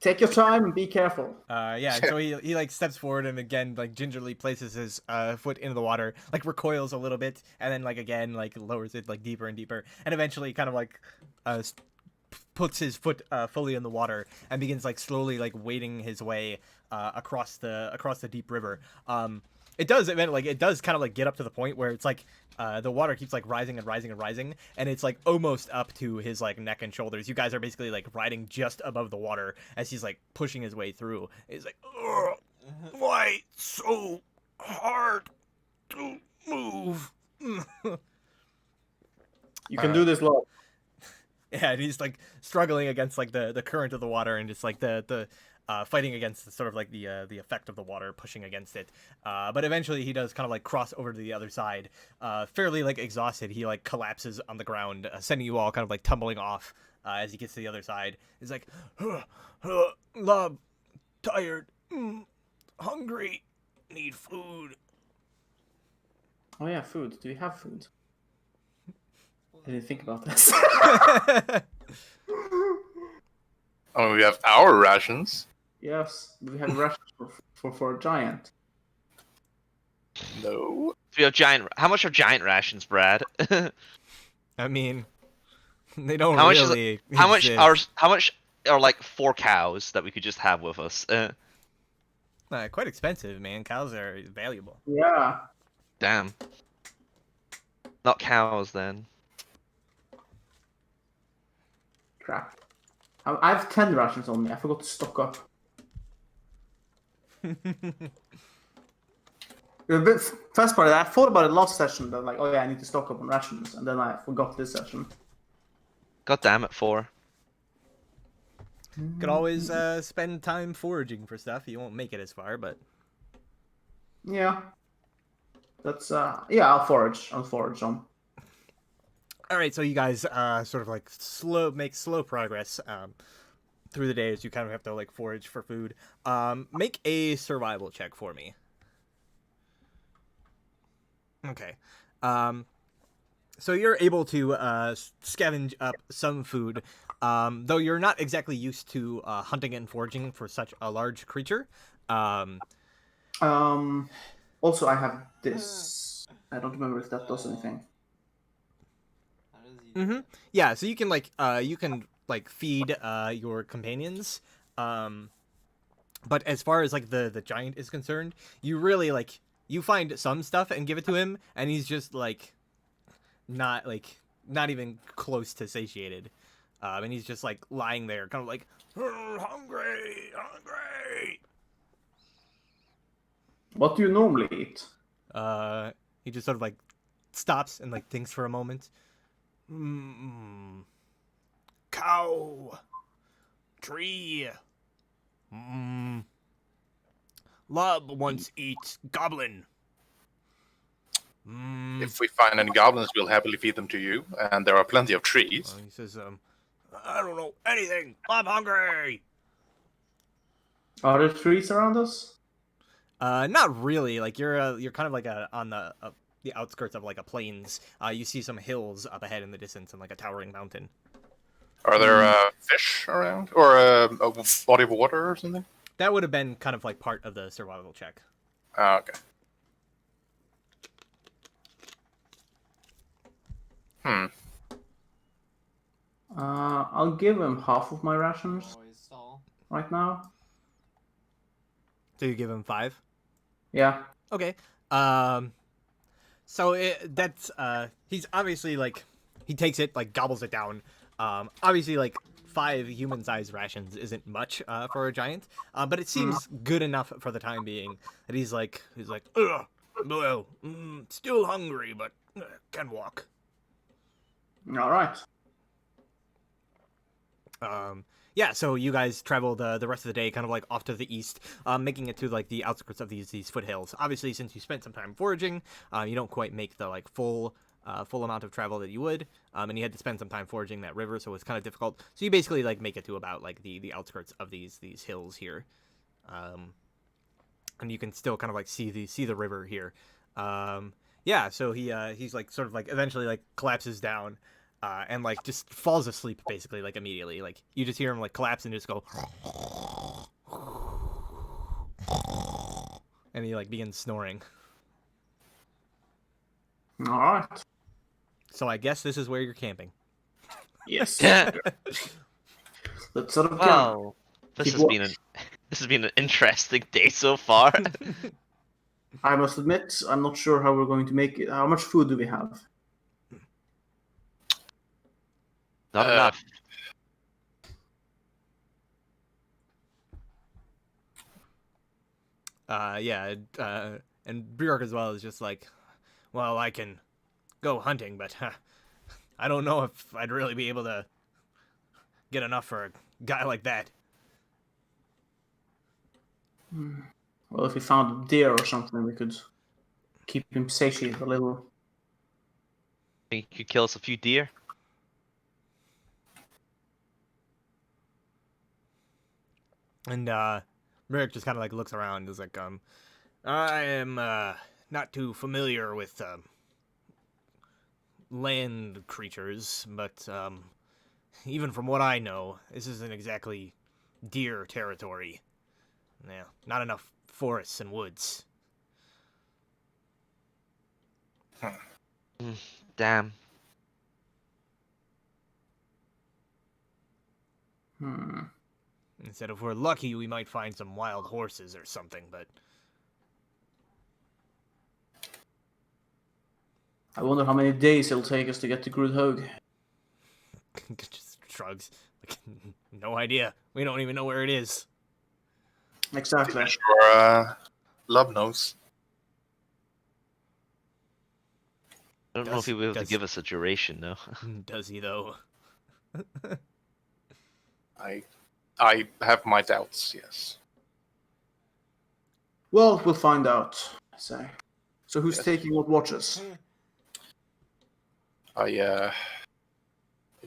take your time and be careful. Yeah. So he like steps forward and again like gingerly places his foot into the water, like recoils a little bit, and then like again like lowers it like deeper and deeper, and eventually kind of like puts his foot fully in the water and begins like slowly like wading his way across the deep river. It does kind of like get up to the point where it's like the water keeps like rising and rising and rising, and it's like almost up to his like neck and shoulders. You guys are basically like riding just above the water as he's like pushing his way through. He's like, why so hard to move? You can do this, love. Yeah, and he's like struggling against like the current of the water and just like the fighting against sort of like the effect of the water pushing against it. But eventually he does kind of like cross over to the other side, fairly like exhausted. He like collapses on the ground, sending you all kind of like tumbling off as he gets to the other side. He's like, love, tired, hungry, need food. Oh yeah, food. Do we have food? I didn't think about this. Oh, we have our rations. Yes, we have rations for a giant. No. We have giant. How much are giant rations, Brad? I mean, they don't How much is really how much exist. how much are like 4 cows that we could just have with us? Quite expensive, man. Cows are valuable. Yeah. Damn. Not cows then. Crap. I have 10 rations on me. I forgot to stock up. The first part, I thought about it last session. That like, oh yeah, I need to stock up on rations, and then I forgot this session. God damn it, 4. Could always spend time foraging for stuff. You won't make it as far, but Yeah. That's yeah. I'll forage. I'll forage on. all right. So you guys sort of like make slow progress through the day as you kind of have to like forage for food. Make a survival check for me. Okay. So you're able to scavenge up some food, though you're not exactly used to hunting and foraging for such a large creature. Also, I have this. I don't remember if that does anything. Yeah, so you can feed your companions. But as far as like the giant is concerned, you really like you find some stuff and give it to him, and he's just like not even close to satiated. And he's just like lying there, kind of like hungry. What do you normally eat? He just sort of like stops and like thinks for a moment. Cow, tree. Lub once eats goblin. If we find any goblins, we'll happily feed them to you, and there are plenty of trees. He says, I don't know anything. I'm hungry. Are there trees around us? Not really. Like you're kind of like on the outskirts of like a plains. You see some hills up ahead in the distance and like a towering mountain. Are there fish around, or a body of water or something? That would have been kind of like part of the survival check. Okay. I'll give him half of my rations right now. So you give him 5? Yeah. Okay. So that's he's obviously like he takes it, like gobbles it down. Obviously like 5 human-sized rations isn't much for a giant, but it seems good enough for the time being that he's like ugh, well, still hungry, but can walk. All right. Yeah, so you guys travel the rest of the day kind of like off to the east, making it to like the outskirts of these foothills. Obviously, since you spent some time foraging, you don't quite make the like full amount of travel that you would, and you had to spend some time foraging that river, so it's kind of difficult. So you basically like make it to about like the outskirts of these hills here, and you can still kind of like see the river here. Yeah, so he's like sort of like eventually like collapses down. And like just falls asleep basically like immediately. Like you just hear him like collapse and just go, and he like begins snoring. All right. So I guess this is where you're camping. Yes. Let's sort of Wow, this has been an interesting day so far. I must admit, I'm not sure how we're going to make it. How much food do we have? Not enough. Yeah, and Bjork as well is just like, well, I can go hunting, but I don't know if I'd really be able to get enough for a guy like that. Well, if we found a deer or something, we could keep him satiated a little. Think you could kill us a few deer? And Merrick just kind of like looks around and is like, I am not too familiar with land creatures, but even from what I know, this isn't exactly deer territory. Yeah, not enough forests and woods. Damn. Instead, if we're lucky, we might find some wild horses or something, but I wonder how many days it'll take us to get to Grudhog. just shrugs. Like, no idea. We don't even know where it is. Exactly. Sure, Love knows. I don't know if he'll be able to give us a duration, though. Does he, though? I have my doubts, yes. Well, we'll find out, I say. So who's Yes. taking what watches? It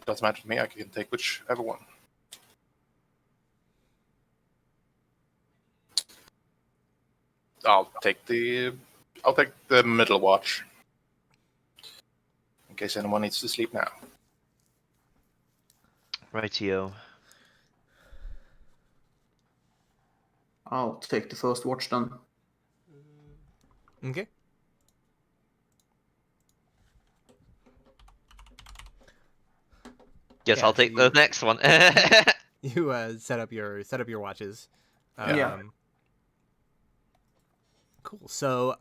doesn't matter to me, I can take whichever one. I'll take the middle watch. In case anyone needs to sleep now. Rightio. I'll take the first watch then. Okay. Guess Yeah, I'll so take the next one. You set up your watches. Yeah. Cool. So,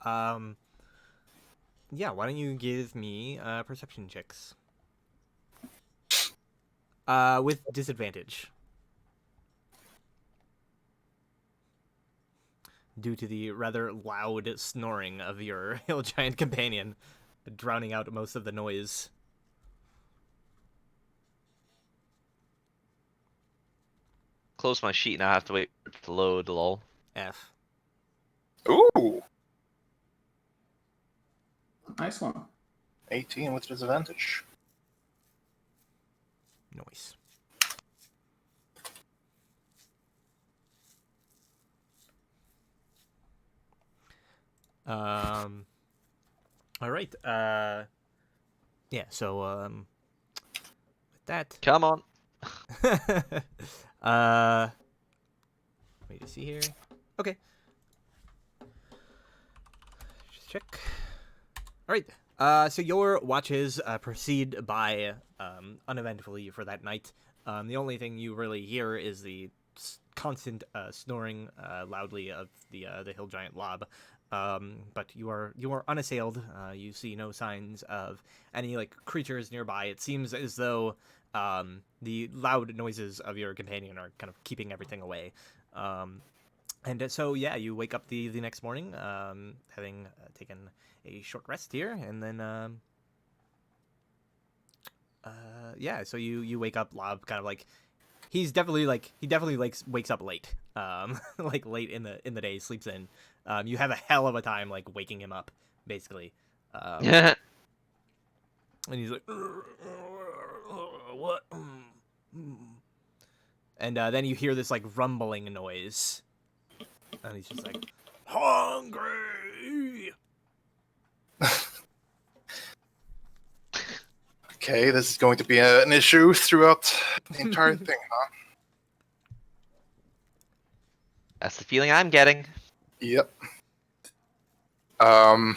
yeah, why don't you give me perception checks? With disadvantage. Due to the rather loud snoring of your hill giant companion, drowning out most of the noise. Close my sheet and I have to wait for it to load, lol. F. Ooh! Nice one. 18 with disadvantage. Noise. All right. Yeah. So with that. Come on. Wait to see here. Okay. Just check. All right. So your watches proceed by uneventfully for that night. The only thing you really hear is the constant snoring loudly of the hill giant lob. But you are unassailed. You see no signs of any like creatures nearby. It seems as though the loud noises of your companion are kind of keeping everything away. And so yeah, you wake up the next morning, having taken a short rest here, and then yeah, so you wake up Lob kind of like he definitely wakes up late, like late in the day, sleeps in. You have a hell of a time like waking him up, basically. And he's like, what? And then you hear this like rumbling noise, and he's just like, hungry. Okay, this is going to be an issue throughout the entire thing, huh? That's the feeling I'm getting. Yep. All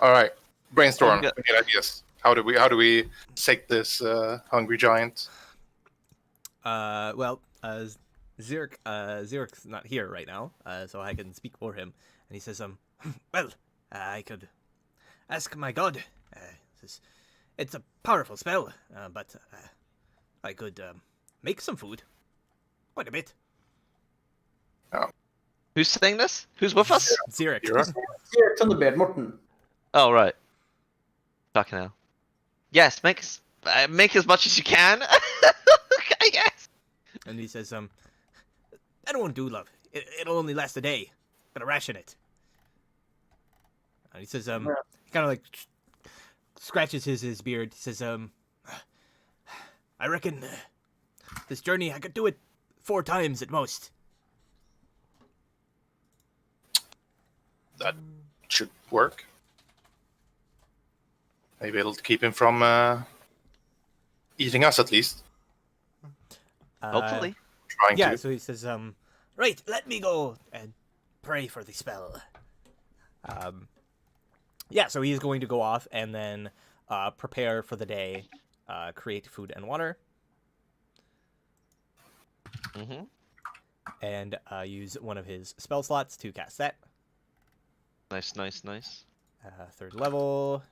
right. Brainstorm. Okay. We need ideas. How do we sate this hungry giant? Well, Zirk's not here right now, so I can speak for him. And he says, well, I could ask my god. It's a powerful spell, but I could make some food. Quite a bit. Who's saying this? Who's with us? Zirk. Here, Thunderbird, Morten. Oh, right. Fucking hell. Yes, make as much as you can. I guess. And he says, "That won't do, love. It'll only last a day. Gotta ration it." And he says, he kind of like scratches his beard. He says, "I reckon this journey I could do it 4 times at most." That should work. Maybe it'll keep him from eating us at least. Hopefully. Trying Yeah, to. so he says, "Right, let me go and pray for the spell." Yeah, so he's going to go off and then prepare for the day, create food and water, Mm-hmm. and use one of his spell slots to cast that. Nice, nice, nice. 3rd level.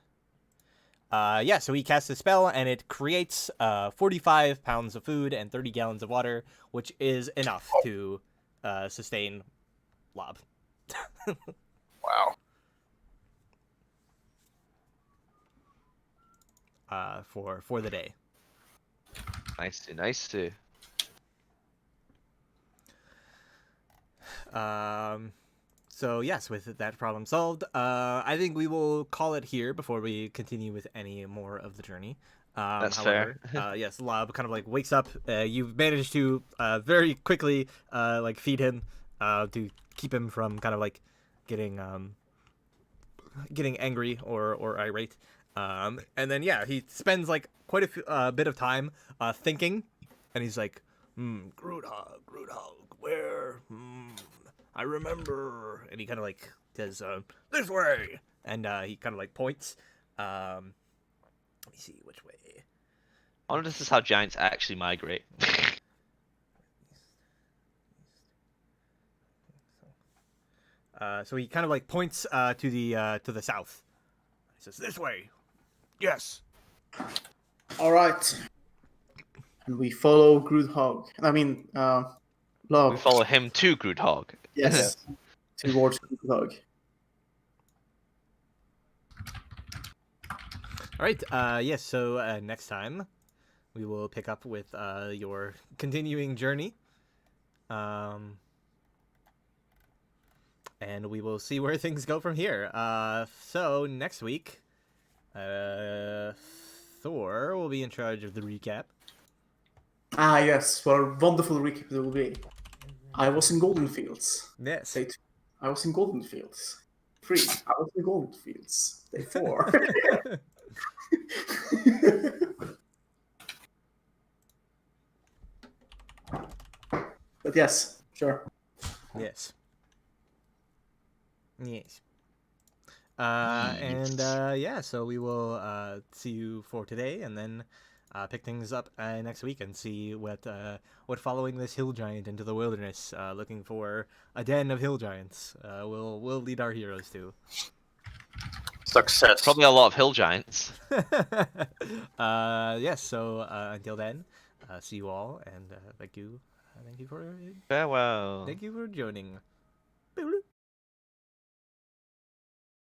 Yeah, so he casts a spell, and it creates 45 pounds of food and 30 gallons of water, which is enough to sustain Lob. Wow. For the day. Nice to, nice to. So yes, with that problem solved, I think we will call it here before we continue with any more of the journey. That's However, yes, Lob kind of like wakes up. You've managed to very quickly like feed him to keep him from kind of like getting angry or irate. And then yeah, he spends like quite a bit of time thinking, and he's like, Groothog, where? I remember. And he kind of like says, this way, and he kind of like points. Let me see which way. I wonder if this is how giants actually migrate. So he kind of like points to the south. He says, this way. Yes. All right. And we follow Groothog. I mean, Love. We follow him to Groothog. Yes. Towards Groothog. All right. Yes. So next time, we will pick up with your continuing journey. And we will see where things go from here. So next week, Thor will be in charge of the recap. Ah, yes. What a wonderful recap it will be. I was in Golden Fields. Yes. Day 2. I was in Golden Fields. 3. I was in Golden Fields. Day 4. But yes, sure. Yes. Yes. And yeah, so we will see you for today, and then pick things up next week and see what following this hill giant into the wilderness, looking for a den of hill giants, will lead our heroes to. Success. Probably a lot of hill giants. Yes. So until then, see you all, and thank you for Farewell. joining.